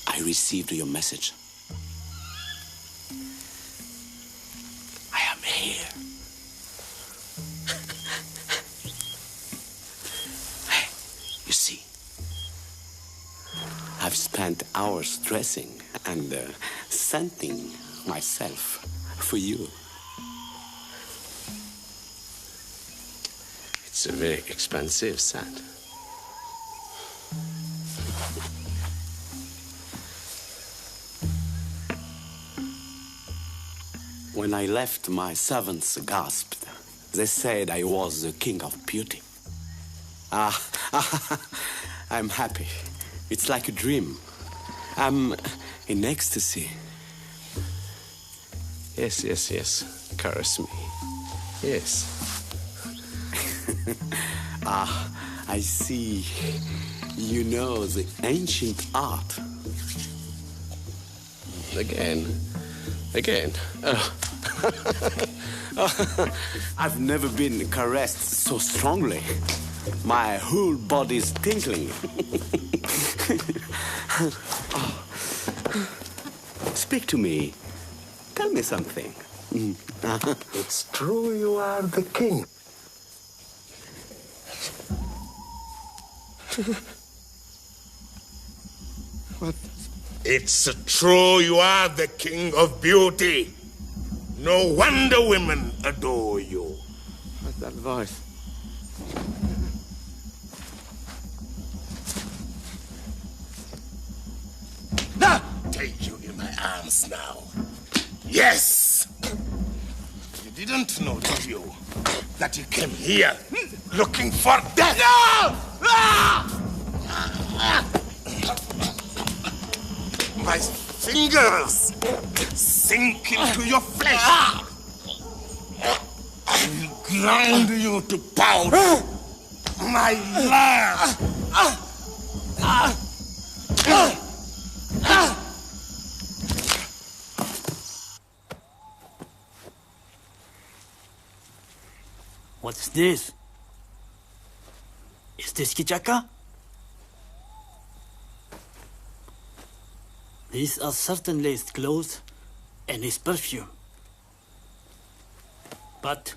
I received your message. I am here. You see, I've spent hours dressing and scenting myself for you. It's a very expensive scent. When I left, my servants gasped. They said I was the king of beauty. I'm happy. It's like a dream. I'm in ecstasy. Yes. Caress me. Yes. I see. You know the ancient art. Again. I've never been caressed so strongly. My whole body's tingling. Speak to me. Tell me something. It's true you are the king. What? It's true you are the king of beauty. No wonder women adore you. What's that voice? Take you in my arms now. Yes! You didn't know, did you, that you came here looking for death? No! My fingers sink into your flesh and grind you to powder. My love. What's this? Is this Kichaka? These are certainly his clothes and his perfume. But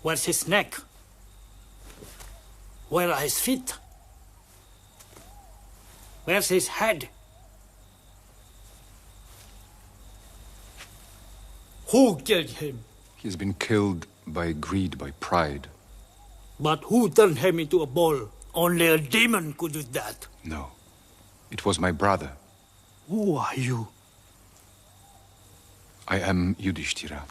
where's his neck? Where are his feet? Where's his head? Who killed him? He has been killed by greed, by pride. But who turned him into a ball? Only a demon could do that. No. It was my brother. Who are you? I am Yudhishthira.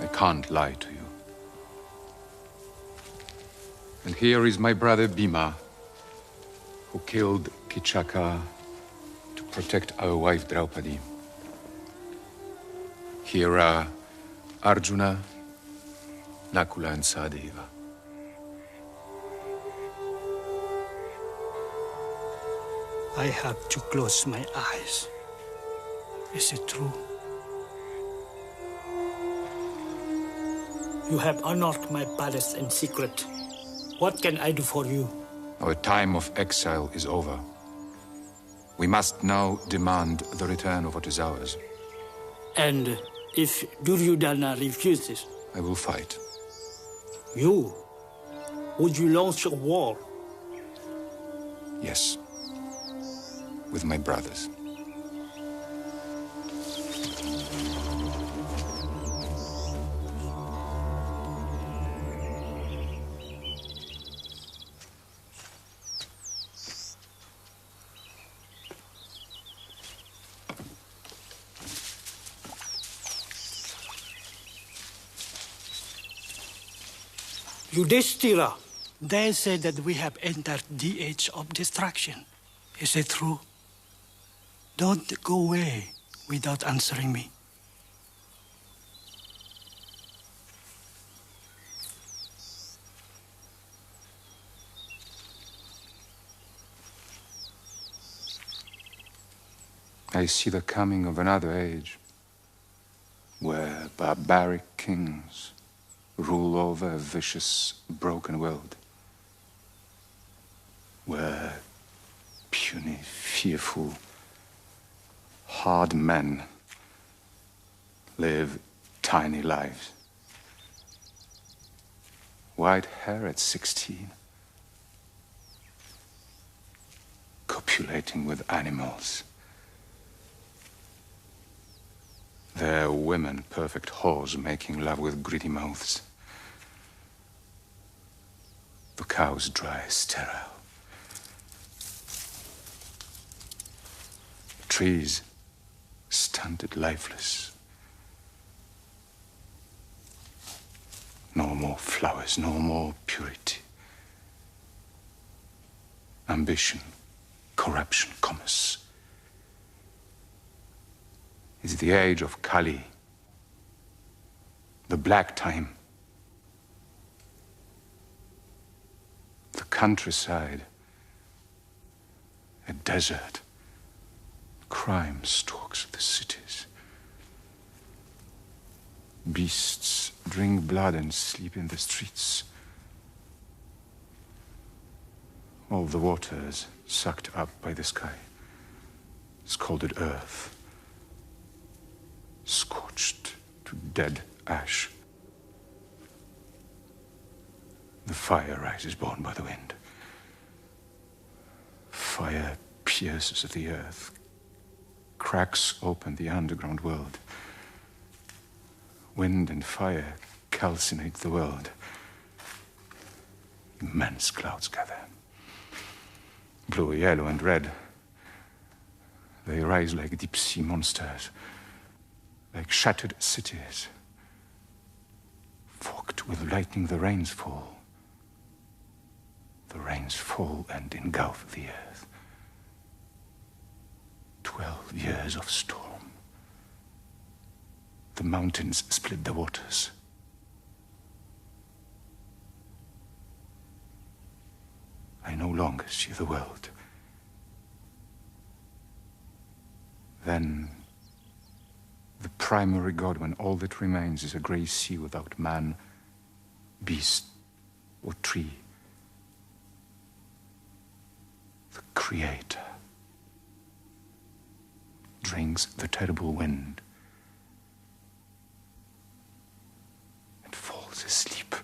I can't lie to you. And here is my brother Bhima, who killed Kichaka to protect our wife Draupadi. Here are Arjuna, Nakula, and Sahadeva. I have to close my eyes. Is it true? You have honored my palace in secret. What can I do for you? Our time of exile is over. We must now demand the return of what is ours. And if Duryodhana refuses? I will fight. You? Would you launch a war? Yes. With my brothers. Yudhishthira, they say that we have entered the age of destruction. Is it true? Don't go away without answering me. I see the coming of another age, where barbaric kings rule over a vicious, broken world, where puny, fearful, hard men live tiny lives. White hair at 16, copulating with animals. Their women perfect whores making love with greedy mouths. The cows dry, sterile. Trees stunted, lifeless. No more flowers, no more purity. Ambition, corruption, commerce. It's the age of Kali, the black time. The countryside, a desert. Crime stalks the cities. Beasts drink blood and sleep in the streets. All the water is sucked up by the sky. Scalded earth. Scorched to dead ash. The fire rises borne by the wind. Fire pierces the earth, cracks open the underground world. Wind and fire calcinate the world. Immense clouds gather. Blue, yellow, and red. They rise like deep sea monsters, like shattered cities. Forked with lightning, the rains fall. The rains fall and engulf the earth. 12 years of storm. The mountains split the waters. I no longer see the world. Then, the primary God, when all that remains is a grey sea without man, beast, or tree. The Creator drinks the terrible wind and falls asleep.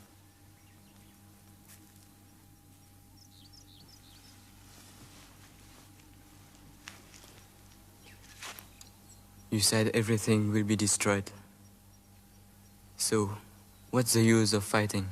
You said everything will be destroyed. So, what's the use of fighting?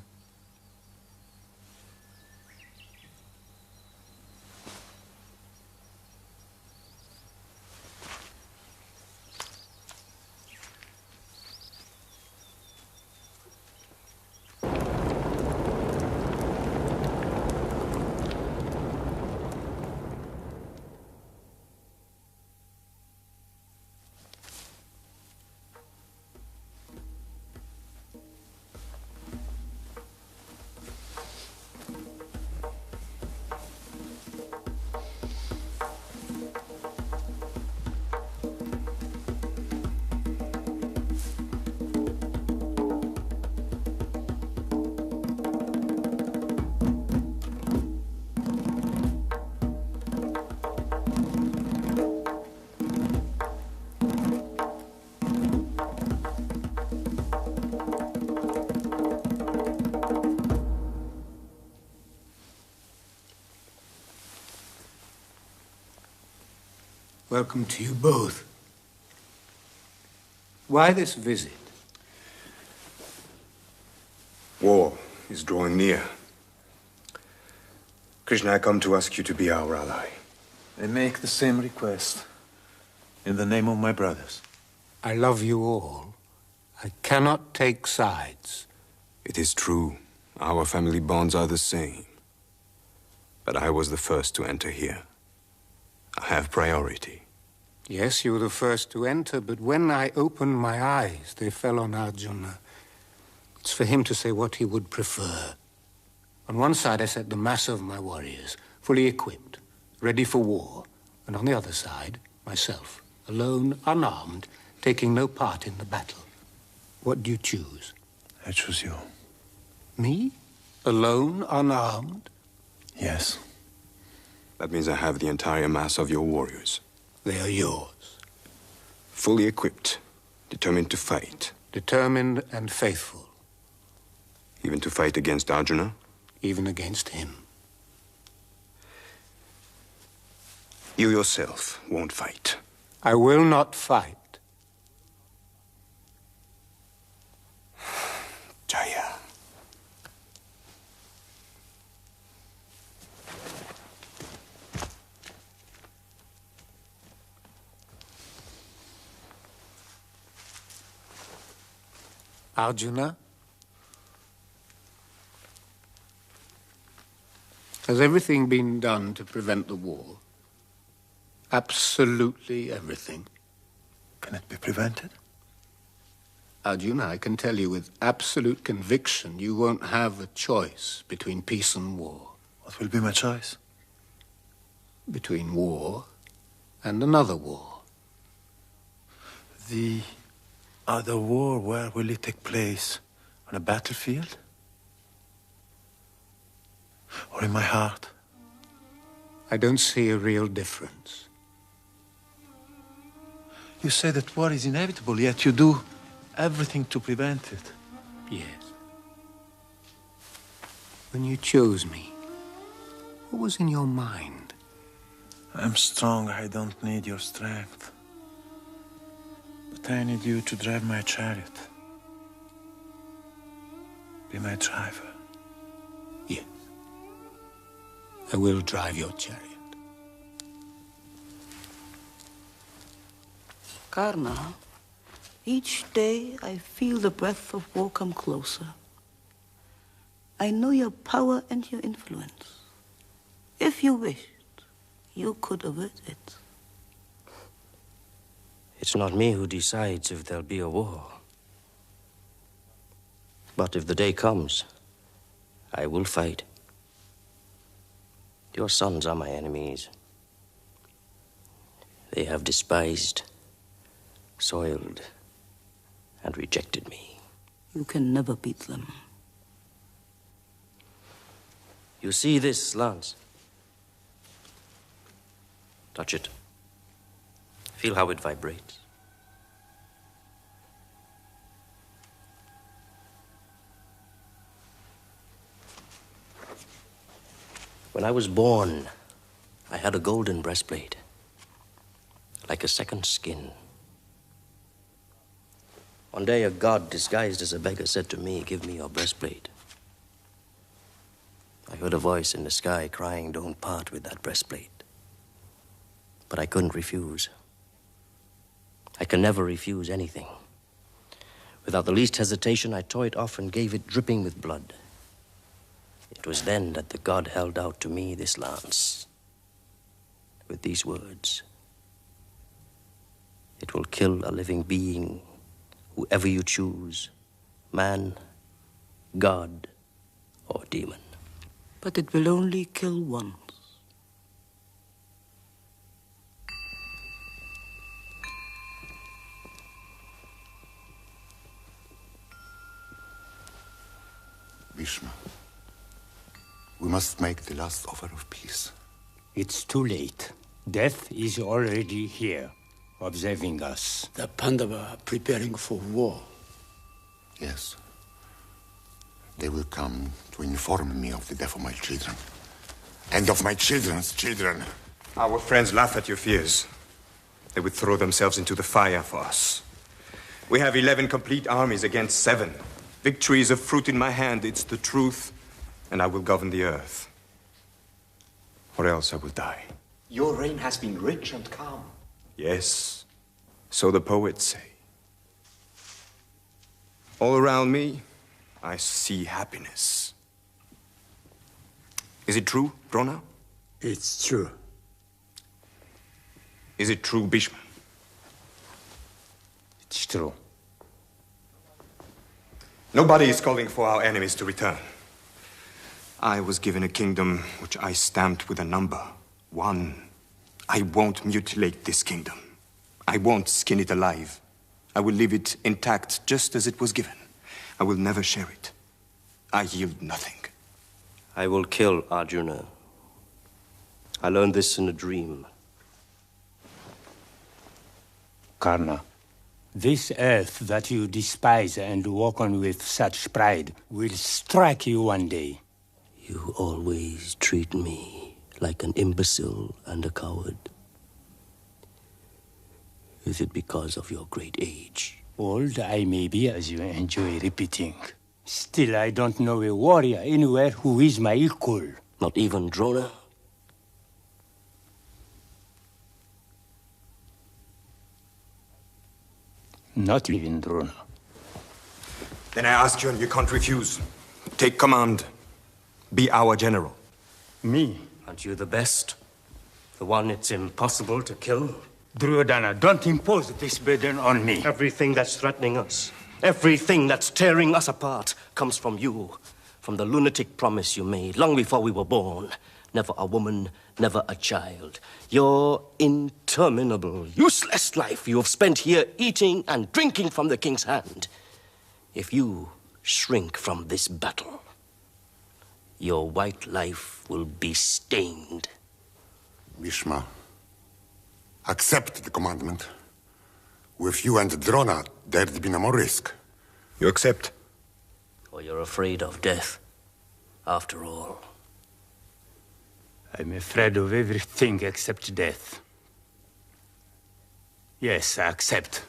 Welcome to you both. Why this visit? War is drawing near. Krishna, I come to ask you to be our ally. I make the same request. In the name of my brothers. I love you all. I cannot take sides. It is true. Our family bonds are the same. But I was the first to enter here. I have priority. Yes, you were the first to enter, but when I opened my eyes, they fell on Arjuna. It's for him to say what he would prefer. On one side, I set the mass of my warriors, fully equipped, ready for war. And on the other side, myself, alone, unarmed, taking no part in the battle. What do you choose? I choose you. Me? Alone, unarmed? Yes. That means I have the entire mass of your warriors. They are yours. Fully equipped, determined to fight. Determined and faithful. Even to fight against Arjuna? Even against him. You yourself won't fight. I will not fight. Jaya. Arjuna? Has everything been done to prevent the war? Absolutely everything. Can it be prevented? Arjuna, I can tell you with absolute conviction you won't have a choice between peace and war. What will be my choice? Between war and another war. The other war, where will it take place? On a battlefield? Or in my heart? I don't see a real difference. You say that war is inevitable, yet you do everything to prevent it. Yes. When you chose me, what was in your mind? I'm strong, I don't need your strength. But I need you to drive my chariot. Be my driver. Yes. I will drive your chariot. Karna, each day I feel the breath of war come closer. I know your power and your influence. If you wished, you could avert it. It's not me who decides if there'll be a war. But if the day comes, I will fight. Your sons are my enemies. They have despised, soiled, and rejected me. You can never beat them. You see this lance? Touch it. Feel how it vibrates. When I was born, I had a golden breastplate, like a second skin. One day, a god disguised as a beggar said to me, "Give me your breastplate." I heard a voice in the sky crying, "Don't part with that breastplate." But I couldn't refuse. I can never refuse anything. Without the least hesitation, I tore it off and gave it dripping with blood. It was then that the god held out to me this lance, with these words: "It will kill a living being, whoever you choose, man, god, or demon." But it will only kill once. Bhishma, we must make the last offer of peace. It's too late. Death is already here, observing us. The Pandava are preparing for war. Yes. They will come to inform me of the death of my children. And of my children's children. Our friends laugh at your fears. They would throw themselves into the fire for us. We have 11 complete armies against 7. Victory is a fruit in my hand. It's the truth, and I will govern the earth. Or else I will die. Your reign has been rich and calm. Yes, so the poets say. All around me, I see happiness. Is it true, Drona? It's true. Is it true, Bhishma? It's true. Nobody is calling for our enemies to return. I was given a kingdom which I stamped with a number. 1. I won't mutilate this kingdom. I won't skin it alive. I will leave it intact just as it was given. I will never share it. I yield nothing. I will kill Arjuna. I learned this in a dream. Karna, this earth that you despise and walk on with such pride will strike you one day. You always treat me like an imbecile and a coward. Is it because of your great age? Old I may be, as you enjoy repeating. Still, I don't know a warrior anywhere who is my equal. Not even Drona? Not even Drona. Then I ask you, and you can't refuse. Take command. Be our general. Me? Aren't you the best? The one it's impossible to kill? Duryodhana, don't impose this burden on me. Everything that's threatening us, everything that's tearing us apart, comes from you. From the lunatic promise you made long before we were born. Never a woman, never a child. Your interminable, useless life you have spent here eating and drinking from the king's hand. If you shrink from this battle, your white life will be stained. Bhishma, accept the commandment. With you and Drona, there'd be no more risk. You accept? Or you're afraid of death, after all. I'm afraid of everything except death. Yes, I accept.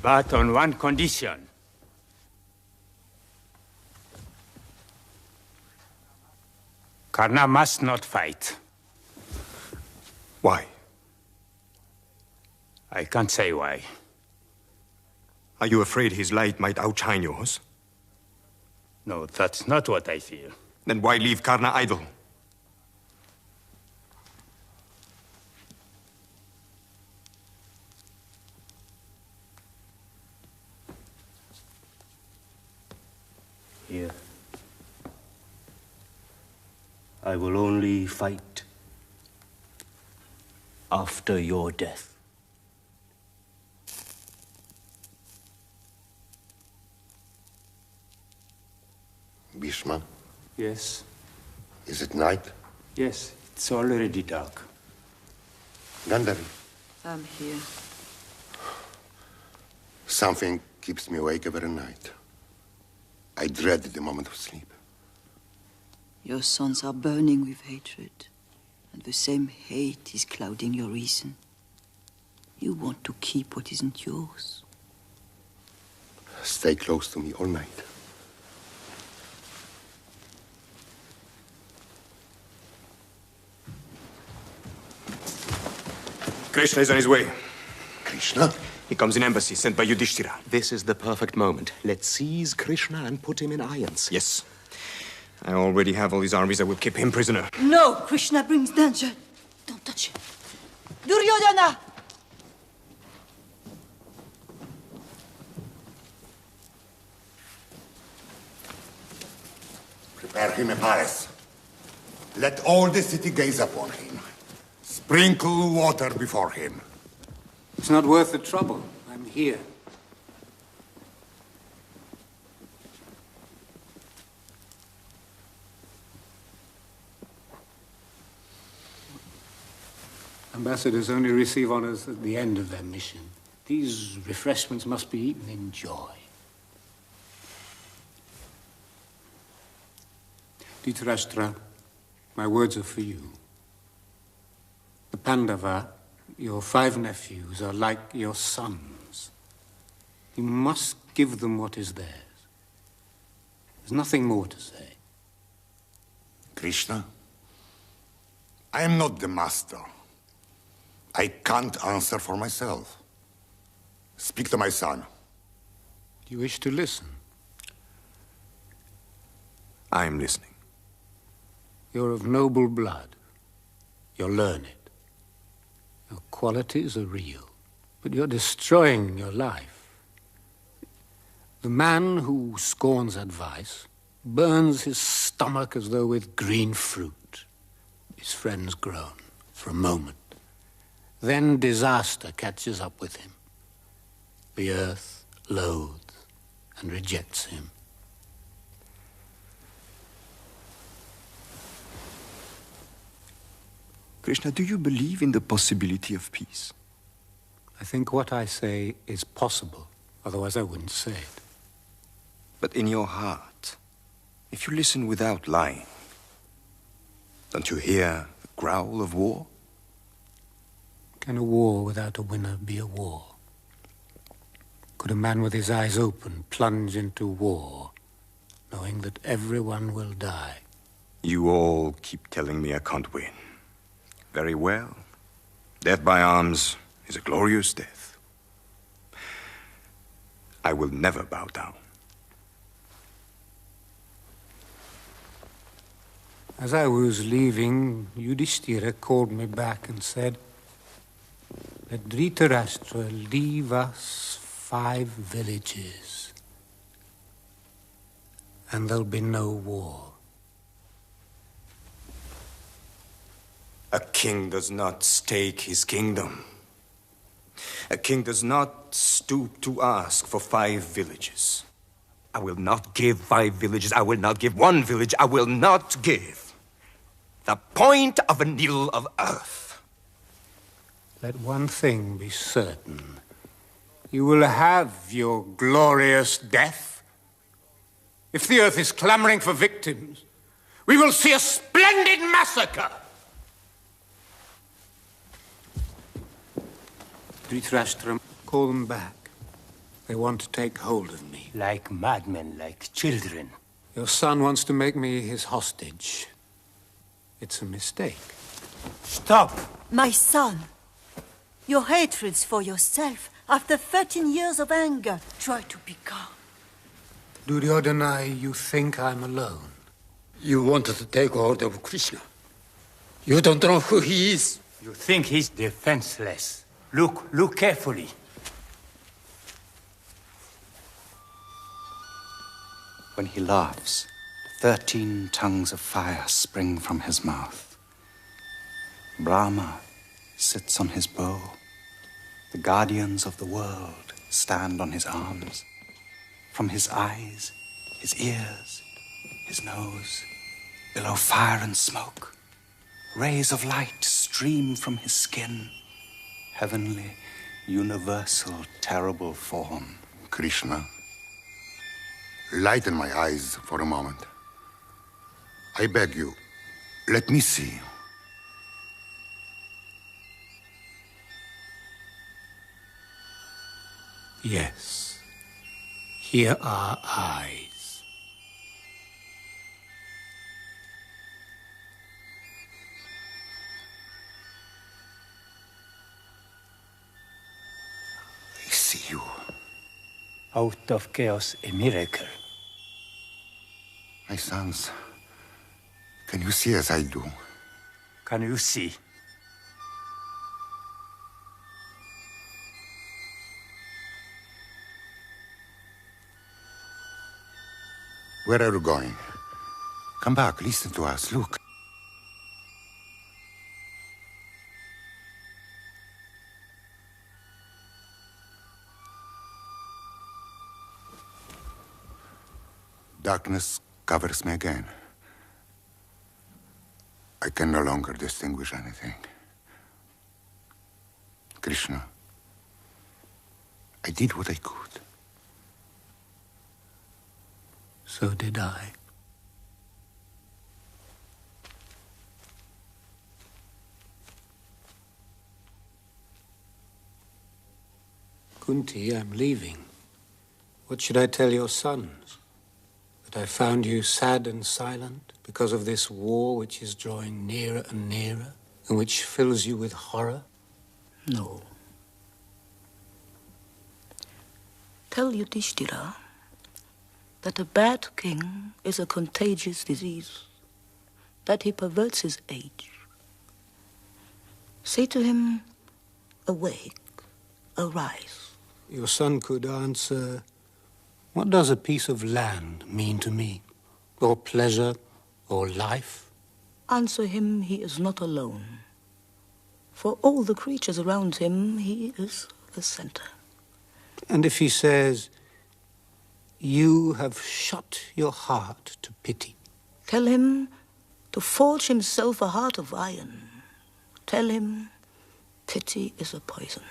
But on one condition. Karna must not fight. Why? I can't say why. Are you afraid his light might outshine yours? No, that's not what I feel. Then why leave Karna idle? Here. I will only fight after your death. Bhishma? Yes? Is it night? Yes, it's already dark. Gandhari? I'm here. Something keeps me awake every night. I dread the moment of sleep. Your sons are burning with hatred, and the same hate is clouding your reason. You want to keep what isn't yours. Stay close to me all night. Krishna is on his way. Krishna? He comes in embassy sent by Yudhishthira. This is the perfect moment. Let's seize Krishna and put him in irons. Yes. I already have all his armies. I will keep him prisoner. No, Krishna brings danger. Don't touch him. Duryodhana! Prepare him a palace. Let all the city gaze upon him. Sprinkle water before him. It's not worth the trouble. I'm here. Ambassadors only receive honors at the end of their mission. These refreshments must be eaten in joy. Dhritarashtra, my words are for you. The Pandava, your 5 nephews, are like your sons. You must give them what is theirs. There's nothing more to say. Krishna, I am not the master. I can't answer for myself. Speak to my son. Do you wish to listen? I am listening. You're of noble blood. You're learned. Your qualities are real, but you're destroying your life. The man who scorns advice burns his stomach as though with green fruit. His friends groan for a moment. Then disaster catches up with him. The earth loathes and rejects him. Krishna, do you believe in the possibility of peace? I think what I say is possible, otherwise I wouldn't say it. But in your heart, if you listen without lying, don't you hear the growl of war? Can a war without a winner be a war? Could a man with his eyes open plunge into war, knowing that everyone will die? You all keep telling me I can't win. Very well. Death by arms is a glorious death. I will never bow down. As I was leaving, Yudhishthira called me back and said, "Let Dhritarashtra leave us 5 villages, and there'll be no war." A king does not stake his kingdom. A king does not stoop to ask for 5 villages. I will not give 5 villages. I will not give 1 village. I will not give the point of a needle of earth. Let one thing be certain. You will have your glorious death. If the earth is clamoring for victims, we will see a splendid massacre. Dhritarashtra, call them back. They want to take hold of me. Like madmen, like children. Your son wants to make me his hostage. It's a mistake. Stop! My son, your hatreds for yourself, after 13 years of anger, try to be calm. Duryodhana, you think I'm alone. You wanted to take hold of Krishna. You don't know who he is. You think he's defenseless. Look carefully. When he laughs, 13 tongues of fire spring from his mouth. Brahma sits on his bow. The guardians of the world stand on his arms. From his eyes, his ears, his nose, below fire and smoke, rays of light stream from his skin. Heavenly, universal, terrible form. Krishna, lighten my eyes for a moment. I beg you, let me see you. Yes. Here are eyes. I see you. Out of chaos, a miracle. My sons, can you see as I do? Can you see? Where are you going? Come back, listen to us, look. Darkness covers me again. I can no longer distinguish anything. Krishna, I did what I could. So did I. Kunti, I'm leaving. What should I tell your sons? That I found you sad and silent because of this war which is drawing nearer and nearer, and which fills you with horror? No. Tell Yudhishthira that a bad king is a contagious disease, that he perverts his age. Say to him, awake, arise. Your son could answer, what does a piece of land mean to me? Or pleasure, or life? Answer him he is not alone. For all the creatures around him, he is the center. And if he says, you have shut your heart to pity? Tell him to forge himself a heart of iron. Tell him pity is a poison.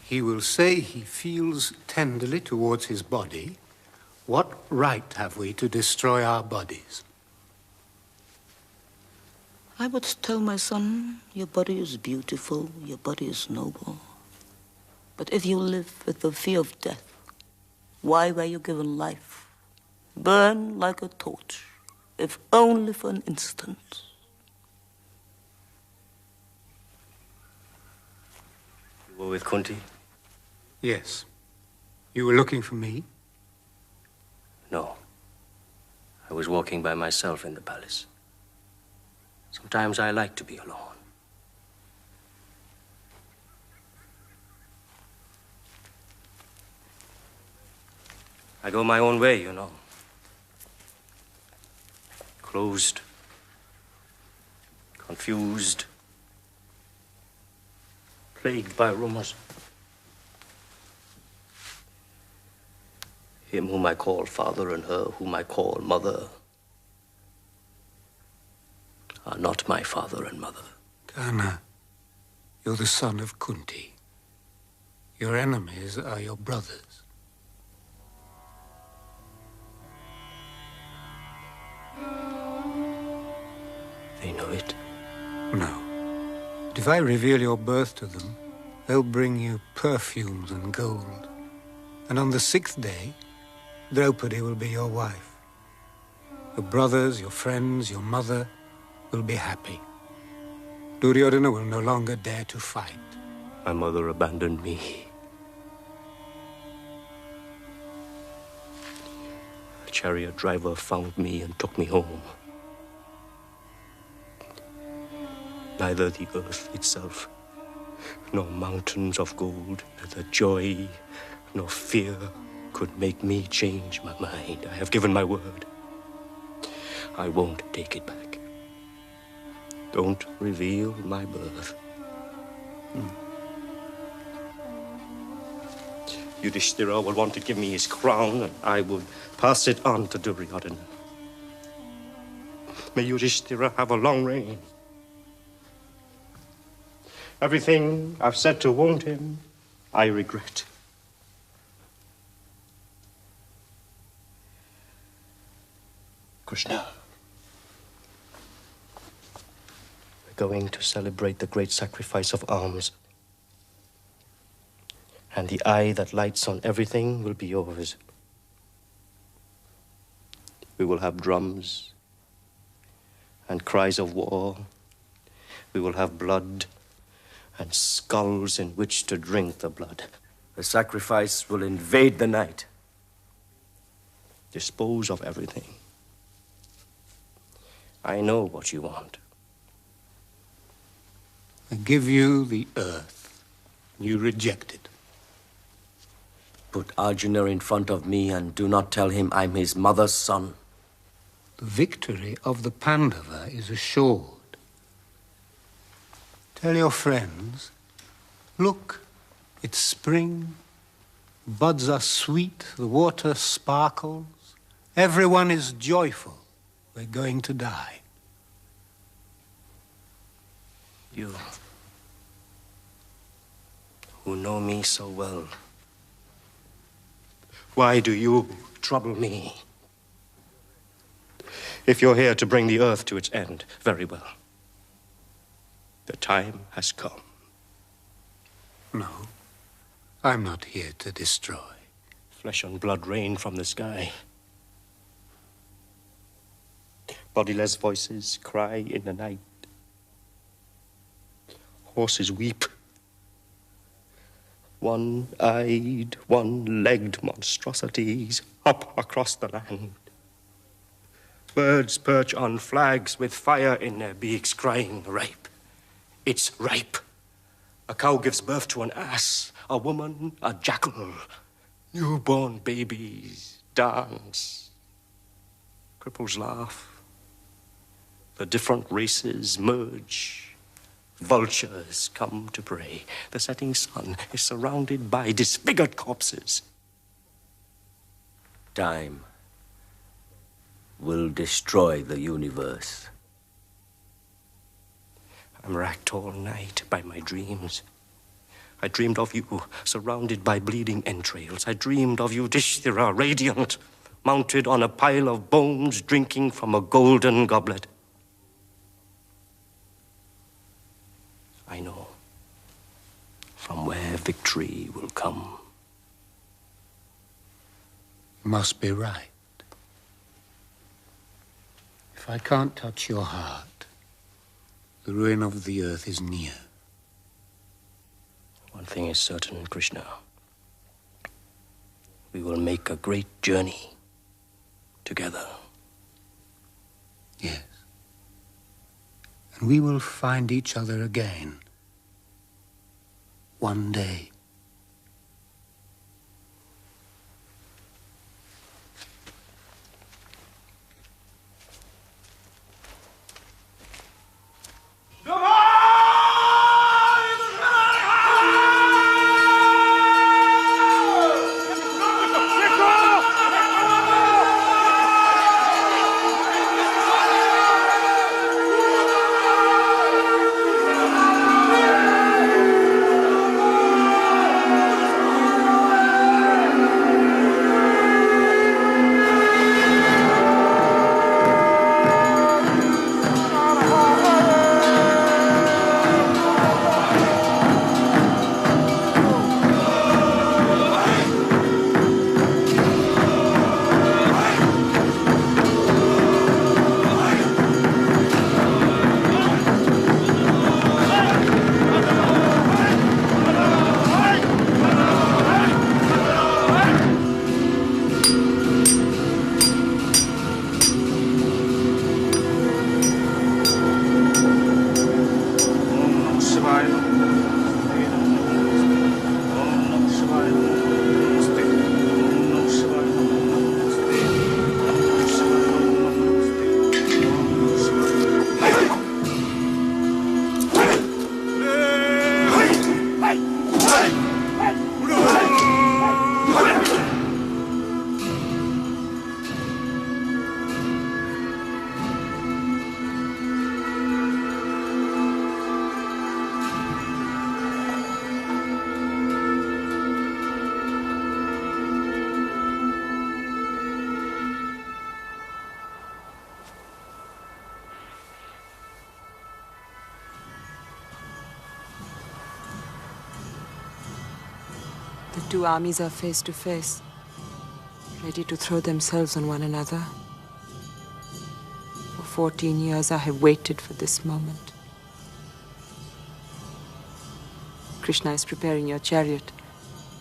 He will say he feels tenderly towards his body. What right have we to destroy our bodies? I would tell my son, your body is beautiful, your body is noble. But if you live with the fear of death, why were you given life? Burn like a torch, if only for an instant. You were with Kunti? Yes. You were looking for me? No. I was walking by myself in the palace. Sometimes I like to be alone. I go my own way, you know. Closed, confused, plagued by rumors. Him whom I call father and her whom I call mother are not my father and mother. Kana, you're the son of Kunti. Your enemies are your brothers. They know it? No. But if I reveal your birth to them, they'll bring you perfumes and gold. And on the 6th day, Draupadi will be your wife. Your brothers, your friends, your mother will be happy. Duryodhana will no longer dare to fight. My mother abandoned me. A chariot driver found me and took me home. Neither the earth itself, nor mountains of gold, neither joy, nor fear could make me change my mind. I have given my word. I won't take it back. Don't reveal my birth. Yudhishthira will want to give me his crown, and I would pass it on to Duryodhana. May Yudhishthira have a long reign. Everything I've said to wound him, I regret. Krishna. We're going to celebrate the great sacrifice of arms. And the eye that lights on everything will be yours. We will have drums and cries of war. We will have blood and skulls in which to drink the blood. The sacrifice will invade the night. Dispose of everything. I know what you want. I give you the earth. You reject it. Put Arjuna in front of me and do not tell him I'm his mother's son. The victory of the Pandava is assured. Tell your friends, look, it's spring, buds are sweet, the water sparkles, everyone is joyful. We're going to die. You, who know me so well, why do you trouble me? If you're here to bring the earth to its end, very well. The time has come. No, I'm not here to destroy. Flesh and blood rain from the sky. Bodiless voices cry in the night. Horses weep. One-eyed, one-legged monstrosities hop across the land. Birds perch on flags with fire in their beaks, crying, ripe. It's ripe. A cow gives birth to an ass, a woman, a jackal. Newborn babies dance. Cripples laugh. The different races merge. Vultures come to prey. The setting sun is surrounded by disfigured corpses. Time will destroy the universe. I'm racked all night by my dreams. I dreamed of you, surrounded by bleeding entrails. I dreamed of Yudhishthira, radiant, mounted on a pile of bones, drinking from a golden goblet. I know from where victory will come. You must be right. If I can't touch your heart, the ruin of the earth is near. One thing is certain, Krishna. We will make a great journey together. Yes. And we will find each other again. One day. The two armies are face to face, ready to throw themselves on one another. For 14 years I have waited for this moment. Krishna is preparing your chariot.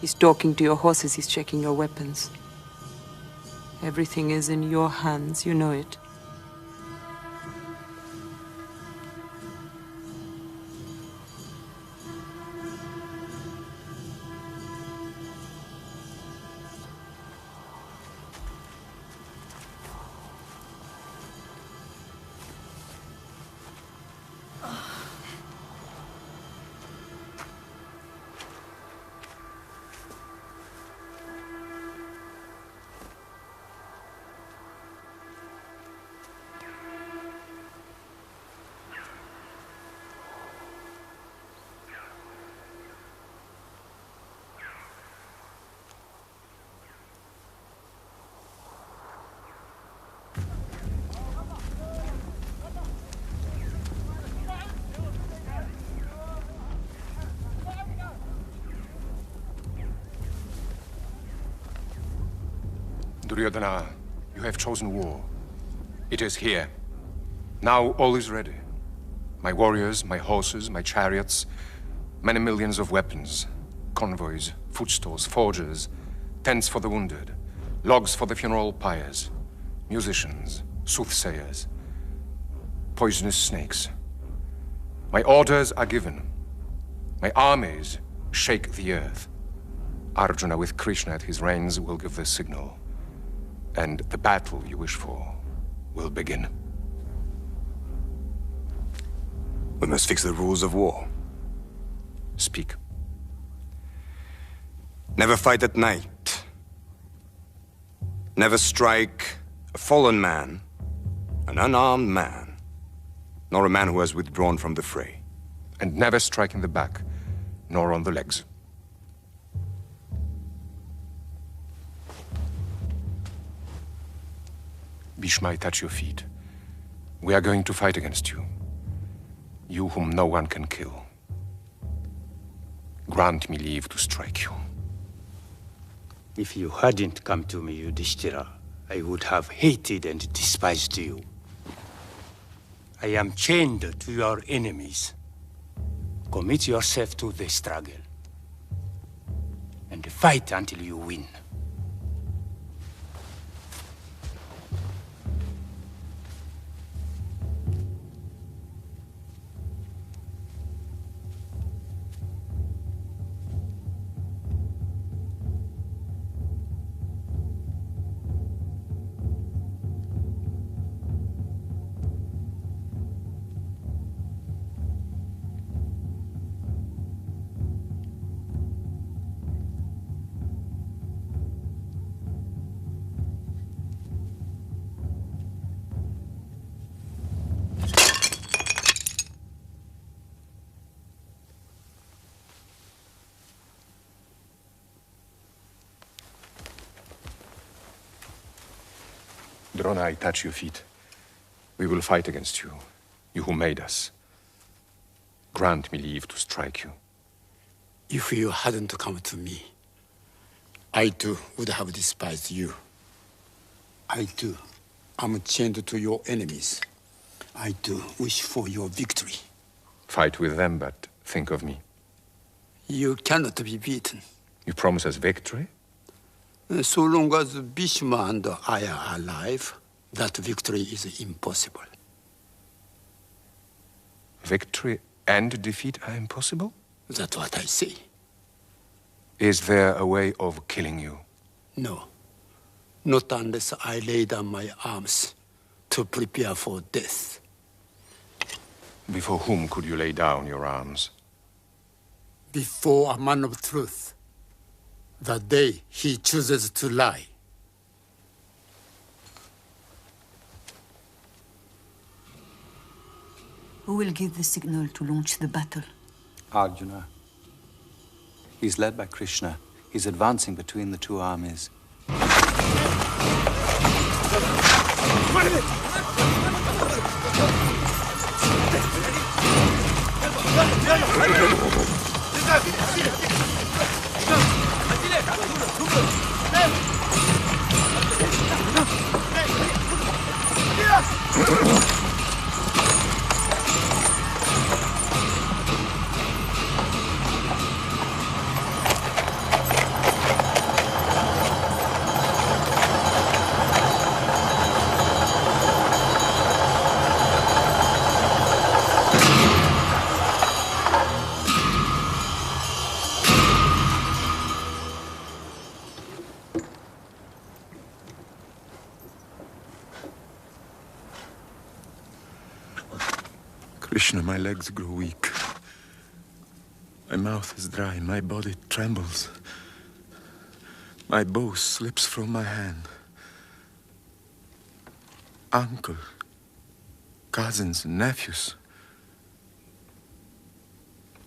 He's talking to your horses, he's checking your weapons. Everything is in your hands, you know it. Duryodhana, you have chosen war. It is here. Now all is ready. My warriors, my horses, my chariots, many millions of weapons, convoys, foodstores, forges, tents for the wounded, logs for the funeral pyres, musicians, soothsayers, poisonous snakes. My orders are given. My armies shake the earth. Arjuna with Krishna at his reins will give the signal, and the battle you wish for will begin. We must fix the rules of war. Speak. Never fight at night. Never strike a fallen man, an unarmed man, nor a man who has withdrawn from the fray. And never strike in the back, nor on the legs. Bhishma, I touch your feet. We are going to fight against you. You whom no one can kill. Grant me leave to strike you. If you hadn't come to me, Yudhishthira, I would have hated and despised you. I am chained to your enemies. Commit yourself to the struggle. And fight until you win. Drona, I touch your feet. We will fight against you, you who made us. Grant me leave to strike you. If you hadn't come to me, I too would have despised you. I too am chained to your enemies. I too wish for your victory. Fight with them, but think of me. You cannot be beaten. You promise us victory? So long as Bhishma and I are alive, that victory is impossible. Victory and defeat are impossible? That's what I say. Is there a way of killing you? No. Not unless I lay down my arms to prepare for death. Before whom could you lay down your arms? Before a man of truth. The day he chooses to lie. Who will give the signal to launch the battle? Arjuna. He's led by Krishna. He's advancing between the two armies. Krishna, my legs grow weak. My mouth is dry, my body trembles. My bow slips from my hand. Uncle, cousins, nephews,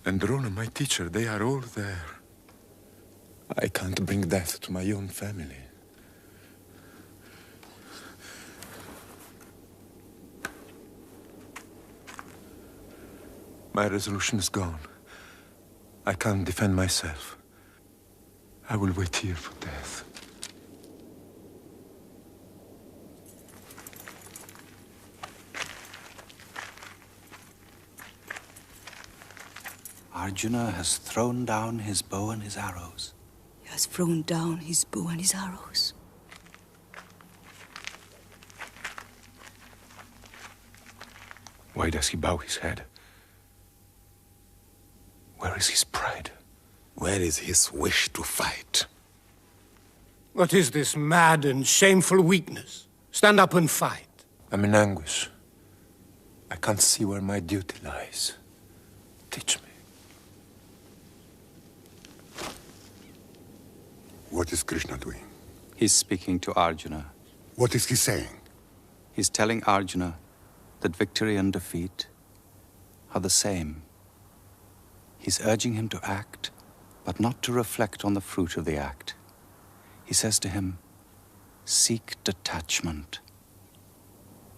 and Drona, my teacher, they are all there. I can't bring death to my own family. My resolution is gone. I can't defend myself. I will wait here for death. Arjuna has thrown down his bow and his arrows. He has thrown down his bow and his arrows. Why does he bow his head? Where is his pride? Where is his wish to fight? What is this mad and shameful weakness? Stand up and fight. I'm in anguish. I can't see where my duty lies. Teach me. What is Krishna doing? He's speaking to Arjuna. What is he saying? He's telling Arjuna that victory and defeat are the same. He's urging him to act, but not to reflect on the fruit of the act. He says to him, seek detachment.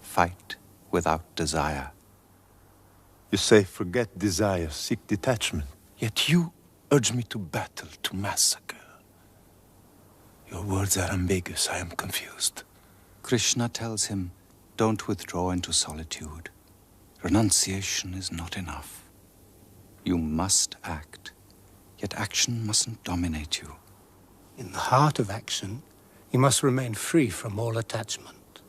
Fight without desire. You say, forget desire, seek detachment. Yet you urge me to battle, to massacre. Your words are ambiguous. I am confused. Krishna tells him, don't withdraw into solitude. Renunciation is not enough. You must act, yet action mustn't dominate you. In the heart of action, you must remain free from all attachment.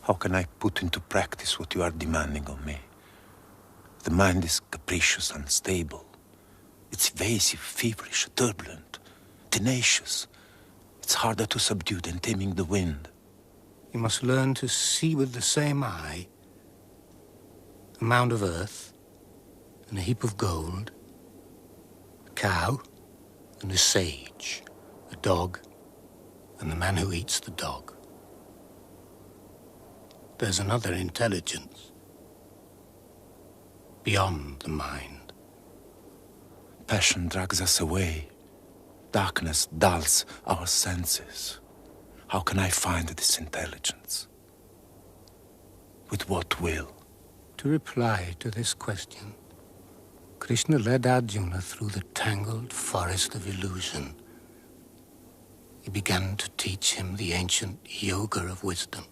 How can I put into practice what you are demanding of me? The mind is capricious, unstable. It's evasive, feverish, turbulent, tenacious. It's harder to subdue than taming the wind. You must learn to see with the same eye a mound of earth and a heap of gold, a cow and a sage, a dog and the man who eats the dog. There's another intelligence beyond the mind. Passion drags us away. Darkness dulls our senses. How can I find this intelligence? With what will? To reply to this question, Krishna led Arjuna through the tangled forest of illusion. He began to teach him the ancient yoga of wisdom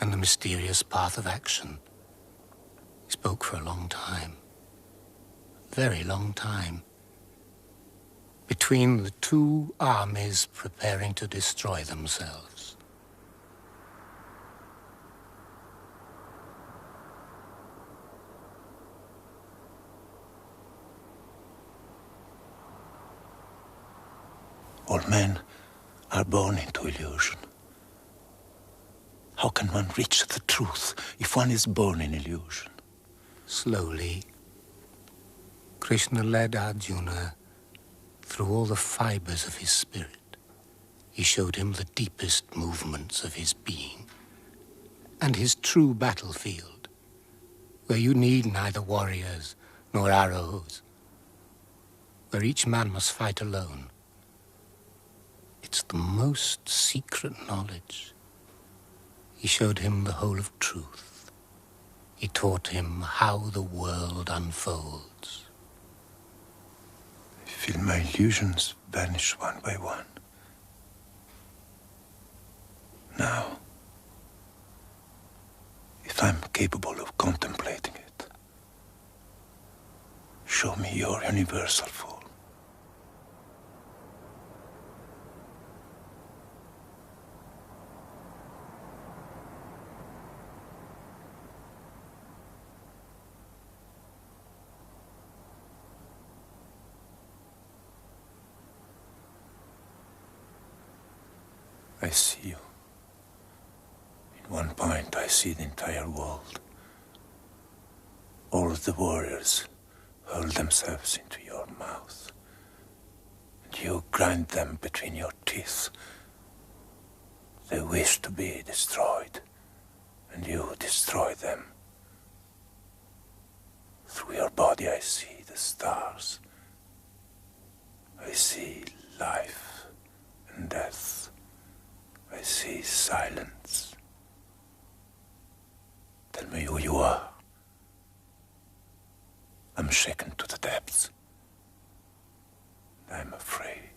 and the mysterious path of action. He spoke for a long time, a very long time, between the two armies preparing to destroy themselves. All men are born into illusion. How can one reach the truth if one is born in illusion? Slowly, Krishna led Arjuna through all the fibers of his spirit. He showed him the deepest movements of his being and his true battlefield, where you need neither warriors nor arrows, where each man must fight alone. It's the most secret knowledge. He showed him the whole of truth. He taught him how the world unfolds. I feel my illusions vanish one by one. Now, if I'm capable of contemplating it, show me your universal form. I see you. In one point, I see the entire world. All of the warriors hurl themselves into your mouth, and you grind them between your teeth. They wish to be destroyed, and you destroy them. Through your body, I see the stars. I see life and death. I see silence. Tell me who you are. I'm shaken to the depths. I'm afraid.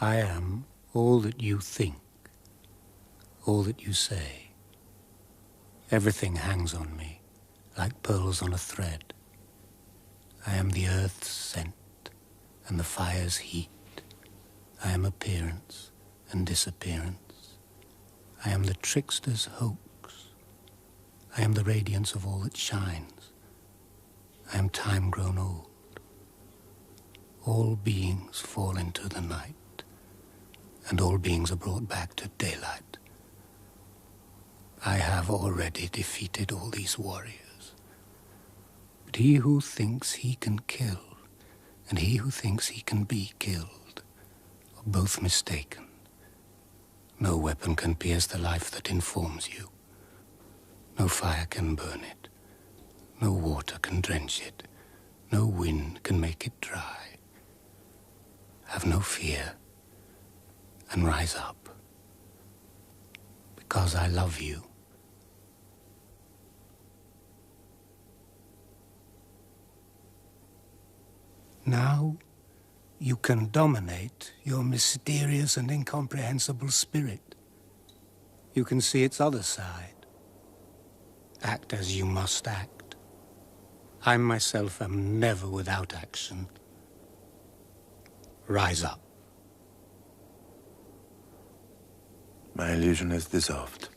I am All that you think, all that you say, everything hangs on me like pearls on a thread. I am the earth's scent and the fire's heat. I am appearance and disappearance. I am the trickster's hoax. I am the radiance of all that shines. I am time grown old. All beings fall into the night, and all beings are brought back to daylight. I have already defeated all these warriors. But he who thinks he can kill, and he who thinks he can be killed, are both mistaken. No weapon can pierce the life that informs you. No fire can burn it. No water can drench it. No wind can make it dry. Have no fear and rise up, because I love you. Now you can dominate your mysterious and incomprehensible spirit. You can see its other side. Act as you must act. I myself am never without action. Rise up. My illusion is dissolved.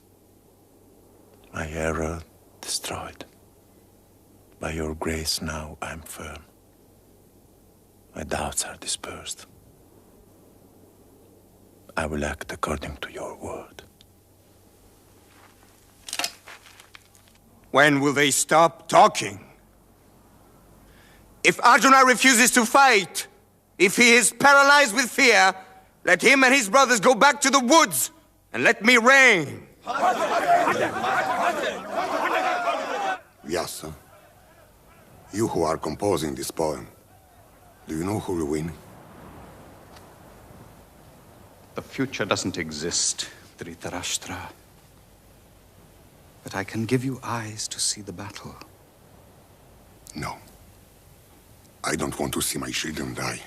My error destroyed. By your grace now I am firm. My doubts are dispersed. I will act according to your word. When will they stop talking? If Arjuna refuses to fight, if he is paralyzed with fear, let him and his brothers go back to the woods and let me reign. Vyasa, you who are composing this poem, do you know who will win? The future doesn't exist, Dhritarashtra. But I can give you eyes to see the battle. No. I don't want to see my children die.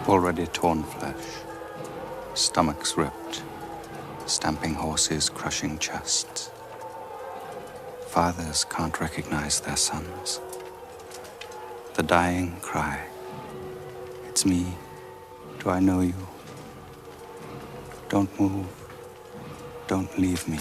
Already torn flesh, stomachs ripped, stamping horses, crushing chests. Fathers can't recognize their sons. The dying cry, "It's me. Do I know you? Don't move. Don't leave me."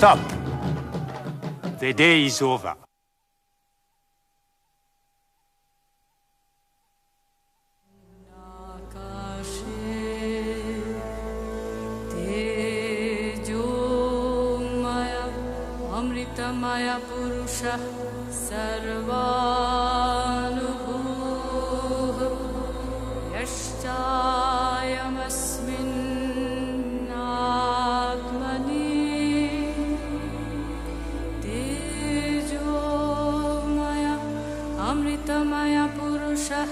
Stop. The day is over. Amritam Maya Purusha Sarvanubhuh Yashchayamasmin Atmani Tejo Maya Amrita Maya Purusha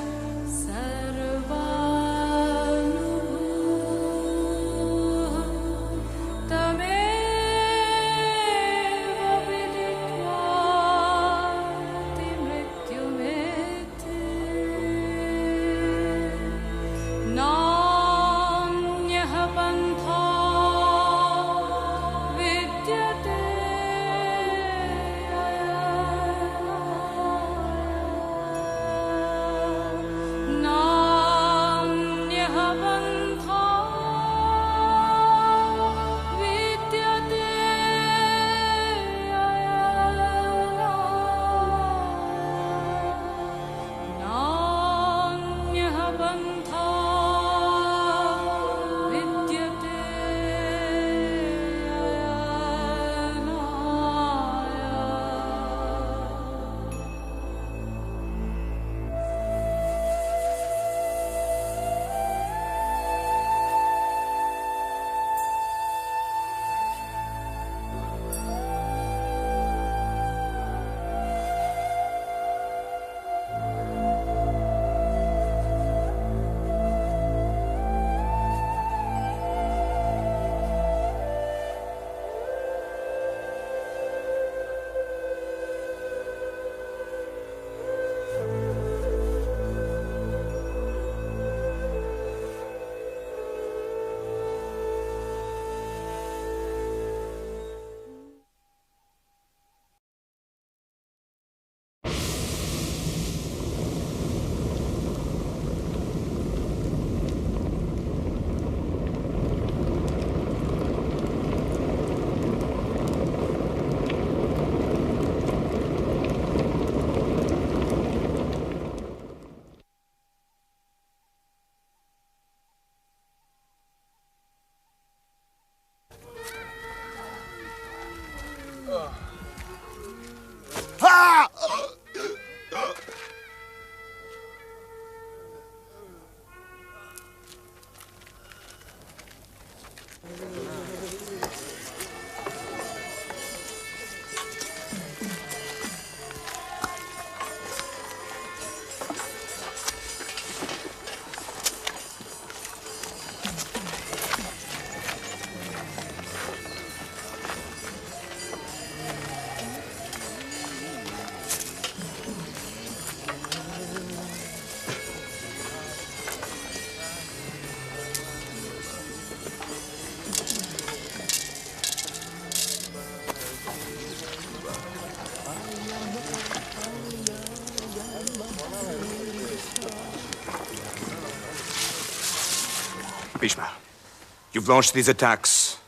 Bhishma, you've launched these attacks,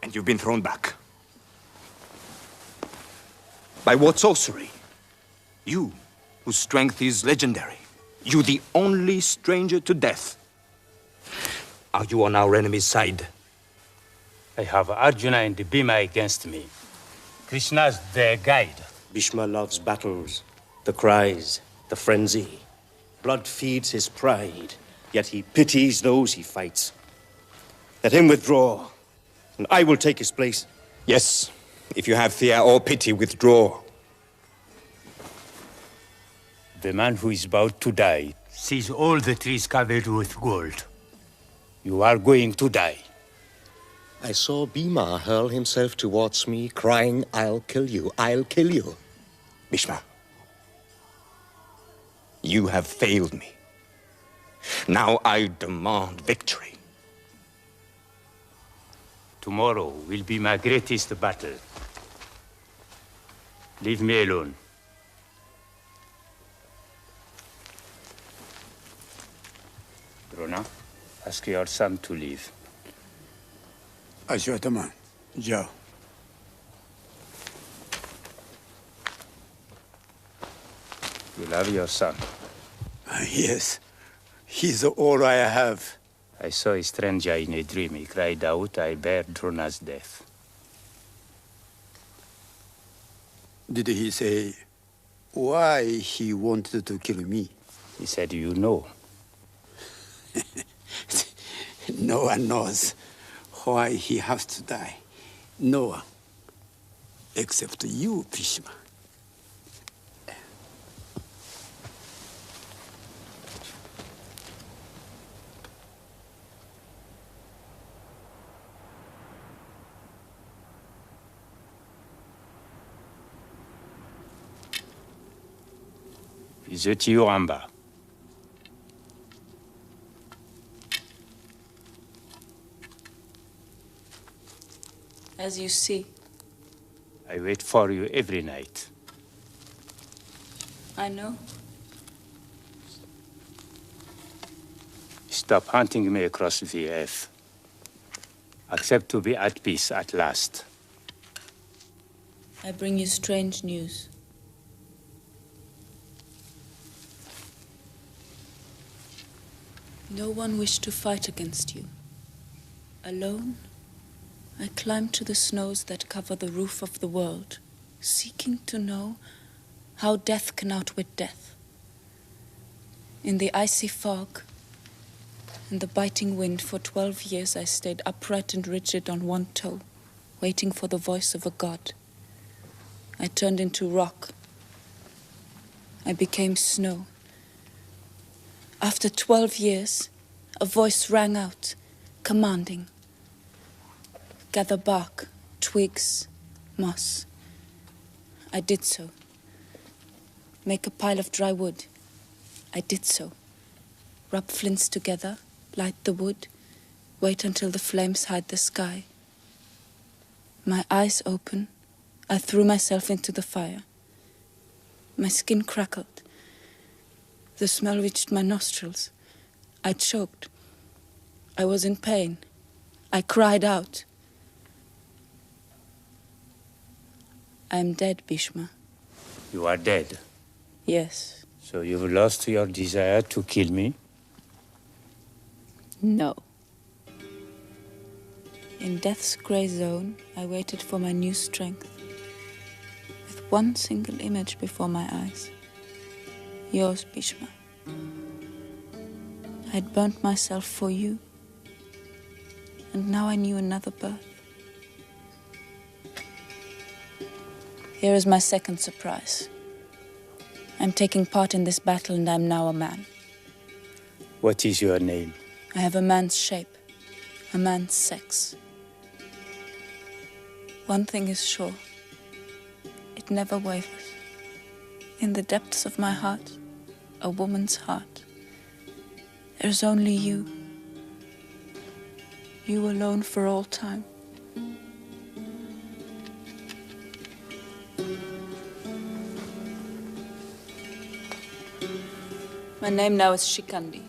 and you've been thrown back. By what sorcery? You, whose strength is legendary. You, the only stranger to death. Are you on our enemy's side? I have Arjuna and Bhima against me. Krishna's their guide. Bhishma loves battles, the cries, the frenzy. Blood feeds his pride, yet he pities those he fights. Let him withdraw, and I will take his place. Yes, if you have fear or pity, withdraw. The man who is about to die sees all the trees covered with gold. You are going to die. I saw Bhima hurl himself towards me, crying, "I'll kill you, I'll kill you." Bhishma, you have failed me. Now I demand victory. Tomorrow will be my greatest battle. Leave me alone. Drona, ask your son to leave. Ashwatthama, Joe. You love your son? Yes. He's all I have. I saw a stranger in a dream. He cried out, "I bear Drona's death." Did he say why he wanted to kill me? He said, you know. No one knows why he has to die. No one. Except you, Bhishma. Izutiuramba. As you see. I wait for you every night. I know. Stop hunting me across the earth. Accept to be at peace at last. I bring you strange news. No one wished to fight against you. Alone, I climbed to the snows that cover the roof of the world, seeking to know how death can outwit death. In the icy fog and the biting wind, for 12 years I stayed upright and rigid on one toe, waiting for the voice of a god. I turned into rock. I became snow. After 12 years, a voice rang out, commanding. Gather bark, twigs, moss. I did so. Make a pile of dry wood. I did so. Rub flints together, light the wood, wait until the flames hide the sky. My eyes open, I threw myself into the fire. My skin crackled. The smell reached my nostrils. I choked. I was in pain. I cried out. I am dead, Bhishma. You are dead. Yes. So you've lost your desire to kill me? No. In death's grey zone, I waited for my new strength. With one single image before my eyes. Yours, Bhishma. I'd burnt myself for you. And now I knew another birth. Here is my second surprise. I'm taking part in this battle and I'm now a man. What is your name? I have a man's shape, a man's sex. One thing is sure. It never wavers. In the depths of my heart, a woman's heart. There's only you. You alone for all time. My name now is Shikandi.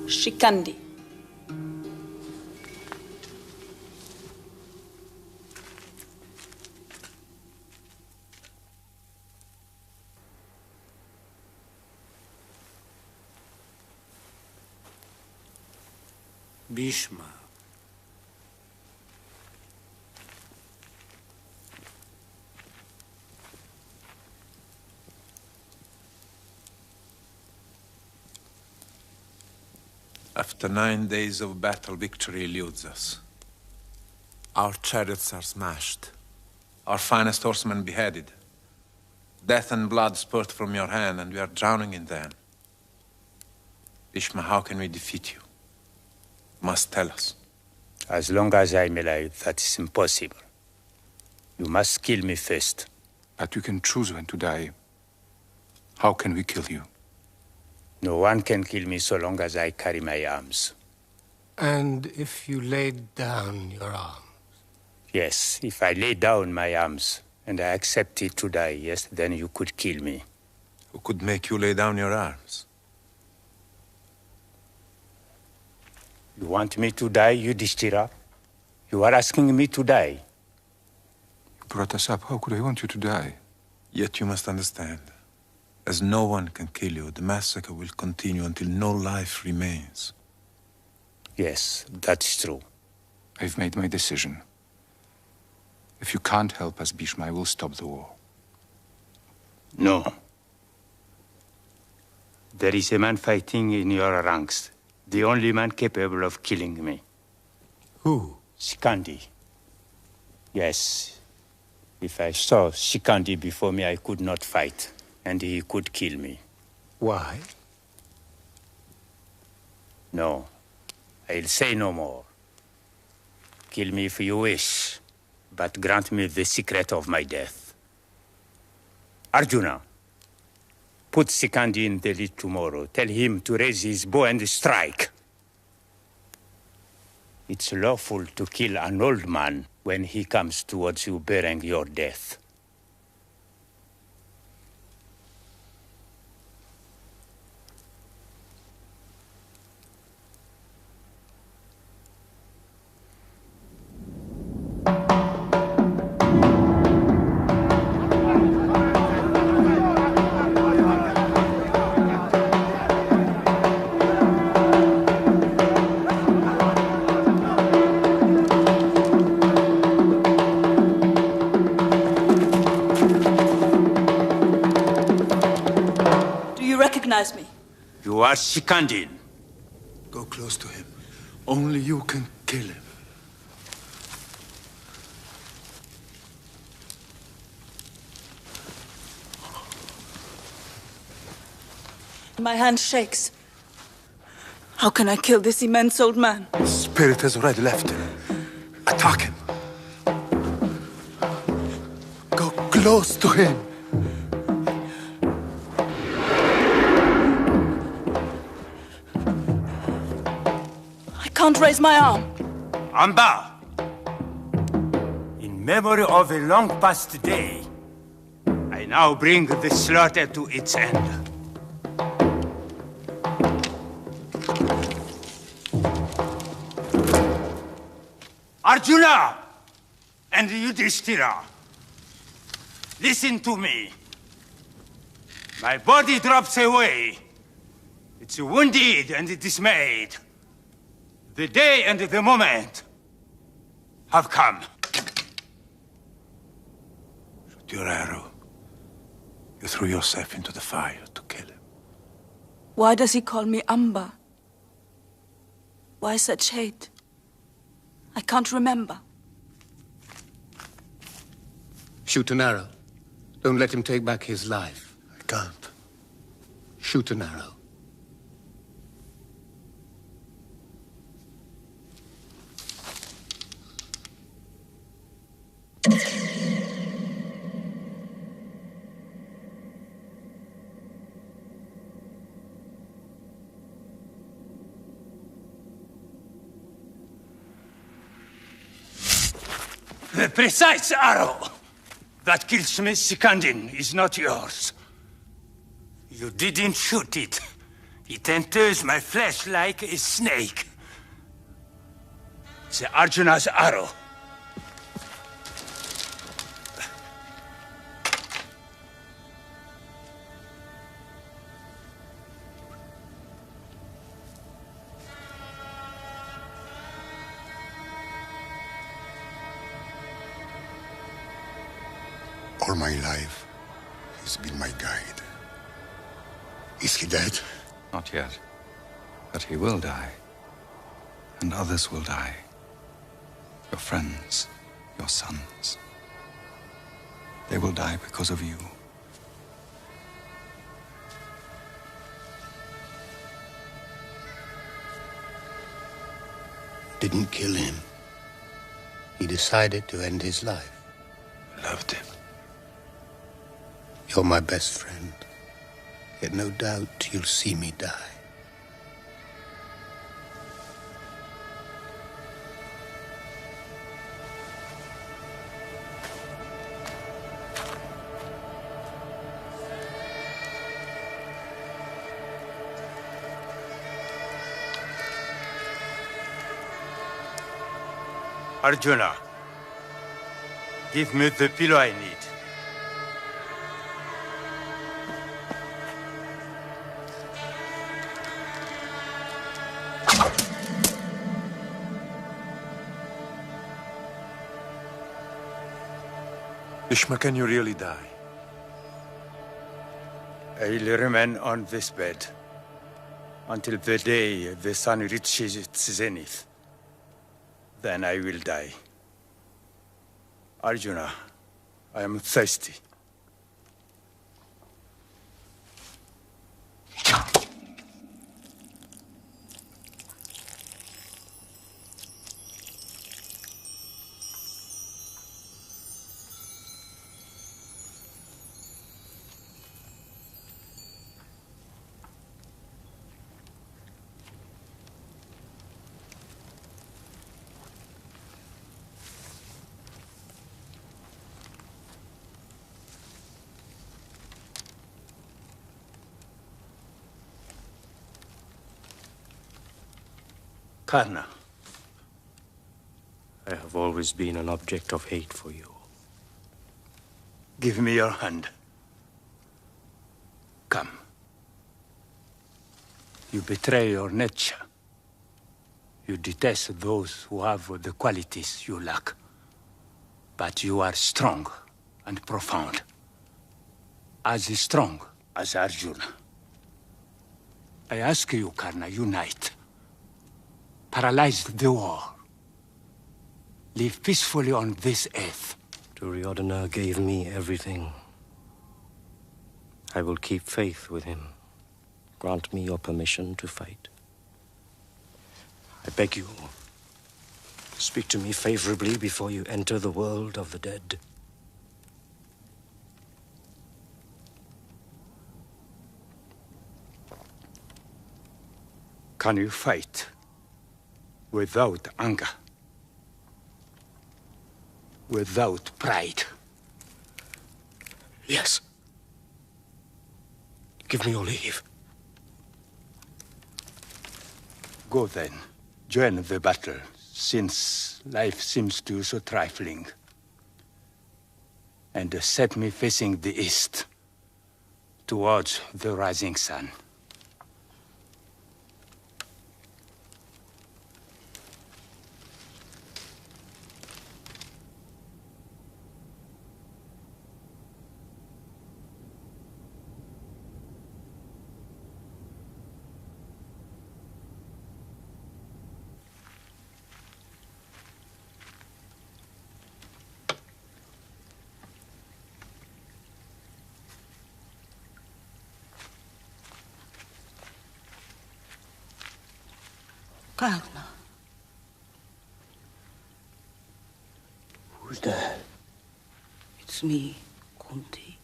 Shikandi. Bhishma. After 9 days of battle, victory eludes us. Our chariots are smashed. Our finest horsemen beheaded. Death and blood spurt from your hand, and we are drowning in them. Bhishma, how can we defeat you? You must tell us. As long as I'm alive, that is impossible. You must kill me first. But you can choose when to die. How can we kill you? No one can kill me so long as I carry my arms. And if you laid down your arms? Yes, if I lay down my arms and I accepted to die, yes, then you could kill me. Who could make you lay down your arms? You want me to die, Yudhishthira? You are asking me to die. You brought us up. How could I want you to die? Yet you must understand. As no one can kill you, the massacre will continue until no life remains. Yes, that's true. I've made my decision. If you can't help us, Bhishma, I will stop the war. No. There is a man fighting in your ranks. The only man capable of killing me. Who? Sikandi. Yes. If I saw Sikandi before me, I could not fight, and he could kill me. Why? No. I'll say no more. Kill me if you wish, but grant me the secret of my death. Arjuna, put Sikandi in the lead tomorrow. Tell him to raise his bow and strike. It's lawful to kill an old man when he comes towards you bearing your death. Recognize me. You are Sikandin. Go close to him. Only you can kill him. My hand shakes. How can I kill this immense old man? His spirit has already left him. Attack him. Go close to him. I can't raise my arm. Amba! In memory of a long past day, I now bring the slaughter to its end. Arjuna and Yudhishthira, listen to me. My body drops away. It's wounded and dismayed. The day and the moment have come. Shoot your arrow. You threw yourself into the fire to kill him. Why does he call me Amba? Why such hate? I can't remember. Shoot an arrow. Don't let him take back his life. I can't. Shoot an arrow. The precise arrow that kills me, Sikandin, is not yours. You didn't shoot it. It enters my flesh like a snake. It's Arjuna's arrow. All my life, he's been my guide. Is he dead? Not yet. But he will die. And others will die. Your friends, your sons. They will die because of you. Didn't kill him. He decided to end his life. Loved him. You're my best friend. Yet no doubt you'll see me die. Arjuna, give me the pillow I need. Bhishma, can you really die? I will remain on this bed until the day the sun reaches its zenith. Then I will die. Arjuna, I am thirsty. Karna. I have always been an object of hate for you. Give me your hand. Come. You betray your nature. You detest those who have the qualities you lack. But you are strong and profound. As strong as Arjuna. I ask you, Karna, unite. Paralyze the war. Live peacefully on this earth. Duryodhana gave me everything. I will keep faith with him. Grant me your permission to fight. I beg you, speak to me favorably before you enter the world of the dead. Can you fight without anger? Without pride? Yes. Give me your leave. Go then. Join the battle, since life seems to you so trifling. And set me facing the east, towards the rising sun. Karna. Who's there? It's me, Kunti.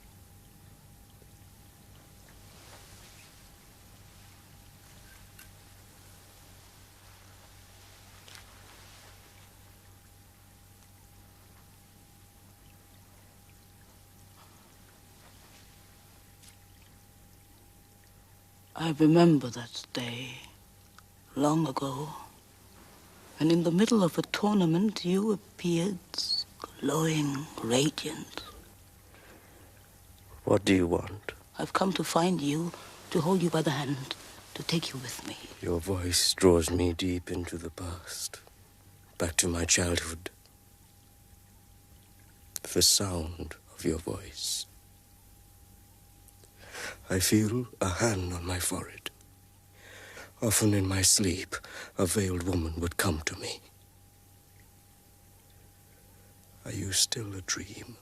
I remember that day, long ago, when in the middle of a tournament you appeared, glowing, radiant. What do you want? I've come to find you, to hold you by the hand, to take you with me. Your voice draws me deep into the past, back to my childhood. The sound of your voice. I feel a hand on my forehead. Often in my sleep, a veiled woman would come to me. Are you still a dream?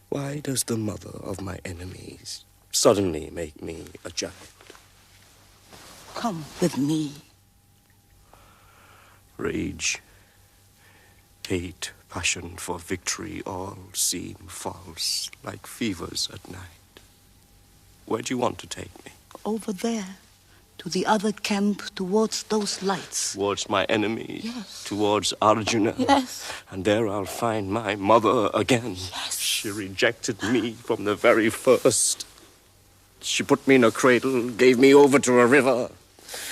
Why does the mother of my enemies suddenly make me a child? Come with me. Rage, hate, passion for victory all seem false, like fevers at night. Where do you want to take me? Over there, to the other camp, towards those lights. Towards my enemy? Yes. Towards Arjuna? Yes. And there I'll find my mother again. Yes. She rejected me from the very first. She put me in a cradle, gave me over to a river.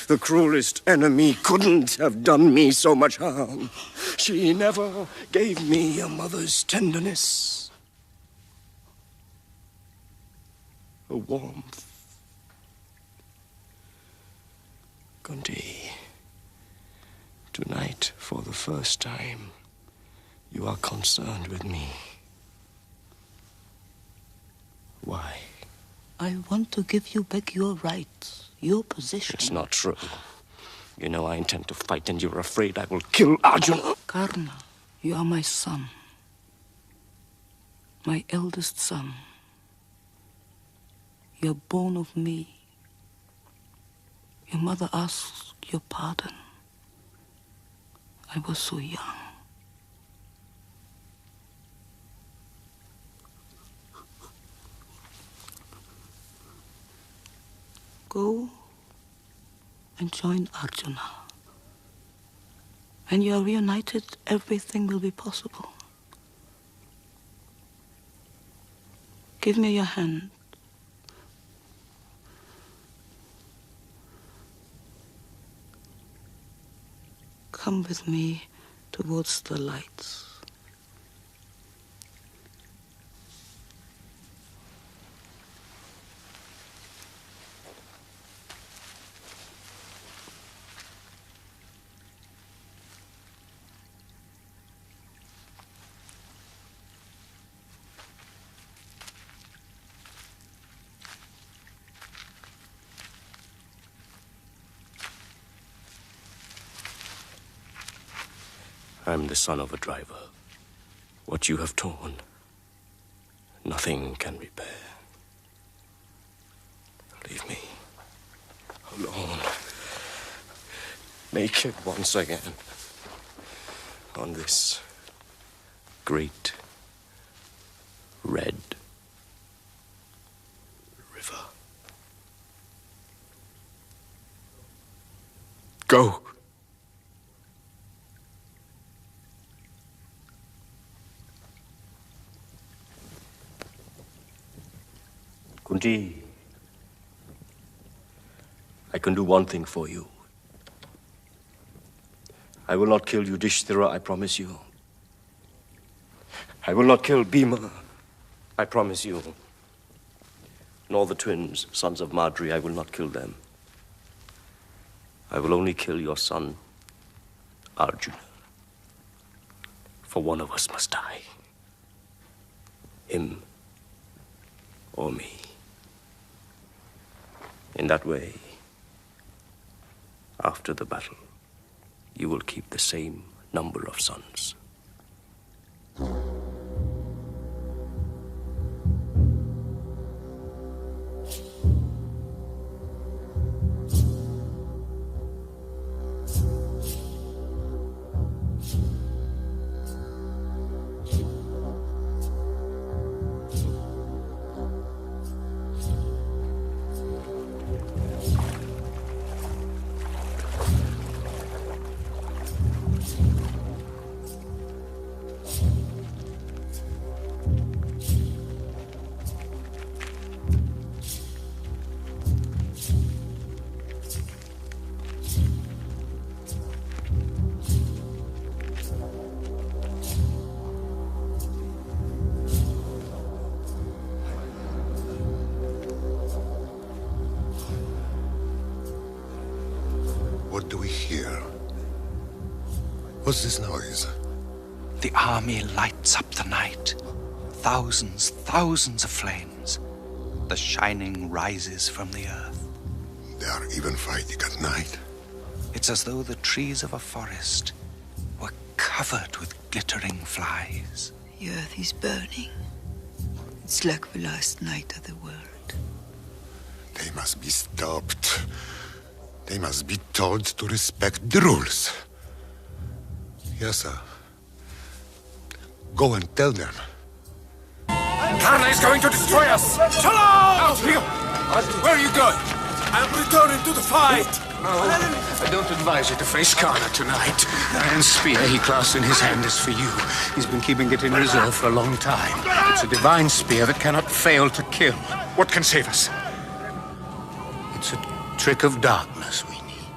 The cruelest enemy couldn't have done me so much harm. She never gave me a mother's tenderness. A warmth. Kunti, tonight, for the first time, you are concerned with me. Why? I want to give you back your rights, your position. It's not true. You know I intend to fight, and you're afraid I will kill Arjuna. Karna, you are my son. My eldest son. You're born of me. Your mother asked your pardon. I was so young. Go and join Arjuna. When you are reunited, everything will be possible. Give me your hand. Come with me towards the lights. I'm the son of a driver. What you have torn, nothing can repair. Leave me alone, naked once again, on this great red river. Go! Kunti, I can do one thing for you. I will not kill Yudhishthira, I promise you. I will not kill Bhima, I promise you. Nor the twins, sons of Madri, I will not kill them. I will only kill your son, Arjuna. For one of us must die. Him or me. In that way, after the battle, you will keep the same number of sons. What do we hear? What's this noise? The army lights up the night. Thousands, thousands of flames. The shining rises from the earth. They are even fighting at night. It's as though the trees of a forest were covered with glittering flies. The earth is burning. It's like the last night of the world. They must be stopped. They must be told to respect the rules. Yes, sir. Go and tell them. Karna is going to destroy us! Shalom! Out here! Where are you going? I'm returning to the fight! No, I don't advise you to face Karna tonight. Iron spear he clasps in his hand is for you. He's been keeping it in reserve for a long time. It's a divine spear that cannot fail to kill. What can save us? It's a trick of darkness we need.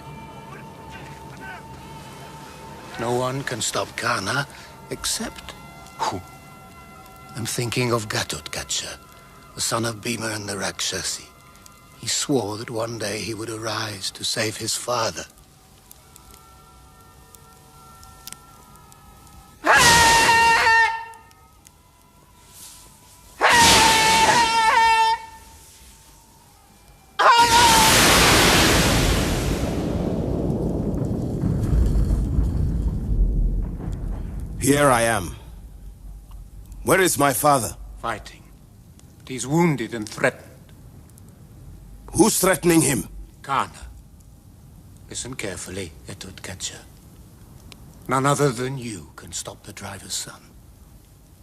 No one can stop Karna except who? I'm thinking of Gatotkacha, the son of Bhima and the Rakshasi. He swore that one day he would arise to save his father. Here I am. Where is my father? Fighting. He's wounded and threatened. Who's threatening him? Karna. Listen carefully, Ghetotkatcher. None other than you can stop the driver's son.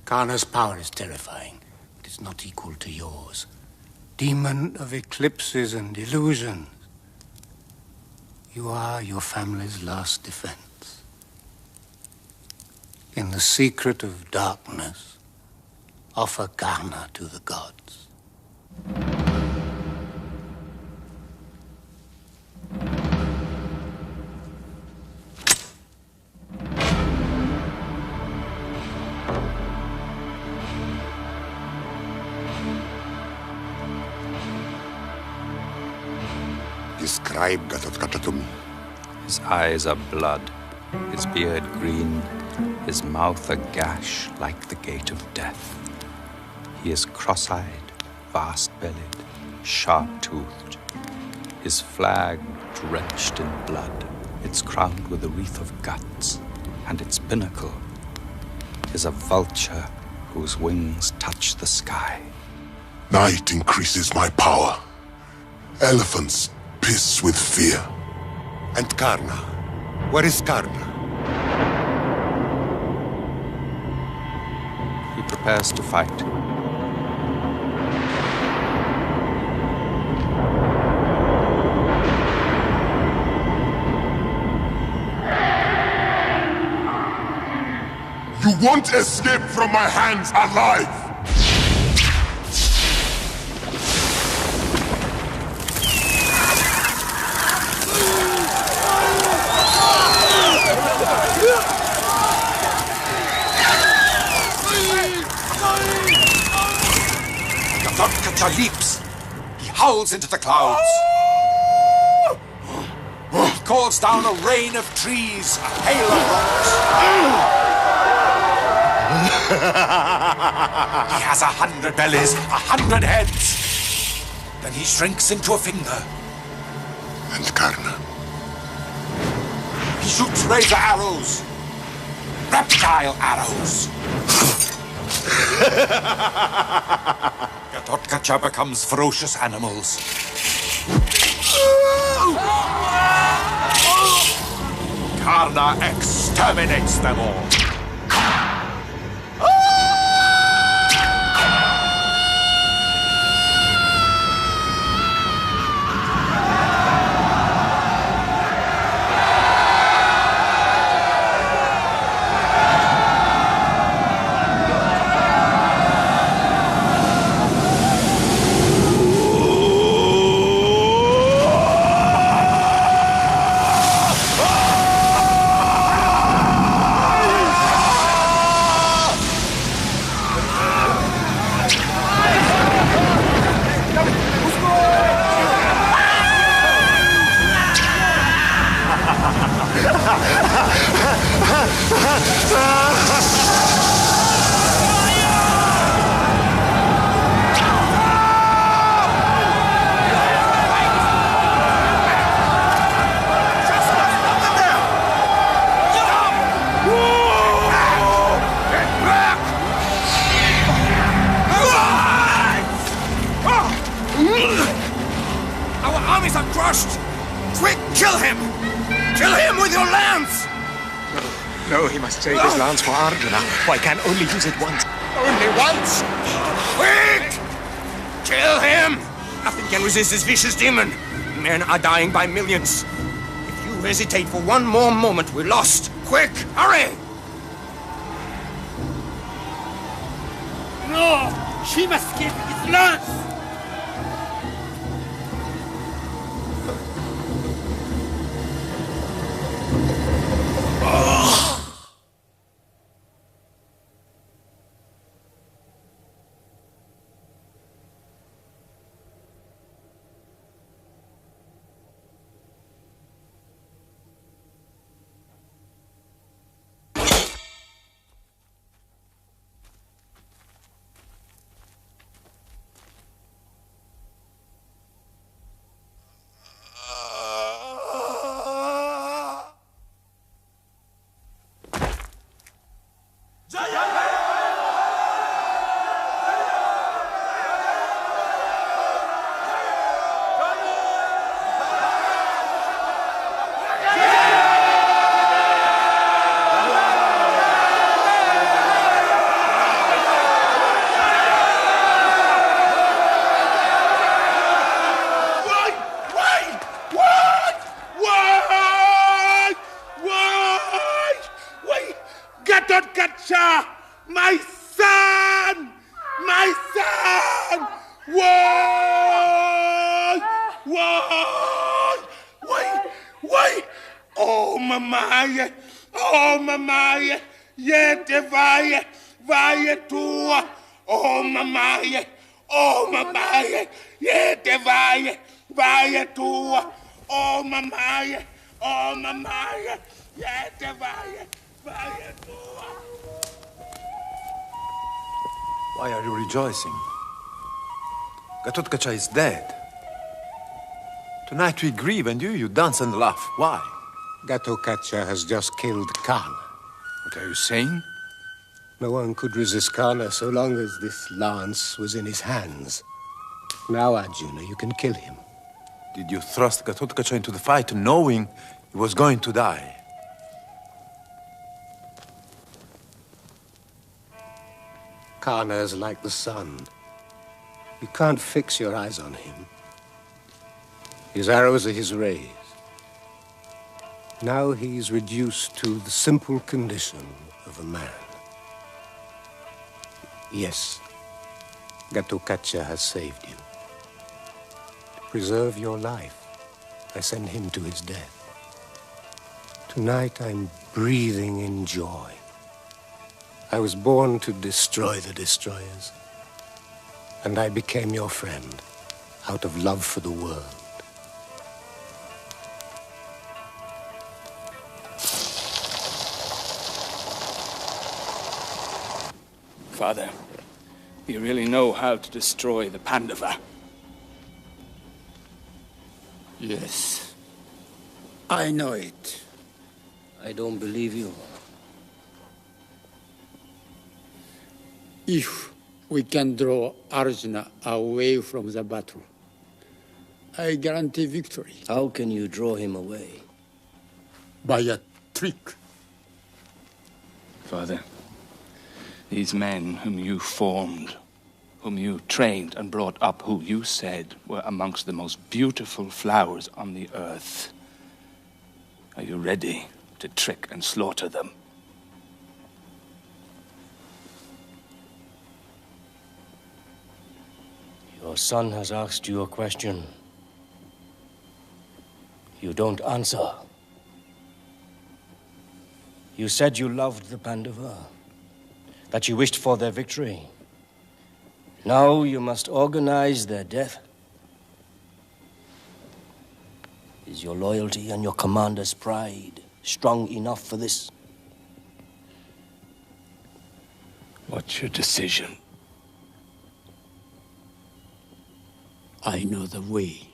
Karna's power is terrifying, but it's not equal to yours. Demon of eclipses and illusions. You are your family's last defense. In the secret of darkness, offer Karna to the gods. Describe Ghetotkatcher to me. His eyes are blood, his beard green, his mouth a gash like the gate of death. He is cross-eyed, vast-bellied, sharp-toothed. His flag drenched in blood, it's crowned with a wreath of guts, and its pinnacle is a vulture whose wings touch the sky. Night increases my power. Elephants piss with fear. And Karna? Where is Karna? He prepares to fight. You won't escape from my hands alive! Ghetotkatcher leaps. He howls into the clouds. He calls down a rain of trees, a hail of rocks. He has 100 bellies, 100 heads. Then he shrinks into a finger. And Karna? He shoots razor arrows. Reptile arrows. Ghetotkatcher becomes ferocious animals. Karna exterminates them all. Our armies are crushed! Quick, kill him! Kill him with your lance! No, he must save his lance for Arjuna. I can only use it once. Only once? Quick! Kill him! Nothing can resist this vicious demon. Men are dying by millions. If you hesitate for one more moment, we're lost. Quick, hurry! No! She must keep his lance! My son! My son! Why? Why? Why? Oh, mamaye! Oh, mamaye! Yete vaye! Vaye tua! Oh, mamaye! Oh, mamaye! Yete vaye! Vaye tua! Oh, mamaye! Oh, mamaye! Yete vaye! Vaye tua! Why are you rejoicing? Gatotkacha is dead. Tonight we grieve, and you dance and laugh. Why? Gatotkacha has just killed Kana. What are you saying? No one could resist Kana so long as this lance was in his hands. Now, Arjuna, you can kill him. Did you thrust Gatotkacha into the fight knowing he was going to die? Kana is like the sun. You can't fix your eyes on him. His arrows are his rays. Now he's reduced to the simple condition of a man. Yes, Gatotkacha has saved you. To preserve your life, I send him to his death. Tonight I'm breathing in joy. I was born to destroy the destroyers. And I became your friend out of love for the world. Father, you really know how to destroy the Pandava. Yes, I know it. I don't believe you. If we can draw Arjuna away from the battle, I guarantee victory. How can you draw him away? By a trick. Father, these men whom you formed, whom you trained and brought up, who you said were amongst the most beautiful flowers on the earth, are you ready to trick and slaughter them? Your son has asked you a question. You don't answer. You said you loved the Pandava, that you wished for their victory. Now you must organize their death. Is your loyalty and your commander's pride strong enough for this? What's your decision? I know the way.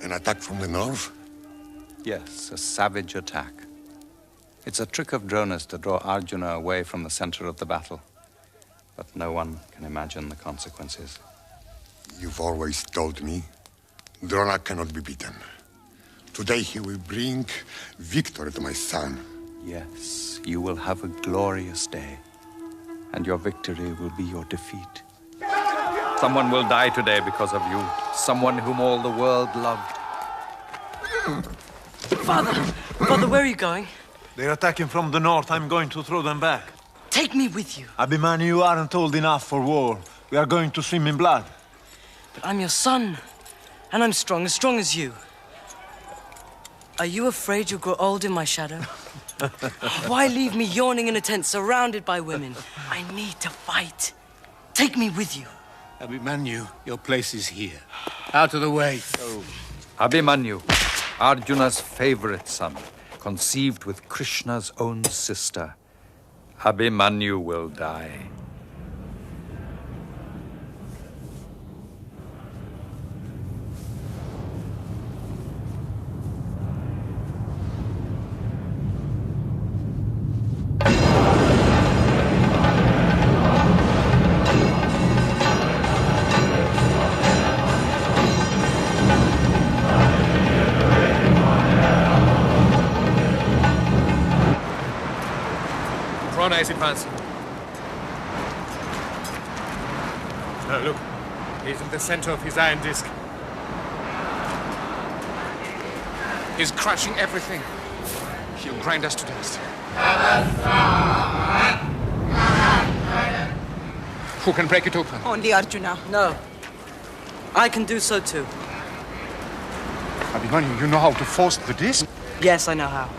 An attack from the north? Yes, a savage attack. It's a trick of Drona's to draw Arjuna away from the center of the battle. But no one can imagine the consequences. You've always told me Drona cannot be beaten. Today he will bring victory to my son. Yes, you will have a glorious day. And your victory will be your defeat. Someone will die today because of you. Someone whom all the world loved. Father, where are you going? They're attacking from the north. I'm going to throw them back. Take me with you. Abhimanyu, you aren't old enough for war. We are going to swim in blood. But I'm your son. And I'm strong as you. Are you afraid you'll grow old in my shadow? Why leave me yawning in a tent surrounded by women? I need to fight. Take me with you. Abhimanyu, your place is here. Out of the way. Abhimanyu, Arjuna's favorite son, conceived with Krishna's own sister. Abhimanyu will die. Drona is advancing. Look. He's in the center of his iron disc. He's crushing everything. He'll grind us to dust. Who can break it open? Only Arjuna. No. I can do so too. Abhimanyu, you know how to force the disc? Yes, I know how.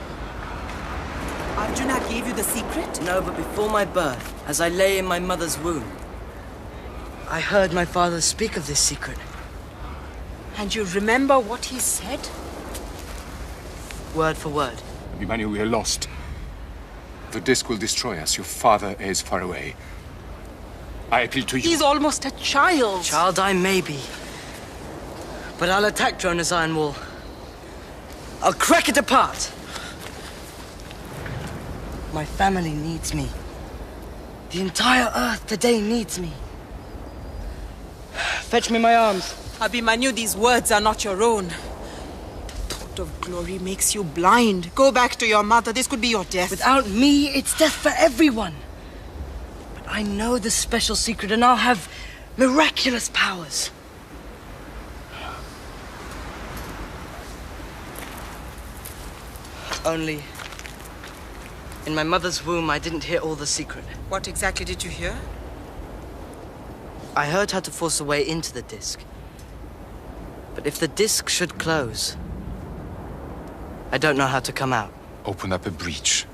Arjuna gave you the secret? No, but before my birth, as I lay in my mother's womb, I heard my father speak of this secret. And you remember what he said? Word for word. Abhimanyu, we are lost. The disc will destroy us. Your father is far away. I appeal to you. He's almost a child. Child I may be. But I'll attack Drona's iron wall. I'll crack it apart. My family needs me. The entire earth today needs me. Fetch me my arms. Abhimanyu, these words are not your own. The thought of glory makes you blind. Go back to your mother. This could be your death. Without me, it's death for everyone. But I know the special secret, and I'll have miraculous powers. Only, in my mother's womb, I didn't hear all the secret. What exactly did you hear? I heard how to force a way into the disc. But if the disc should close, I don't know how to come out. Open up a breach.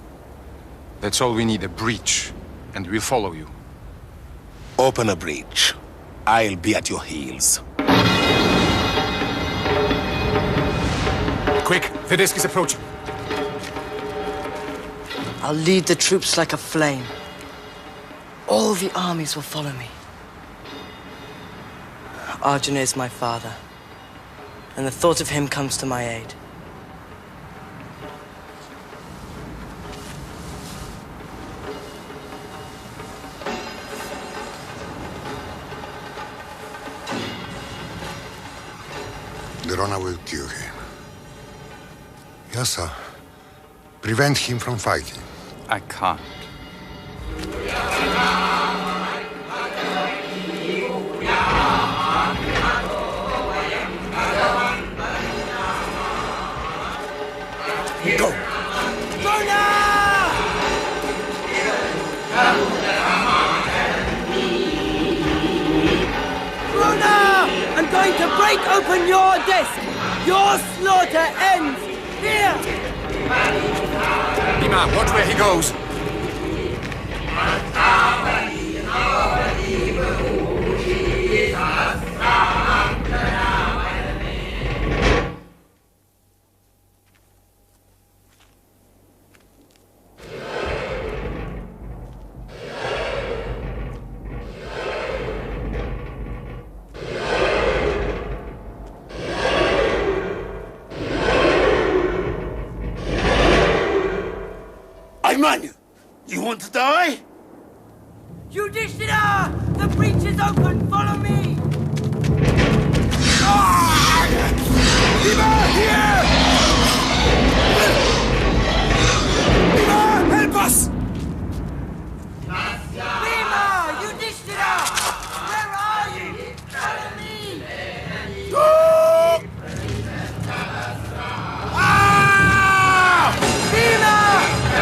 That's all we need, a breach. And we'll follow you. Open a breach. I'll be at your heels. Quick, the disc is approaching. I'll lead the troops like a flame. All the armies will follow me. Arjuna is my father, and the thought of him comes to my aid. Drona will kill him. Yasa, prevent him from fighting. I can't. Go! Bruna! I'm going to break open your disc! Your slaughter ends here! Bhima, watch where he goes. Abhimanyu, you want to die? Yudhishthira! The breach is open! Follow me! Bhima, here! Bhima, help us! Bhima! Yudhishthira! Where are you? Follow me! Bhima!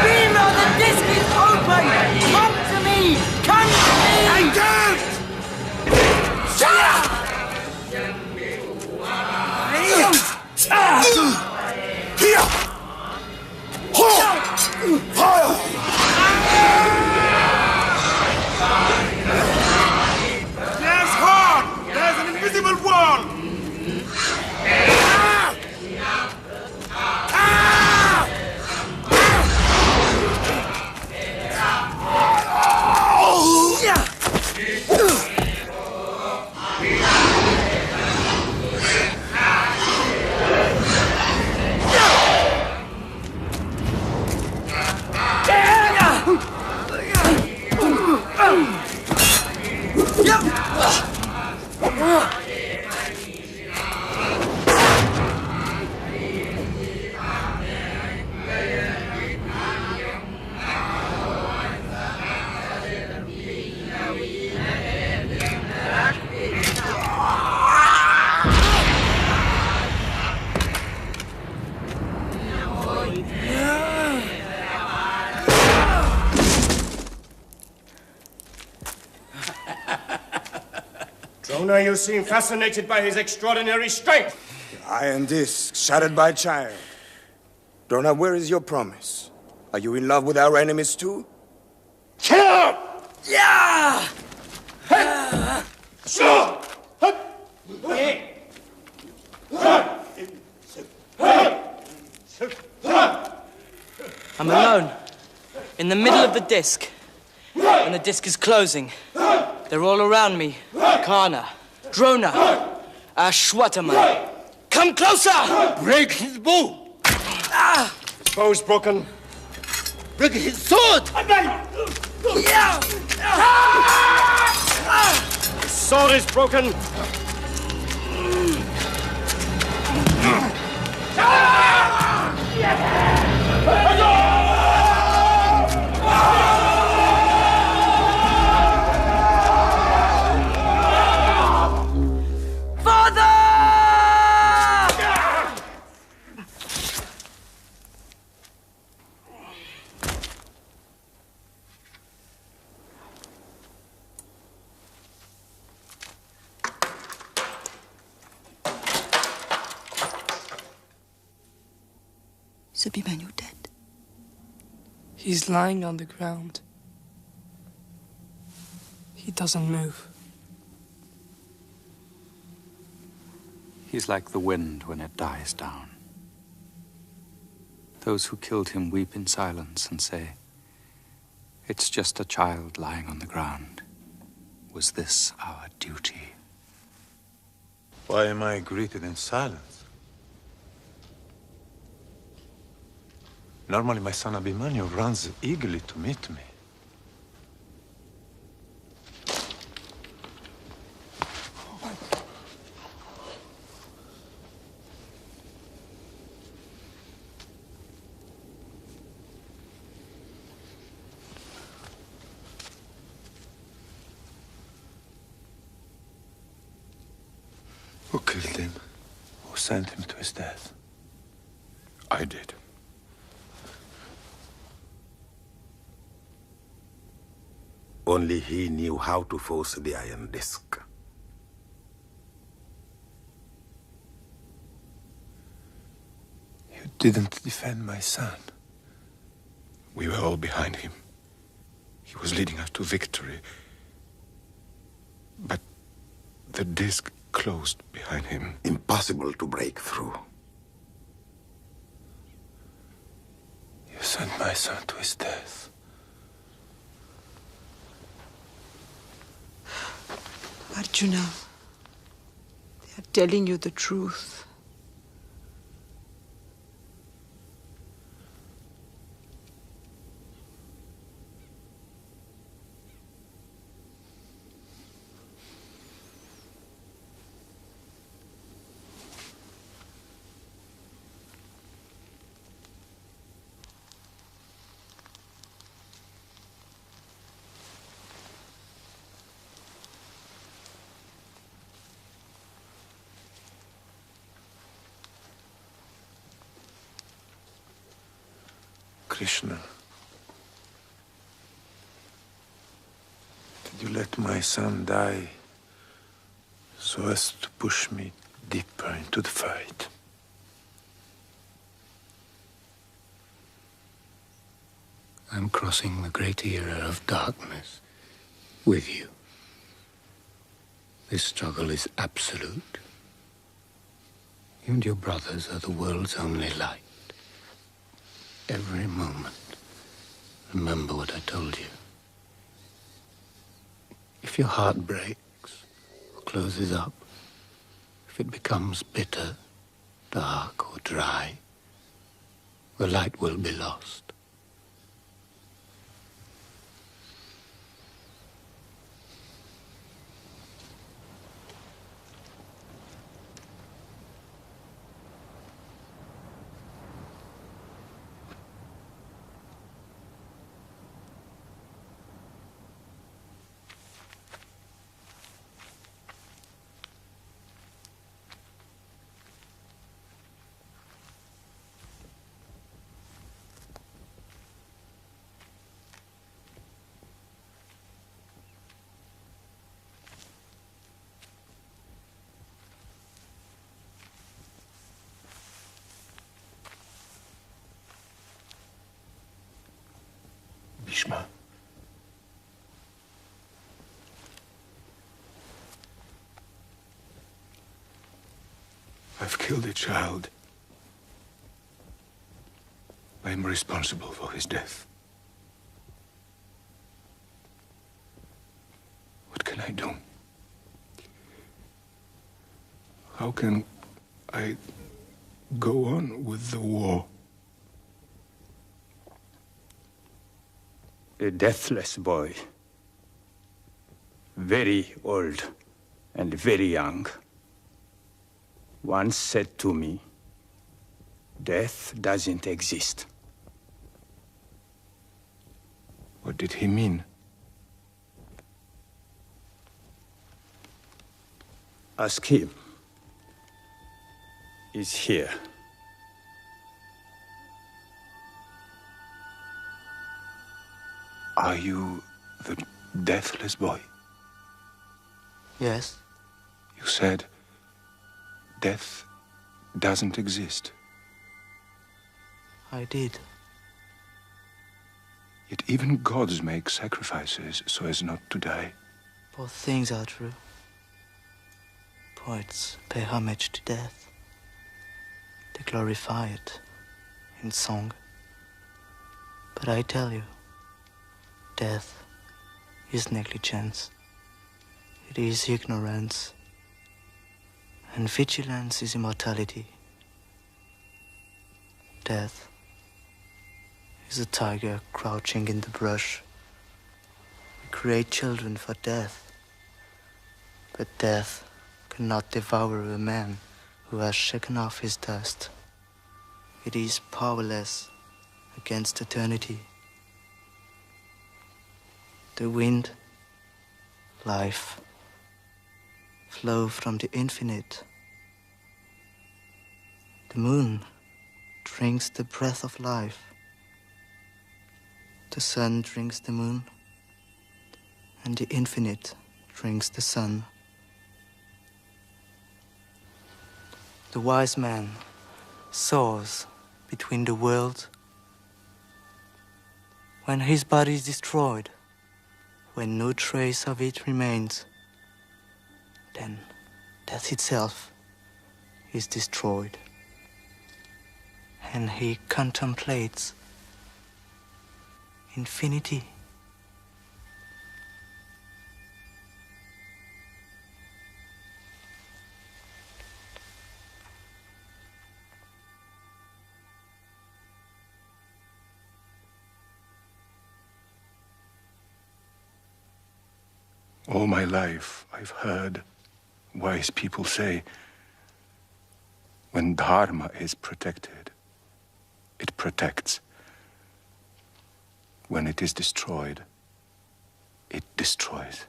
Bhima! The disc is open! Come to me! Come to me! I can't! Shut up! Drona, you seem fascinated by his extraordinary strength. The iron disc, shattered by child. Drona, where is your promise? Are you in love with our enemies too? Kill! Yeah! Sure! I'm alone, in the middle of the disc. When the disc is closing, they're all around me. Kana, Drona, Ashwatthama. Come closer! Break his bow! His bow is broken. Break his sword! Yeah! His sword is broken. Is Abhimanyu dead? He's lying on the ground. He doesn't move. He's like the wind when it dies down. Those who killed him weep in silence and say, "It's just a child lying on the ground. Was this our duty?" Why am I greeted in silence? Normally, my son Abhimanyu runs eagerly to meet me. Who killed him? Who sent him to his death? I did. Only he knew how to force the iron disc. You didn't defend my son. We were all behind him. He was leading us to victory. But the disc closed behind him. Impossible to break through. You sent my son to his death. Arjuna, they are telling you the truth. Krishna, did you let my son die so as to push me deeper into the fight? I'm crossing the great era of darkness with you. This struggle is absolute. You and your brothers are the world's only light. Every moment, remember what I told you. If your heart breaks or closes up, if it becomes bitter, dark, or dry, the light will be lost. Bhishma. I've killed a child. I am responsible for his death. What can I do? How can I go on with the war? A deathless boy, very old and very young, once said to me, "Death doesn't exist." What did he mean? Ask him. He's here. Are you the deathless boy? Yes. You said death doesn't exist. I did. Yet even gods make sacrifices so as not to die. Both things are true. Poets pay homage to death. They glorify it in song. But I tell you, death is negligence. It is ignorance. And vigilance is immortality. Death is a tiger crouching in the brush. We create children for death. But death cannot devour a man who has shaken off his dust. It is powerless against eternity. The wind, life, flow from the infinite. The moon drinks the breath of life. The sun drinks the moon, and the infinite drinks the sun. The wise man soars between the worlds. When his body is destroyed, when no trace of it remains, then death itself is destroyed. And he contemplates infinity. All my life, I've heard wise people say, when Dharma is protected, it protects. When it is destroyed, it destroys.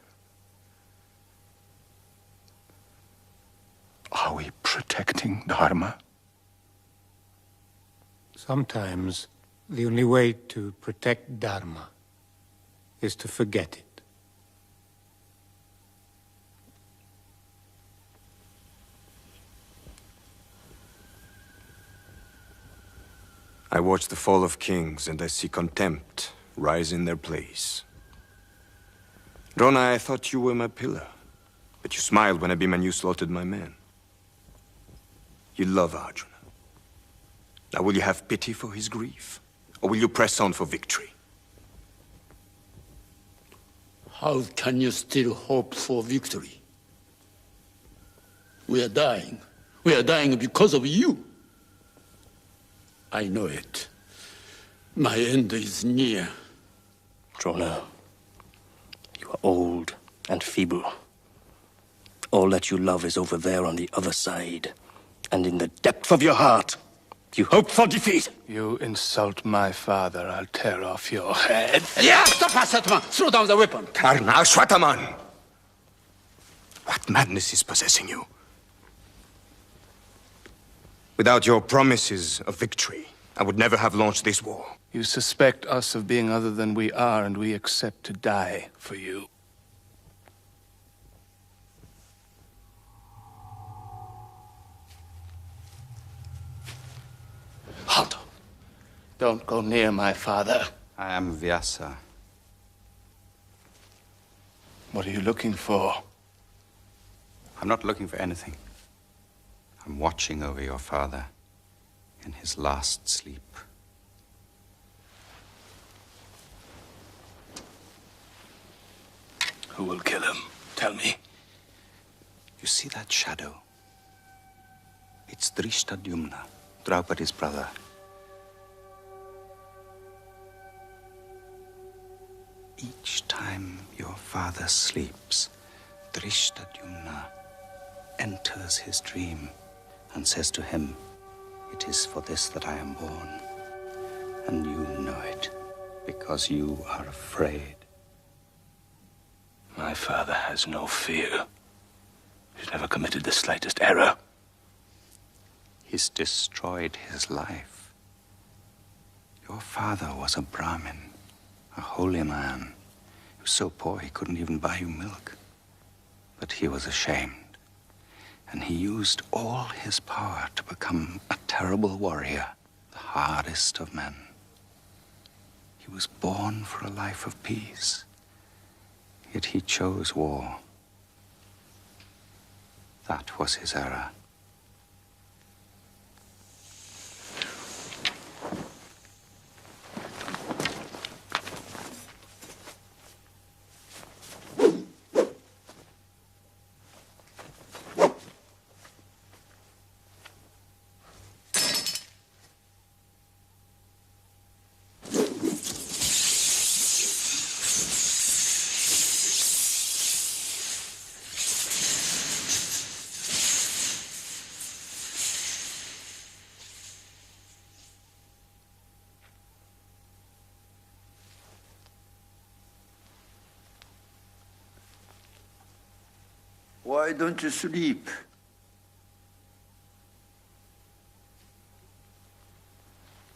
Are we protecting Dharma? Sometimes the only way to protect Dharma is to forget it. I watch the fall of kings, and I see contempt rise in their place. Drona, I thought you were my pillar, but you smiled when Abhimanyu slaughtered my men. You love Arjuna. Now will you have pity for his grief, or will you press on for victory? How can you still hope for victory? We are dying. We are dying because of you. I know it. My end is near. Drona, you are old and feeble. All that you love is over there on the other side. And in the depth of your heart, you hope for defeat. You insult my father, I'll tear off your head. Yeah, stop, Asatman! Throw down the weapon! Karna Ashwataman! What madness is possessing you? Without your promises of victory, I would never have launched this war. You suspect us of being other than we are, and we accept to die for you. Halt! Don't go near my father. I am Vyasa, What are you looking for? I'm not looking for anything. I'm watching over your father in his last sleep. Who will kill him? Tell me. You see that shadow? It's Drishtadyumna, Draupadi's brother. Each time your father sleeps, Drishtadyumna enters his dream and says to him, "It is for this that I am born." And you know it, because you are afraid. My father has no fear. He's never committed the slightest error. He's destroyed his life. Your father was a Brahmin, a holy man. He was so poor he couldn't even buy you milk. But he was ashamed, and he used all his power to become a terrible warrior, the hardest of men. He was born for a life of peace, yet he chose war. That was his error. Why don't you sleep?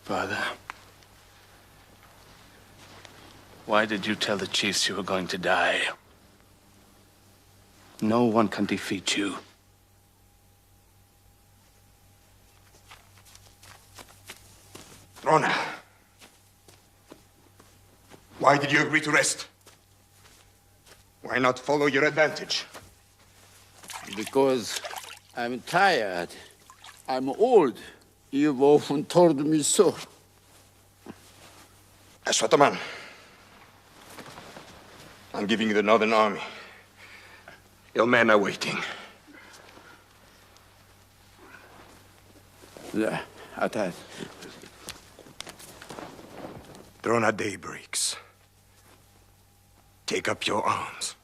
Father, why did you tell the chiefs you were going to die? No one can defeat you. Drona, why did you agree to rest? Why not follow your advantage? Because I'm tired. I'm old. You've often told me so. Ashwataman, I'm giving you the Northern Army. Your men are waiting. Yeah, attack. Drona day breaks. Take up your arms.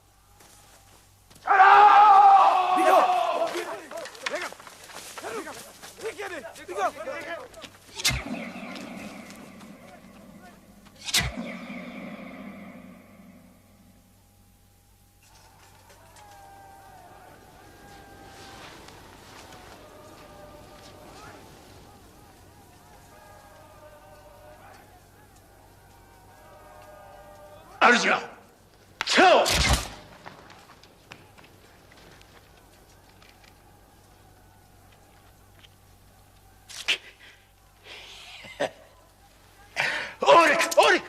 Arjuna! Kill! Orik! Orik!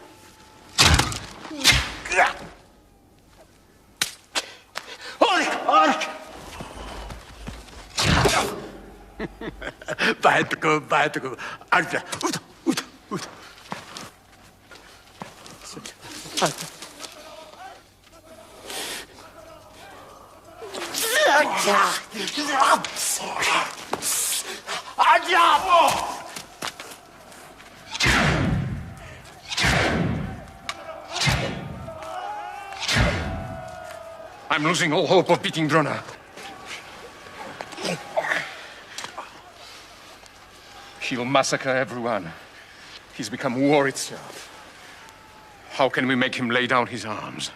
Orik! Orik! बैठ को Arjuna, उठ उठ उठ I'm losing all hope of beating Drona. He'll massacre everyone. He's become war itself. How can we make him lay down his arms?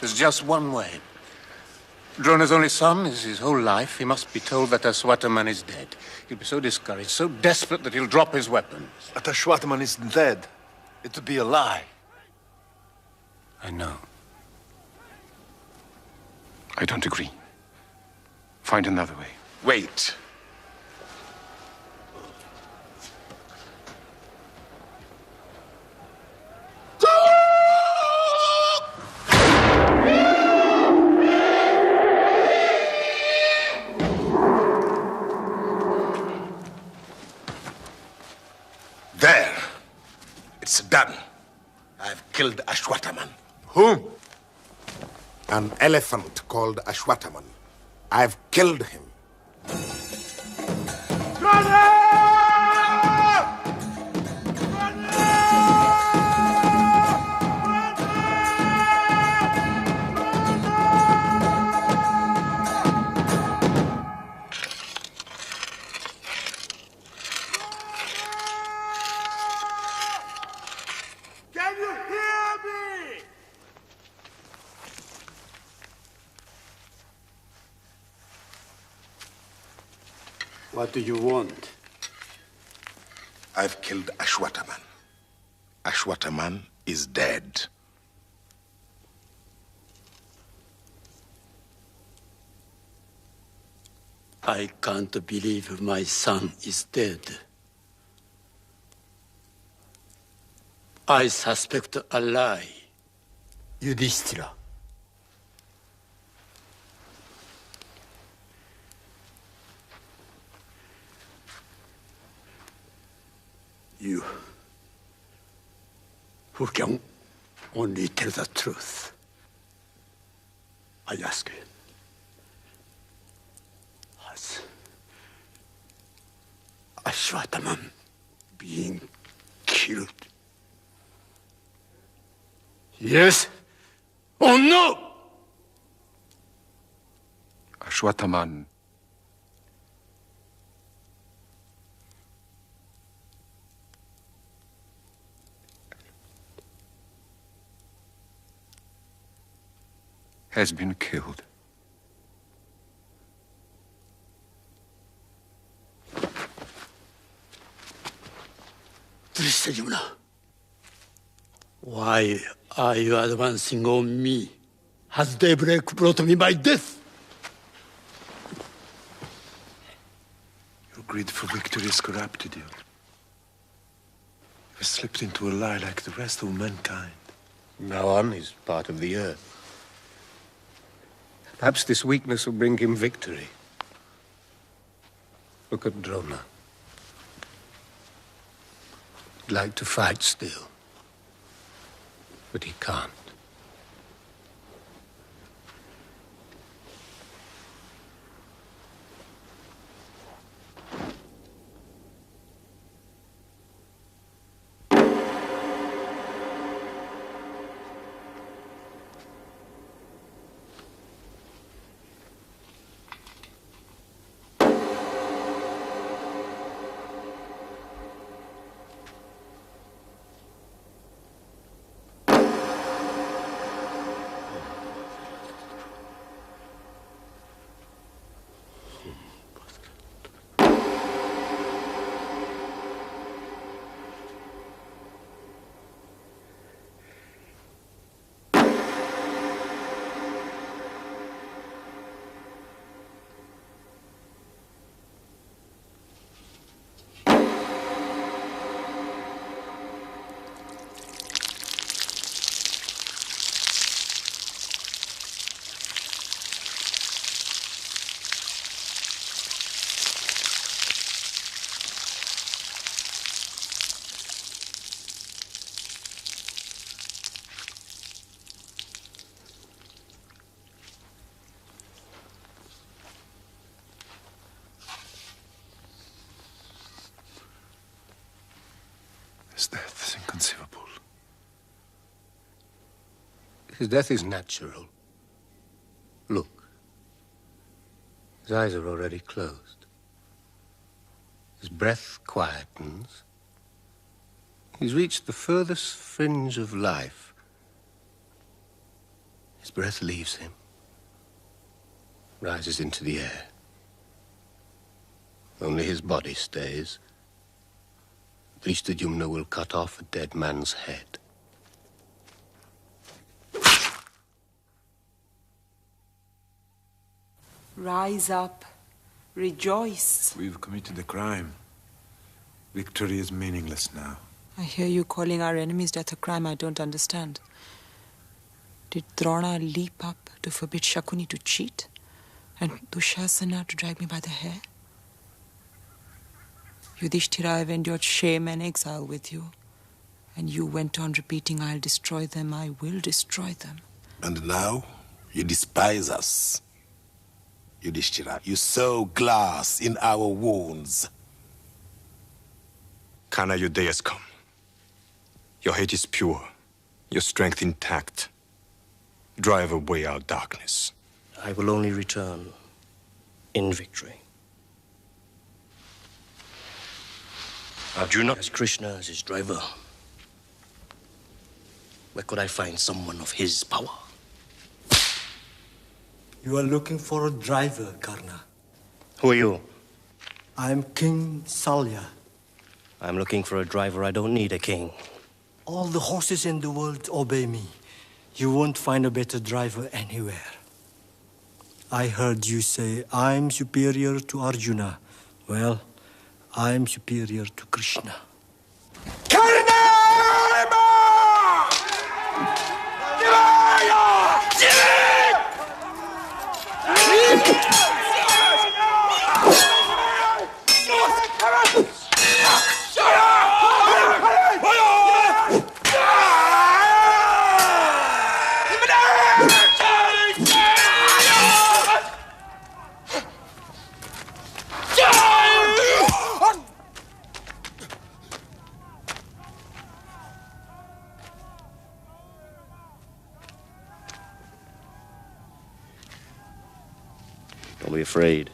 There's just one way. Drona's only son is his whole life. He must be told that Ashwataman is dead. He'll be so discouraged, so desperate that he'll drop his weapons. But Ashwataman isn't dead. It would be a lie. I know. I don't agree. Find another way. Wait. There. It's done. I've killed Ashwataman. Whom? An elephant called Ashwataman. I've killed him. Can you hear me? What do you want? I've killed Ashwataman. Ashwataman is dead. I can't believe my son is dead. I suspect a lie. Yudhishthira. You, who can only tell the truth, I ask you. Has Ashwataman being killed? Yes or no? Ashwataman has been killed. Drishtadyumna, why are you advancing on me? Has daybreak brought me my death? Your greed for victory has corrupted you. You have slipped into a lie like the rest of mankind. Now on, he's part of the earth. Perhaps this weakness will bring him victory. Look at Drona. He'd like to fight still, but he can't. His death is inconceivable. His death is natural. Look. His eyes are already closed. His breath quietens. He's reached the furthest fringe of life. His breath leaves him, rises into the air. Only his body stays. Drishtadyumna will cut off a dead man's head. Rise up. Rejoice. We've committed a crime. Victory is meaningless now. I hear you calling our enemy's death a crime I don't understand. Did Drona leap up to forbid Shakuni to cheat? And Dushasana to drag me by the hair? Yudhishthira, I've endured shame and exile with you. And you went on repeating, I'll destroy them, I will destroy them. And now, you despise us. Yudhishthira, you sow glass in our wounds. Karna, your day has come. Your hate is pure, your strength intact. Drive away our darkness. I will only return in victory. Arjuna has Krishna as his driver. Where could I find someone of his power? You are looking for a driver, Karna. Who are you? I'm King Salya. I'm looking for a driver. I don't need a king. All the horses in the world obey me. You won't find a better driver anywhere. I heard you say, I'm superior to Arjuna. Well, I'm superior to Krishna. Don't be afraid.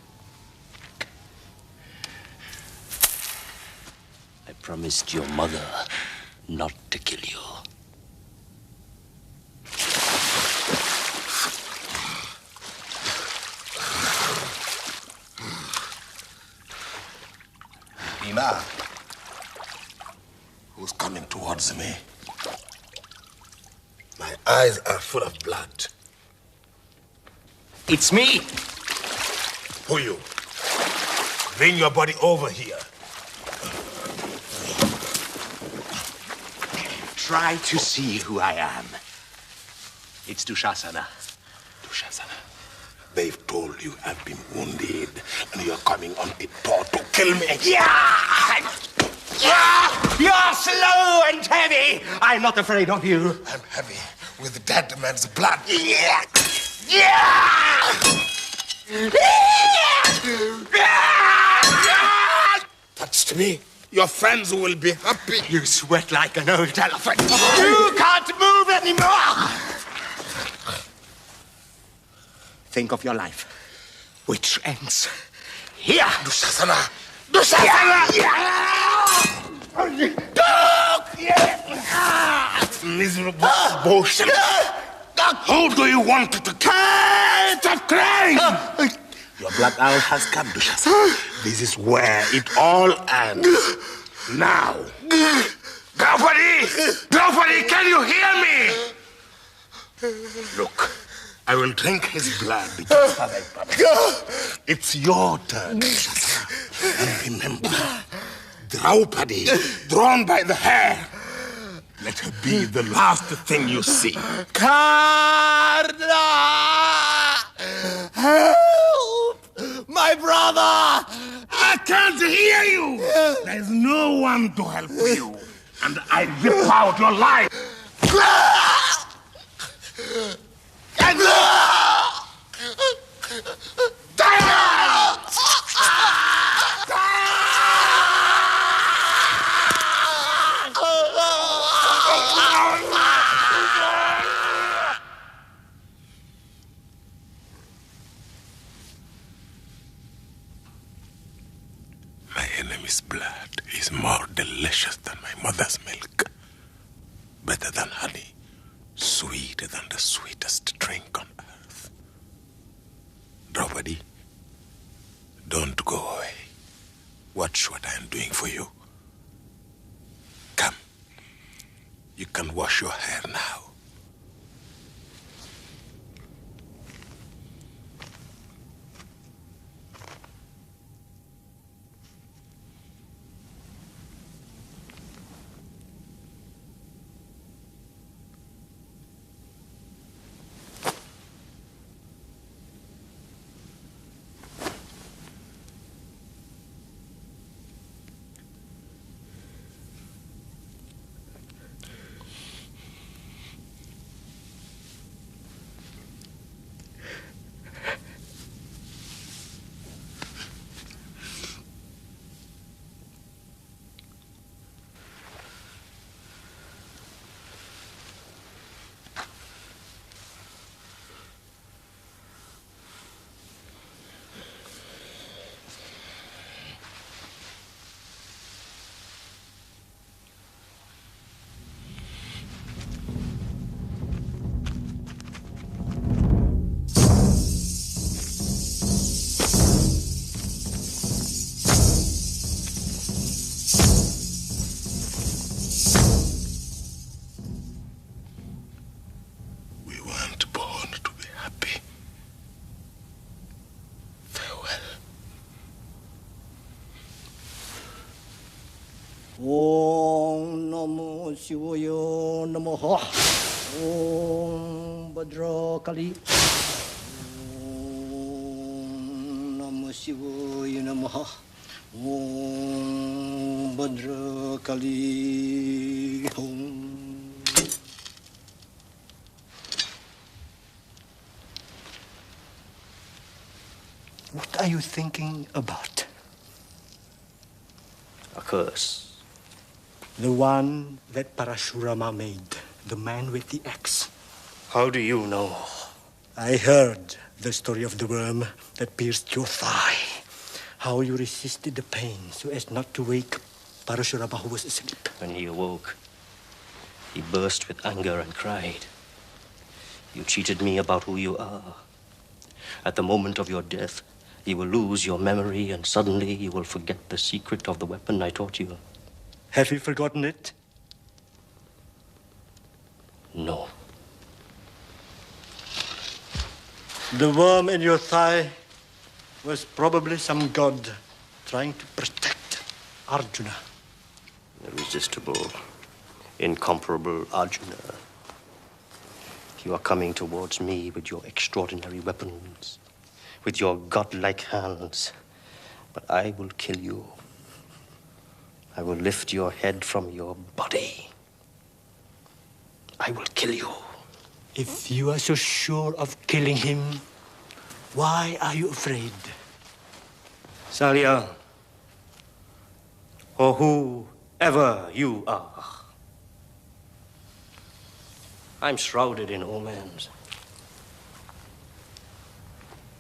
I promised your mother not to kill you. Bhima, who's coming towards me? My eyes are full of blood. It's me! Who are you? Bring your body over here. Try to see who I am. It's Dushasana. Dushasana, they've told you I've been wounded and you're coming on a paw to kill me. Yeah! You're slow and heavy. I'm not afraid of you. I'm heavy with the dead man's blood. Yeah! Touch me. Your friends will be happy. You sweat like an old elephant. You can't move anymore. Think of your life, which ends here. Dushasana! Dushasana! Miserable bullshit. Who do you want to cut of crime? Your blood hour has come, Dushasana. This is where it all ends. Now. Draupadi! Draupadi, can you hear me? Look, I will drink his blood because I promise. It's your turn, Dushasana. And remember, Draupadi, drawn by the hair, let her be the last thing you see. Karna! Help! My brother! I can't hear you! There's no one to help you. And I rip out your life. My enemy's blood is more delicious than my mother's milk. Better than honey. Sweeter than the sweetest drink on earth. Draupadi, don't go away. Watch what I am doing for you. Come. You can wash your hair now. Namaha. Om Bhadra Kali. Om Namah Shivaya Namaha. Om Bhadra Kali. Om. What are you thinking about? A curse. The one that Parashurama made, the man with the axe. How do you know? I heard the story of the worm that pierced your thigh. How you resisted the pain so as not to wake Parashurama who was asleep. When he awoke, he burst with anger and cried, "You cheated me about who you are. At the moment of your death, you will lose your memory and suddenly you will forget the secret of the weapon I taught you." Have you forgotten it? No. The worm in your thigh was probably some god trying to protect Arjuna. Irresistible, incomparable Arjuna. You are coming towards me with your extraordinary weapons, with your godlike hands, but I will kill you. I will lift your head from your body. I will kill you. If you are so sure of killing him, why are you afraid? Salya, or whoever you are, I'm shrouded in omens,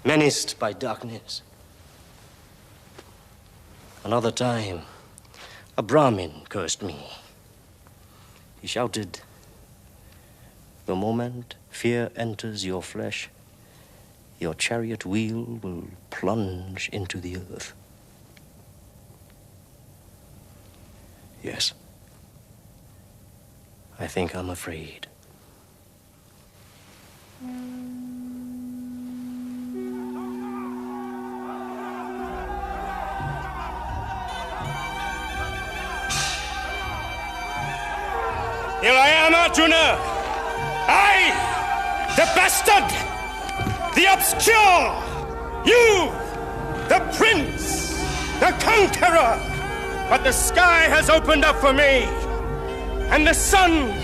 menaced by darkness. Another time, a Brahmin cursed me. He shouted, "The moment fear enters your flesh, your chariot wheel will plunge into the earth." Yes, I think I'm afraid. Here I am, Arjuna! I, the bastard! The obscure! You, the prince! The conqueror! But the sky has opened up for me, and the sun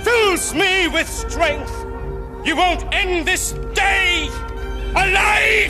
fills me with strength. You won't end this day alive!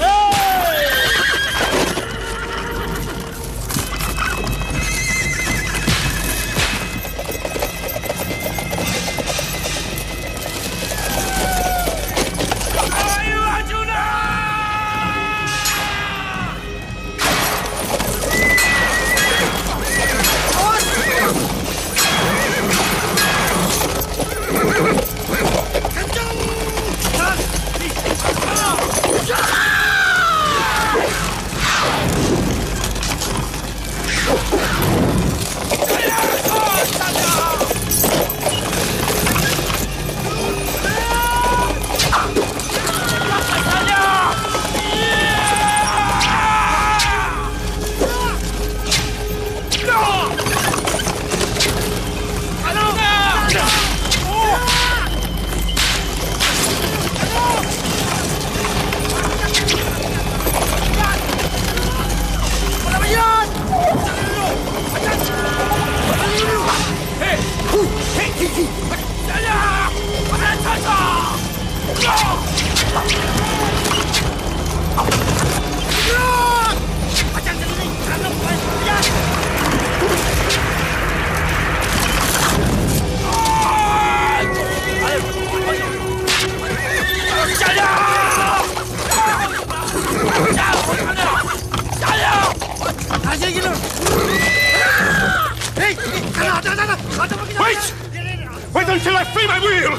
Wait until I free my wheel!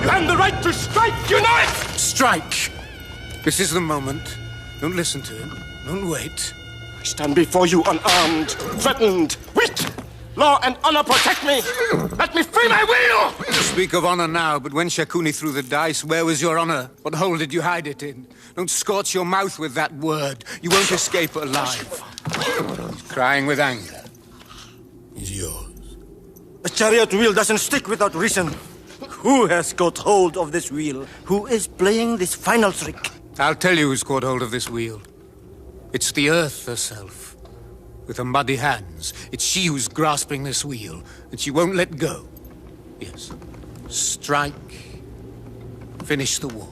You have the right to strike, you know it! Strike! This is the moment. Don't listen to him. Don't wait. I stand before you unarmed, threatened, weak. Law and honor protect me. Let me free my wheel! You speak of honor now, but when Shakuni threw the dice, where was your honor? What hole did you hide it in? Don't scorch your mouth with that word. You won't escape alive. He's crying with anger. He's yours. A chariot wheel doesn't stick without reason. Who has got hold of this wheel? Who is playing this final trick? I'll tell you who's caught hold of this wheel. It's the Earth herself, with her muddy hands. It's she who's grasping this wheel, and she won't let go. Yes. Strike. Finish the war.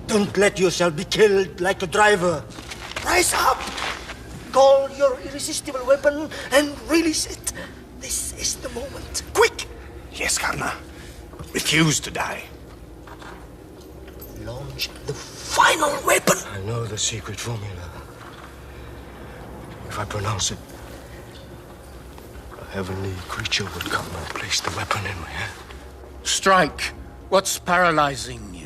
Don't let yourself be killed like a driver. Rise up! Call your irresistible weapon and release it. This is the moment. Quick! Yes, Karna. Refuse to die. Launch the final weapon. I know the secret formula. If I pronounce it, a heavenly creature would come and place the weapon in my hand. Strike. What's paralyzing you?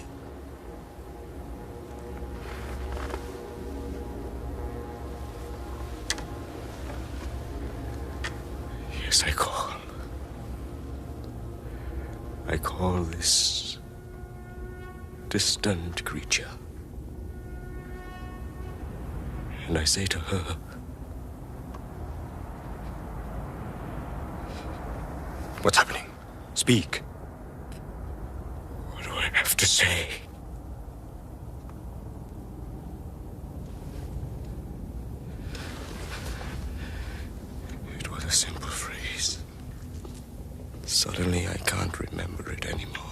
Yes, I call this distant creature. And I say to her, What's happening? Speak. what do I have to say? It was a simple phrase. Suddenly I can't remember it anymore.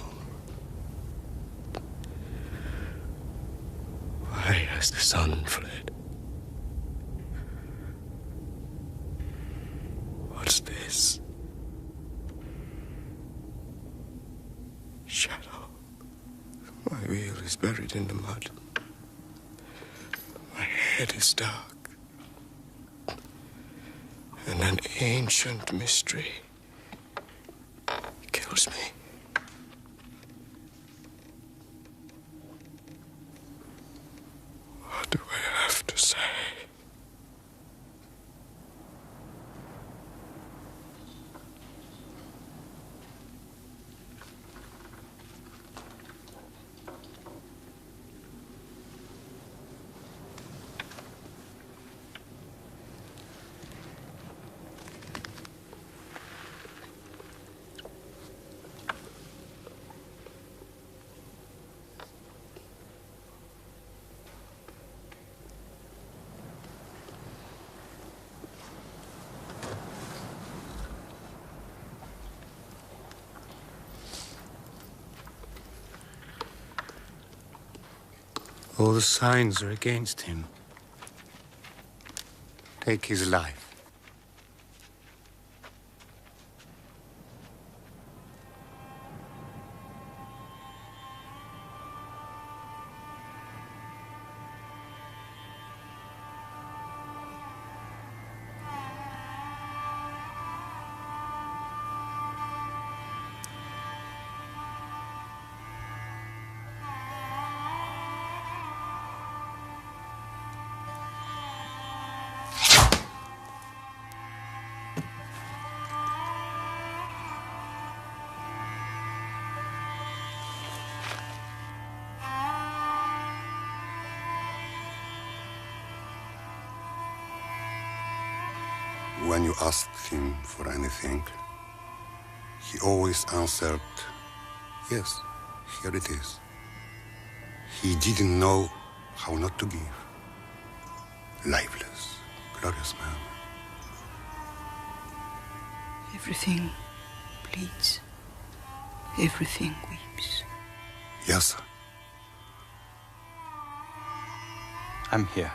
Why has the sun fled? What's this? Shadow. My wheel is buried in the mud. My head is dark. And an ancient mystery kills me. What do I have to say? All the signs are against him. Take his life. When you asked him for anything, he always answered, yes, here it is. He didn't know how not to give. Lifeless, glorious man. Everything bleeds. Everything weeps. Yes, sir. I'm here.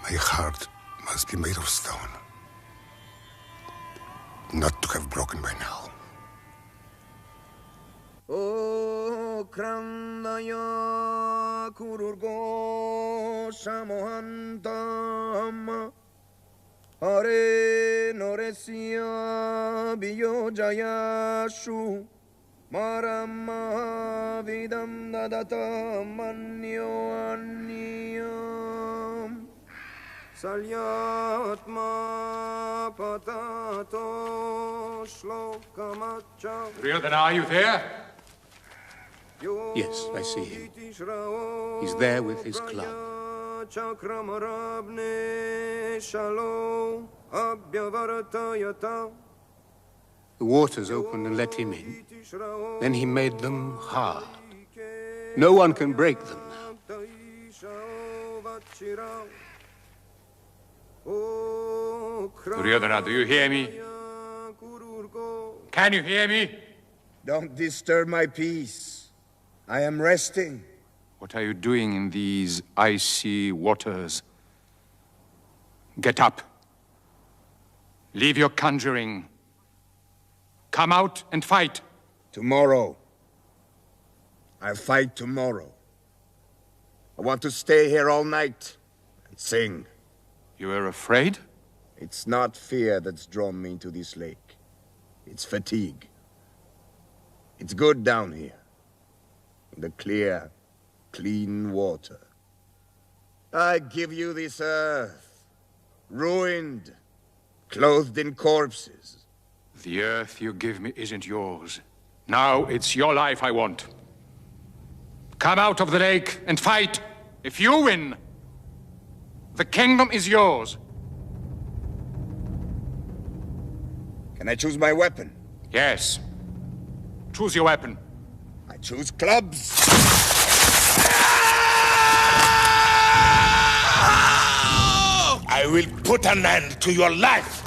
My heart must be made of stone. Not to have broken by now. O Krandaya Kururgo Samohantam Hare Noresya Biyojayashu Marama Vidam Dadata Manyo Anniyam Salyatma Patato Shlokamacha. Duryodhana, are you there? Yes, I see him. He's there with his club. The waters opened and let him in. Then he made them hard. No one can break them now. Duryodhana, do you hear me? Can you hear me? Don't disturb my peace. I am resting. What are you doing in these icy waters? Get up. Leave your conjuring. Come out and fight. Tomorrow. I'll fight tomorrow. I want to stay here all night and sing. You are afraid? It's not fear that's drawn me into this lake. It's fatigue. It's good down here. In the clear, clean water. I give you this earth. Ruined. Clothed in corpses. The earth you give me isn't yours. Now it's your life I want. Come out of the lake and fight. If you win, the kingdom is yours. Can I choose my weapon? Yes. Choose your weapon. I choose clubs. I will put an end to your life.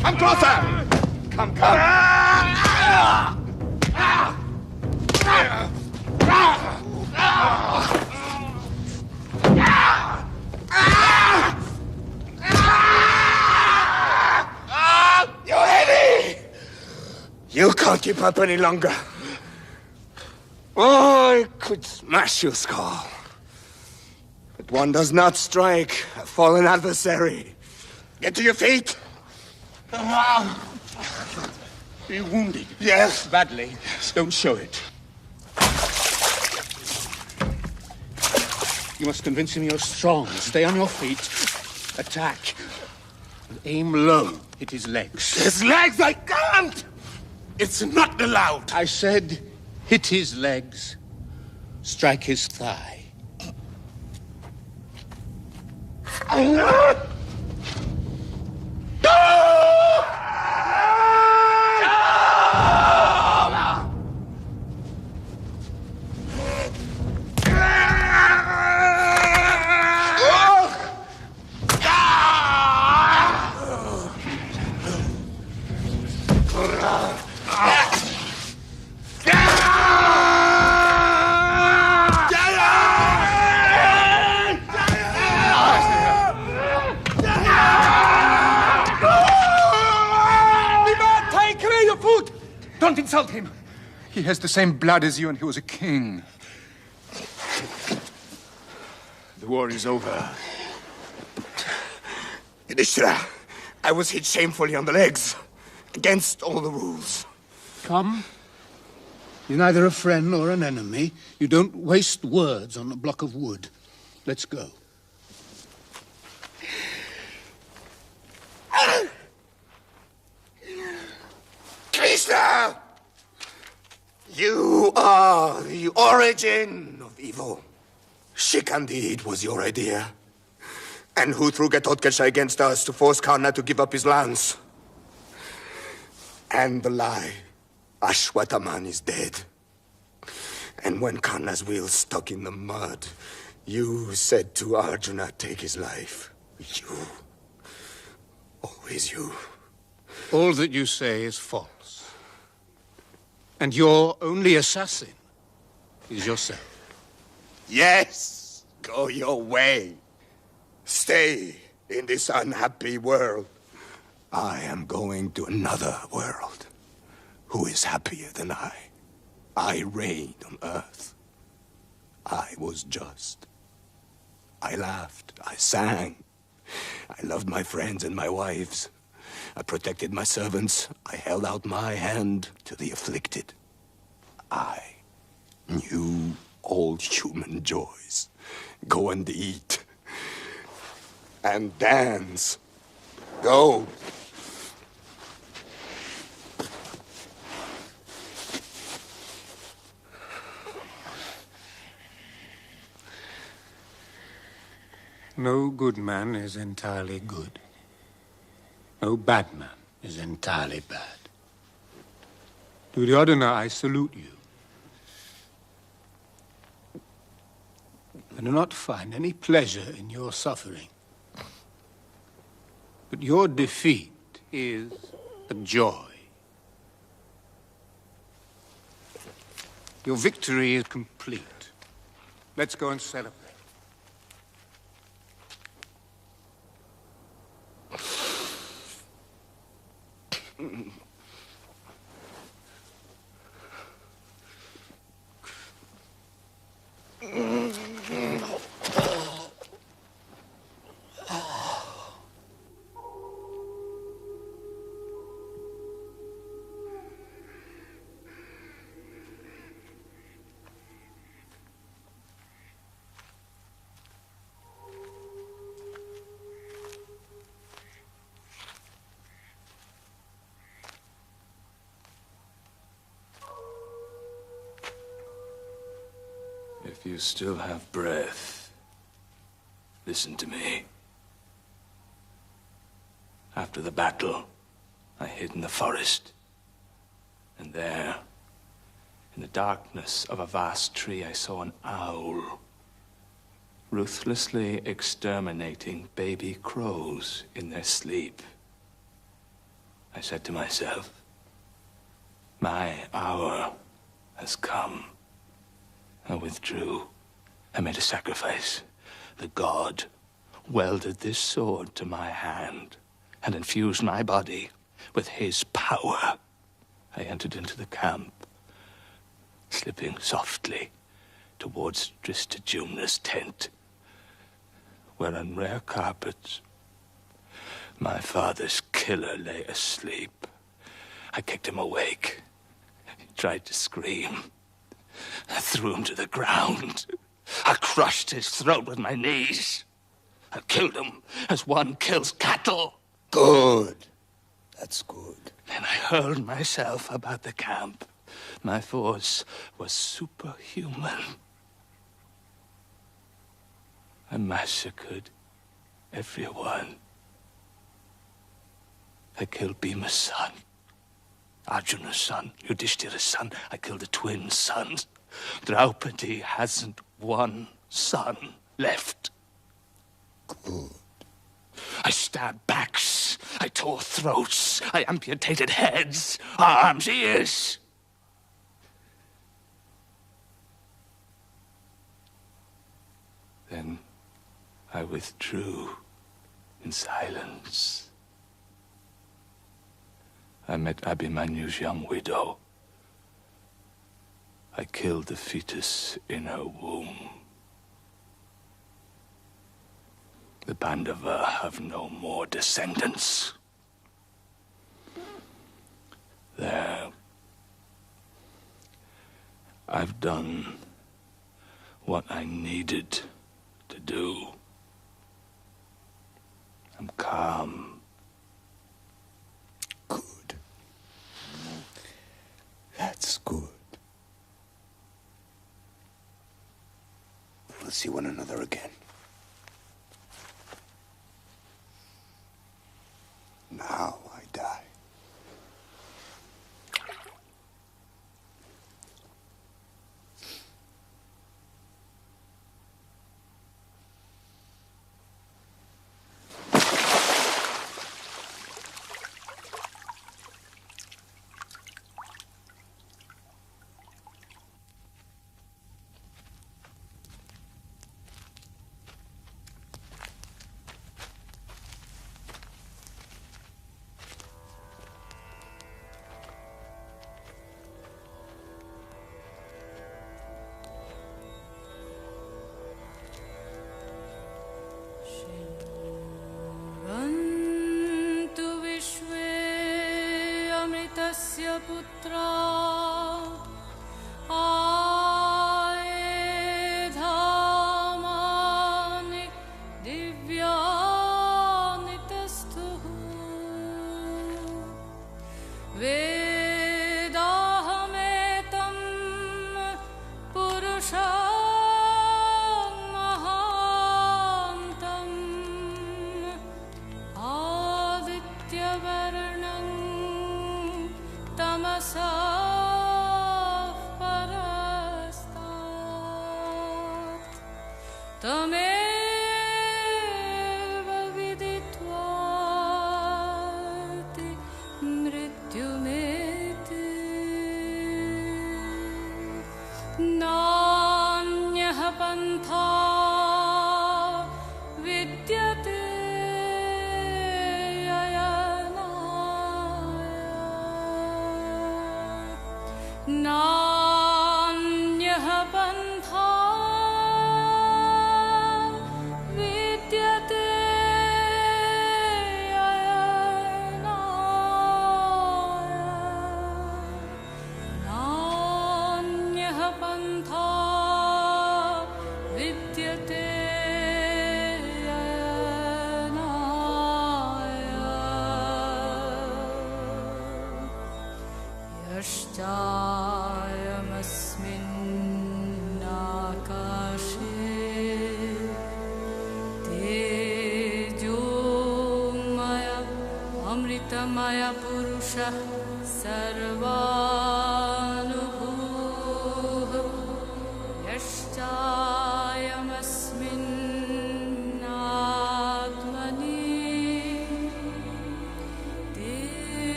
Come closer! Come. You're heavy! You can't keep up any longer. Oh, I could smash your skull. But one does not strike a fallen adversary. Get to your feet. Are you wounded? Yes. Badly. Don't show it. You must convince him you're strong. Stay on your feet. Attack. And aim low. Hit his legs. His legs, I can't! It's not allowed. I said hit his legs. Strike his thigh. Don't insult him. He has the same blood as you, and he was a king. The war is over. Yudhishthira, I was hit shamefully on the legs. Against all the rules. Come. You're neither a friend nor an enemy. You don't waste words on a block of wood. Let's go. Krishna! You are the origin of evil. Shikandi was your idea. And who threw Ghatotkacha against us to force Karna to give up his lands? And the lie, Ashwataman is dead. And when Karna's wheel stuck in the mud, you said to Arjuna, take his life. You. Always you. All that you say is false. And your only assassin is yourself. Yes, go your way. Stay in this unhappy world. I am going to another world. Who is happier than I? I reign on earth. I was just. I laughed, I sang. I loved my friends and my wives. I protected my servants. I held out my hand to the afflicted. I knew all human joys. Go and eat. And dance. Go. No good man is entirely good. No bad man is entirely bad. Duryodhana, I salute you. I do not find any pleasure in your suffering. But your defeat is a joy. Your victory is complete. Let's go and celebrate. If you still have breath, listen to me. After the battle, I hid in the forest. And there, in the darkness of a vast tree, I saw an owl ruthlessly exterminating baby crows in their sleep. I said to myself, my hour has come. I withdrew. I made a sacrifice. The god welded this sword to my hand and infused my body with his power. I entered into the camp, slipping softly towards Dristadumna's tent, where on rare carpets my father's killer lay asleep. I kicked him awake. He tried to scream. I threw him to the ground. I crushed his throat with my knees. I killed him as one kills cattle. Good. That's good. Then I hurled myself about the camp. My force was superhuman. I massacred everyone. I killed Bhima's son, Arjuna's son, Yudhishthira's son. I killed the twin sons. Draupadi hasn't one son left. Good. I stabbed backs. I tore throats. I amputated heads, arms, ears. Then I withdrew in silence. I met Abhimanyu's young widow. I killed the fetus in her womb. The Pandava have no more descendants. There. I've done what I needed to do. I'm calm. Good. That's good. We'll see one another again. Now I die.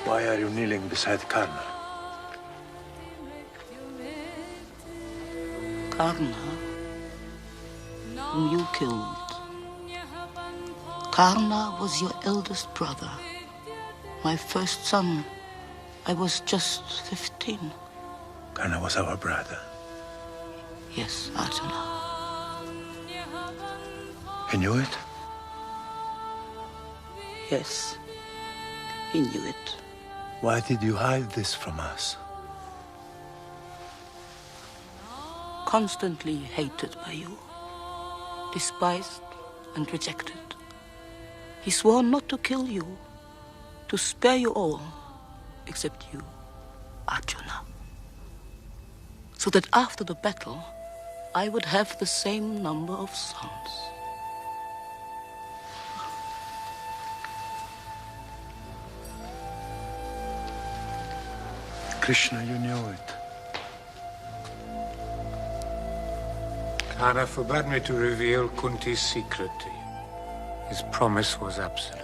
Why are you kneeling beside Karna? Karna, whom you killed. Karna was your eldest brother, my first son. I was just 15. Karna was our brother. Yes, Arjuna. He knew it? Yes, he knew it. Why did you hide this from us? Constantly hated by you, despised and rejected. He swore not to kill you, to spare you all, except you, Arjuna. So that after the battle, I would have the same number of sons. Krishna, you knew it. Karna forbade me to reveal Kunti's secret to you. His promise was absolute.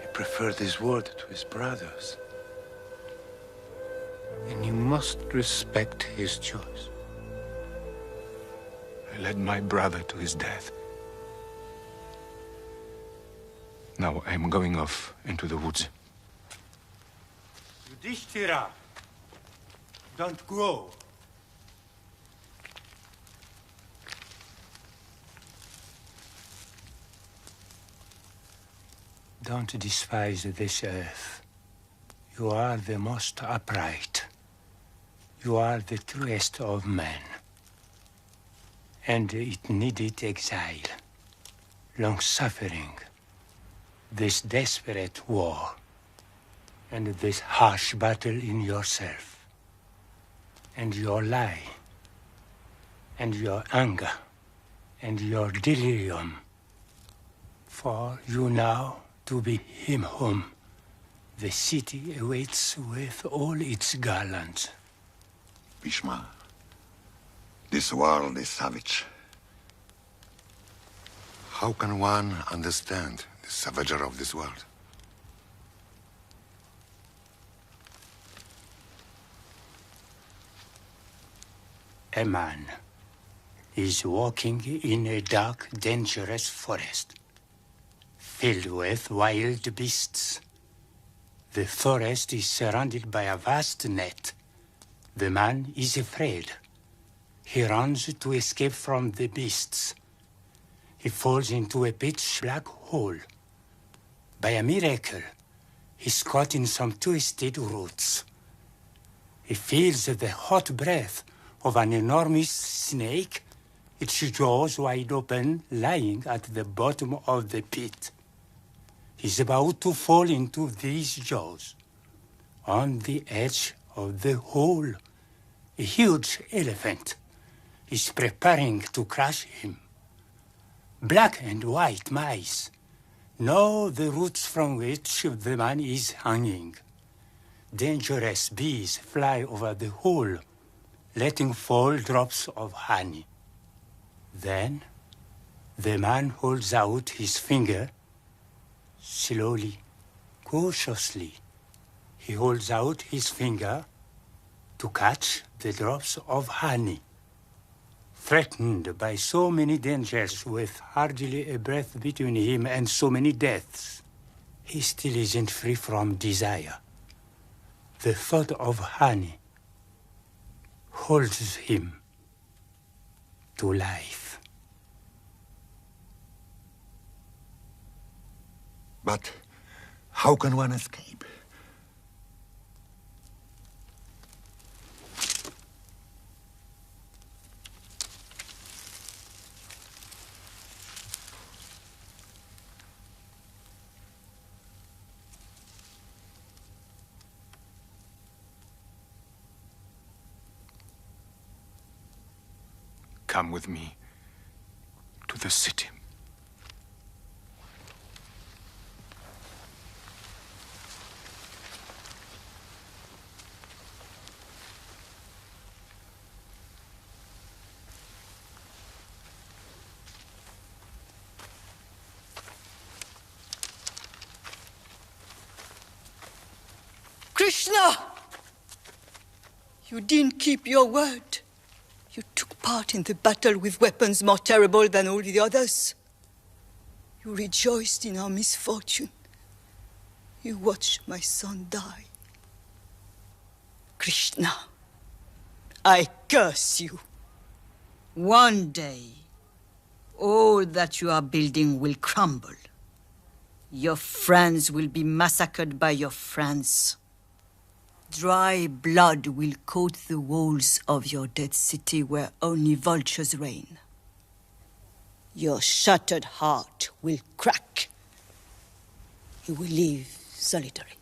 He preferred his word to his brother's. And you must respect his choice. I led my brother to his death. Now I am going off into the woods. Yudhishthira, don't go. Don't despise this earth. You are the most upright. You are the truest of men. And it needed exile, long suffering, this desperate war, and this harsh battle in yourself, and your lie, and your anger, and your delirium, for you now to be him whom the city awaits with all its garlands. Bhishma, this world is savage. How can one understand the savagery of this world? A man is walking in a dark, dangerous forest, filled with wild beasts. The forest is surrounded by a vast net. The man is afraid. He runs to escape from the beasts. He falls into a pitch black hole. By a miracle, he's caught in some twisted roots. He feels the hot breath of an enormous snake, its jaws wide open, lying at the bottom of the pit. He's about to fall into these jaws. On the edge of the hole, a huge elephant is preparing to crush him. Black and white mice know the roots from which the man is hanging. Dangerous bees fly over the hole, letting fall drops of honey. Then, the man holds out his finger. Slowly, cautiously, he holds out his finger to catch the drops of honey. Threatened by so many dangers, with hardly a breath between him and so many deaths, he still isn't free from desire. The thought of honey holds him to life. But how can one escape? Come with me to the city. Krishna! You didn't keep your word. You took part in the battle with weapons more terrible than all the others. You rejoiced in our misfortune. You watched my son die. Krishna, I curse you. One day, all that you are building will crumble. Your friends will be massacred by your friends. Dry blood will coat the walls of your dead city where only vultures reign. Your shattered heart will crack. You will live solitary.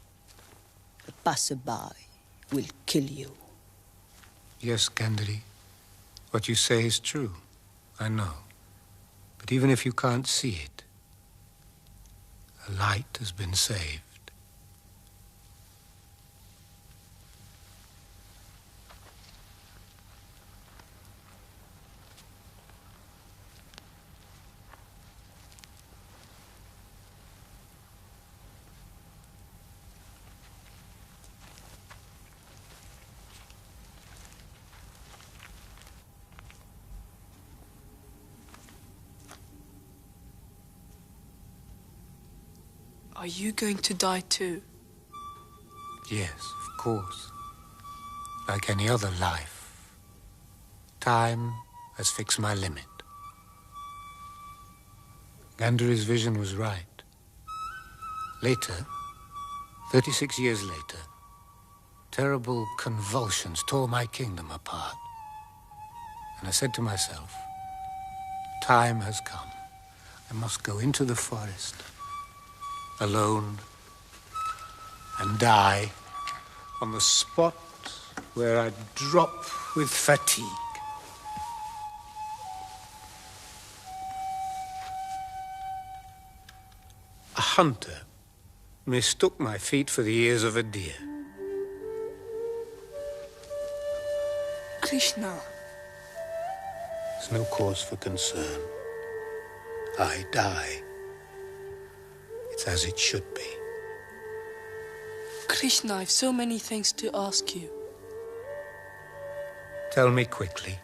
The passerby will kill you. Yes, Gandhari. What you say is true. I know. But even if you can't see it, a light has been saved. Are you going to die too? Yes, of course. Like any other life. Time has fixed my limit. Gandhari's vision was right. Later, 36 years later, terrible convulsions tore my kingdom apart. And I said to myself, time has come. I must go into the forest, alone, and die on the spot where I drop with fatigue. A hunter mistook my feet for the ears of a deer. Krishna. There's no cause for concern. I die. It's as it should be. Krishna, I've so many things to ask you. Tell me quickly.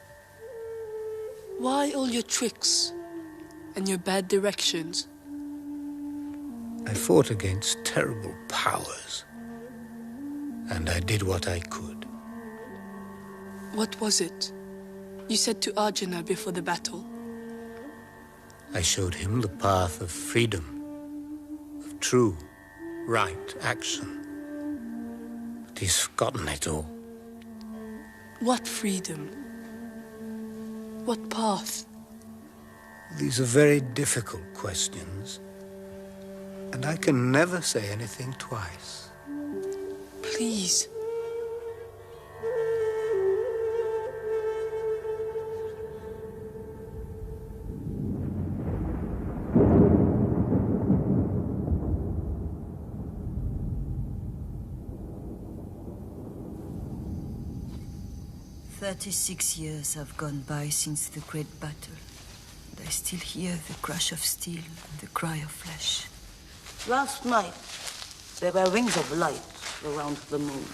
Why all your tricks and your bad directions? I fought against terrible powers. and I did what I could. What was it you said to Arjuna before the battle? I showed him the path of freedom, of true, right action. But he's forgotten it all. What freedom? What path? These are very difficult questions, and I can never say anything twice. Please. "36 years have gone by since the great battle, and I still hear the crash of steel and the cry of flesh. Last night, there were rings of light around the moon.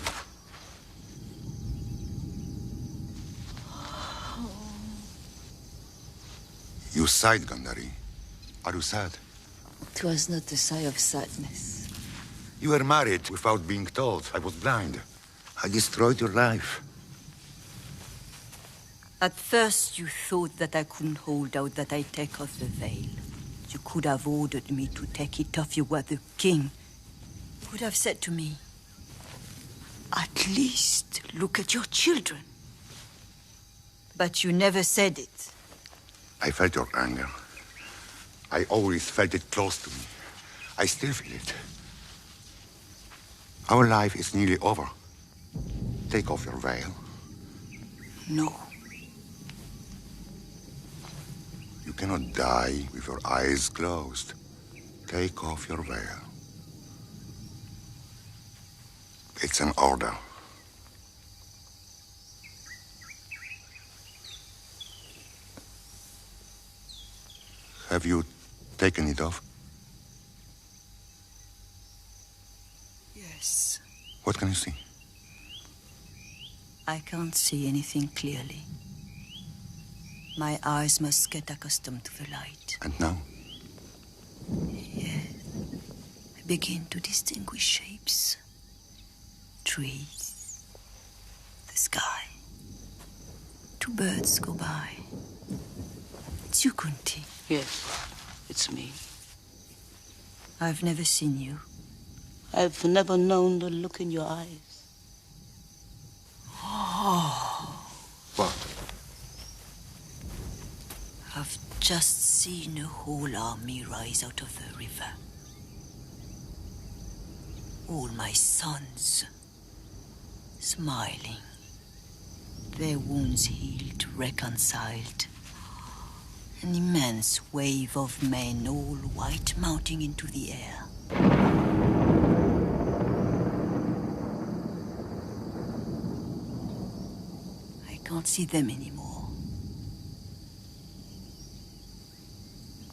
You sighed, Gandhari. Are you sad? It was not a sigh of sadness. You were married without being told. I was blind. I destroyed your life. At first, you thought that I couldn't hold out, that I'd take off the veil. You could have ordered me to take it off. You were the king. You could have said to me, at least look at your children. But you never said it. I felt your anger. I always felt it close to me. I still feel it. Our life is nearly over. Take off your veil. No. You cannot die with your eyes closed. Take off your veil. It's an order. Have you taken it off? Yes. What can you see? I can't see anything clearly. My eyes must get accustomed to the light. And now? Yes. I begin to distinguish shapes. Trees. The sky. 2 birds go by. It's you, Kunti. Yes, it's me. I've never seen you. I've never known the look in your eyes. Oh. What? I've just seen a whole army rise out of the river. All my sons, smiling. Their wounds healed, reconciled. An immense wave of men, all white, mounting into the air. I can't see them anymore.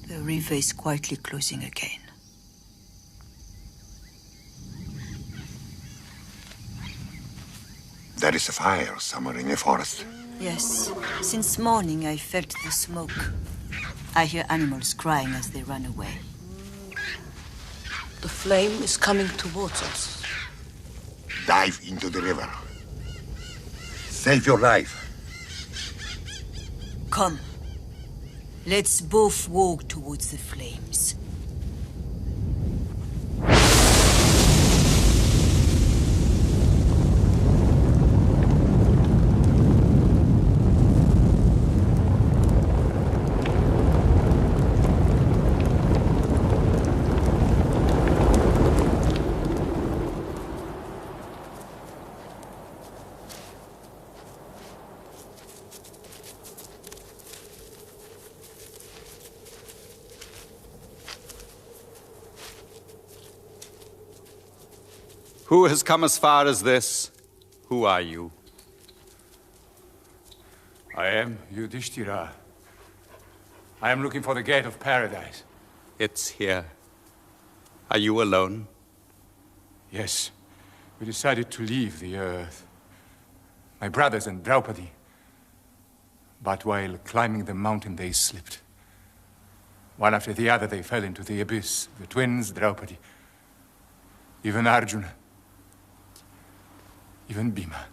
The river is quietly closing again. There is a fire somewhere in the forest. Yes. Since morning, I felt the smoke. I hear animals crying as they run away. The flame is coming towards us. Dive into the river. Save your life. Come. Let's both walk towards the flames. Who has come as far as this? Who are you? I am Yudhishthira. I am looking for the gate of paradise. It's here. Are you alone? Yes. We decided to leave the earth. My brothers and Draupadi. But while climbing the mountain, they slipped. One after the other, they fell into the abyss. The twins, Draupadi. Even Arjuna. Even Bhima.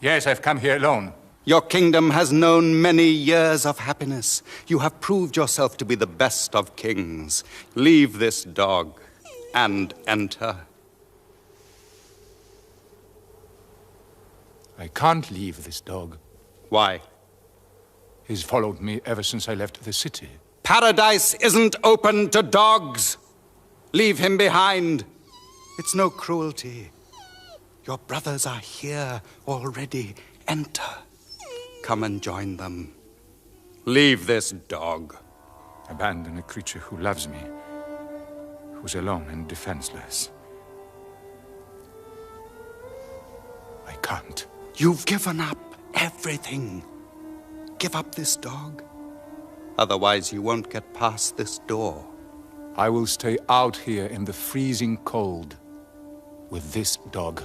Yes, I've come here alone. Your kingdom has known many years of happiness. You have proved yourself to be the best of kings. Leave this dog and enter. I can't leave this dog. Why? He's followed me ever since I left the city. Paradise isn't open to dogs. Leave him behind. It's no cruelty. Your brothers are here already. Enter. Come and join them. Leave this dog. Abandon a creature who loves me, who's alone and defenseless. I can't. You've given up everything. Give up this dog. Otherwise, you won't get past this door. I will stay out here in the freezing cold with this dog.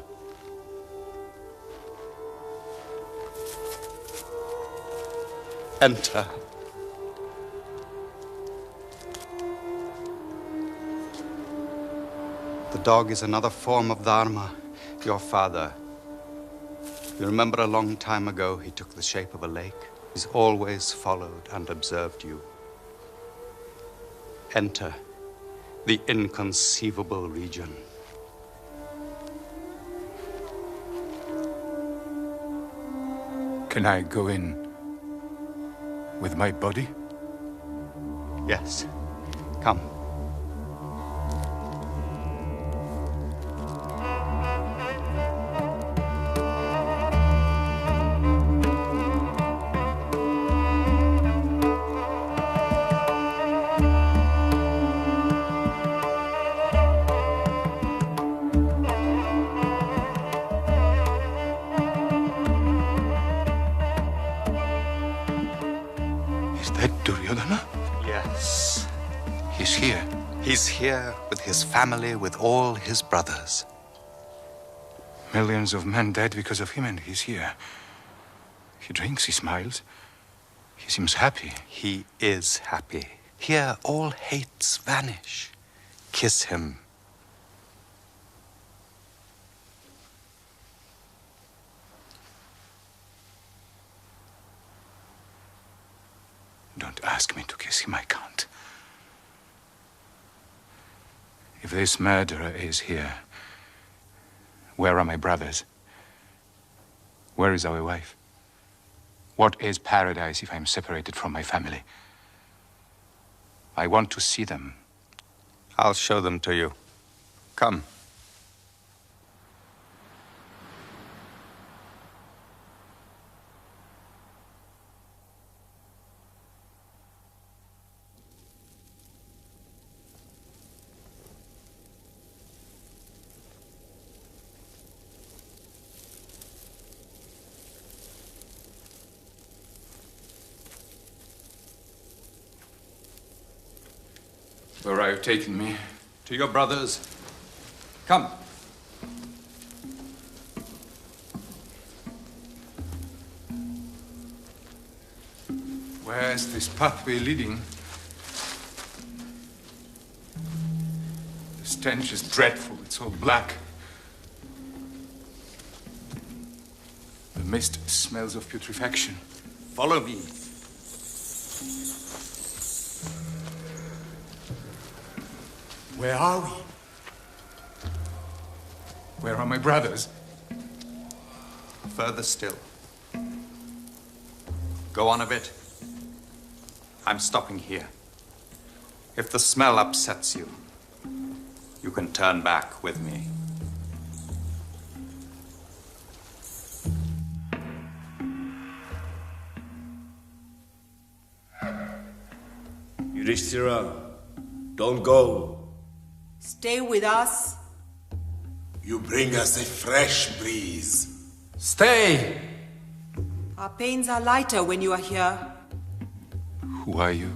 Enter. The dog is another form of Dharma. Your father. You remember a long time ago, he took the shape of a lake. He's always followed and observed you. Enter the inconceivable region. Can I go in with my body? Yes. Come. Yes. He's here. He's here with his family, with all his brothers. Millions of men dead because of him, and he's here. He drinks, he smiles. He seems happy. He is happy. Here, all hates vanish. Kiss him. Don't ask me to kiss him, I can't. If this murderer is here, where are my brothers? Where is our wife? What is paradise if I'm separated from my family? I want to see them. I'll show them to you. Come. Where are you taking me? To your brothers. Come. Where is this pathway leading? The stench is dreadful. It's all black. The mist smells of putrefaction. Follow me. Where are we? Where are my brothers? Further still. Go on a bit. I'm stopping here. If the smell upsets you, you can turn back with me. Yudhishthira, don't go. Stay with us. You bring us a fresh breeze. Stay! Our pains are lighter when you are here. Who are you?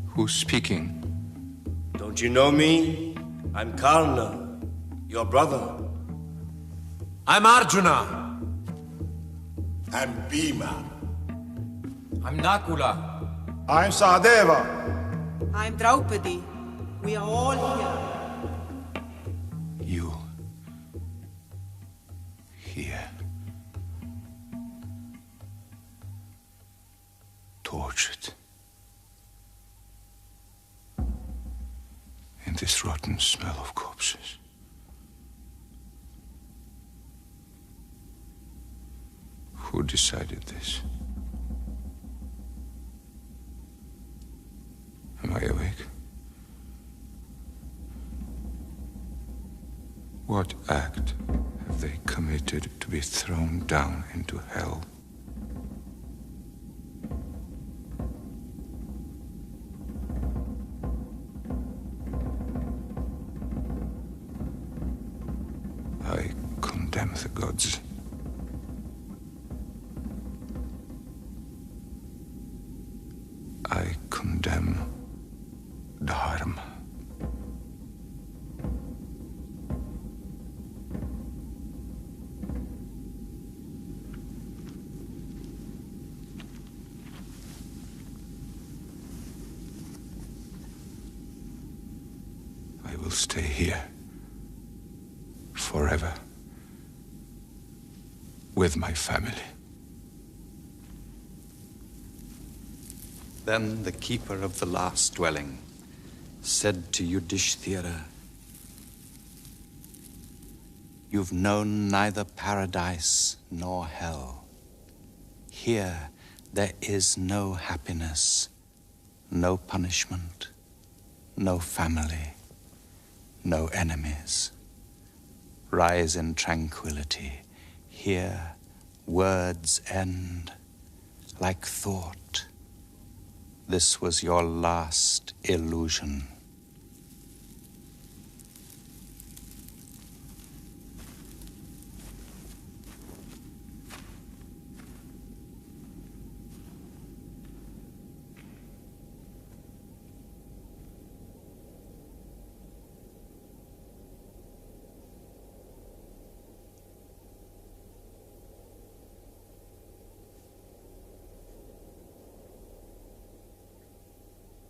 Who's speaking? Don't you know me? I'm Karna, your brother. I'm Arjuna. I'm Bhima. I'm Nakula. I'm Sahadeva. I'm Draupadi. We are all here. You. stand this rotten smell of corpses. Who decided this? Am I awake? What act have they committed to be thrown down into hell? I condemn the gods. I condemn Dharma. I will stay here forever with my family. Then the keeper of the last dwelling said to Yudhishthira, "You've known neither paradise nor hell. Here there is no happiness, no punishment, no family, no enemies. Rise in tranquility. Here words end like thought. This was your last illusion."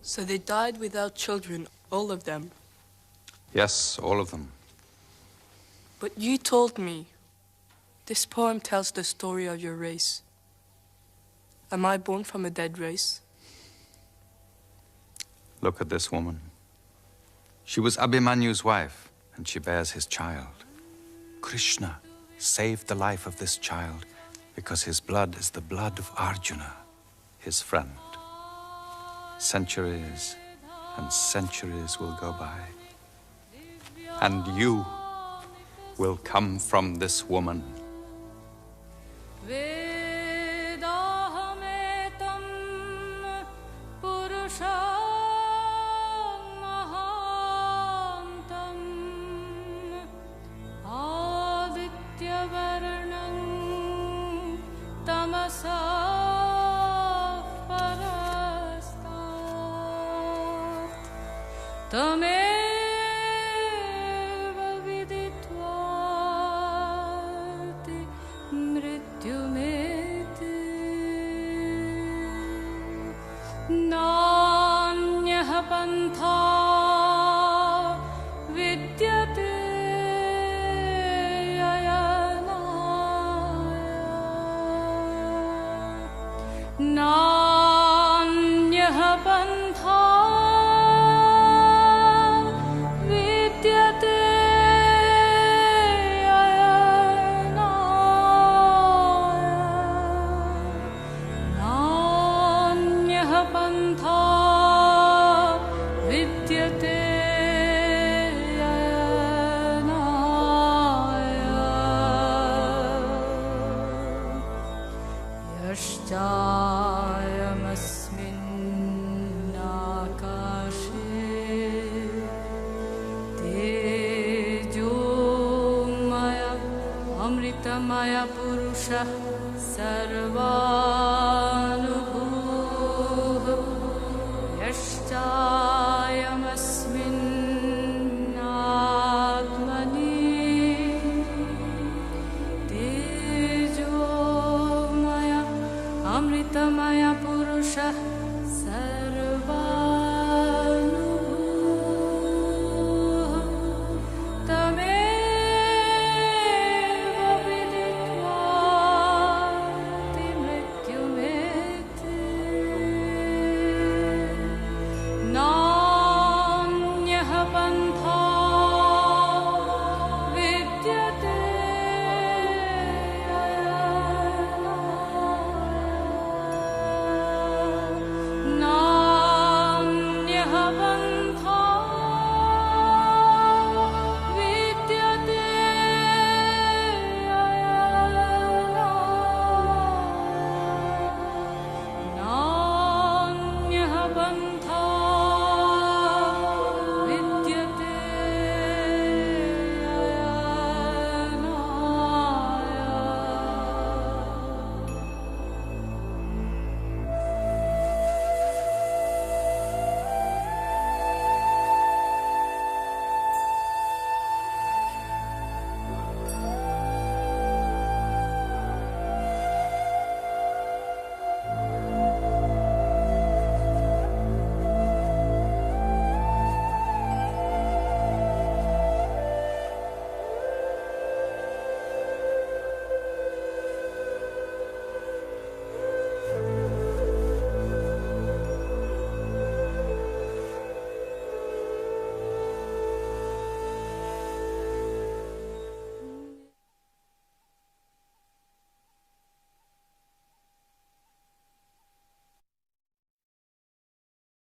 So they died without children, all of them. Yes, all of them. But you told me this poem tells the story of your race. Am I born from a dead race? Look at this woman. She was Abhimanyu's wife, and she bears his child. Krishna saved the life of this child because his blood is the blood of Arjuna, his friend. Centuries and centuries will go by, and you will come from this woman. तमेव विदित्वाति मृत्युमेति नान्यः पन्था विद्यते नान्यः पन्था विद्यते नान्यः पन्था विद्यते अमृतमय पुरुषः सर्वानुभूः यश्चायमस्मिन्नात्मनि तेजोमय अमृतमय पुरुषः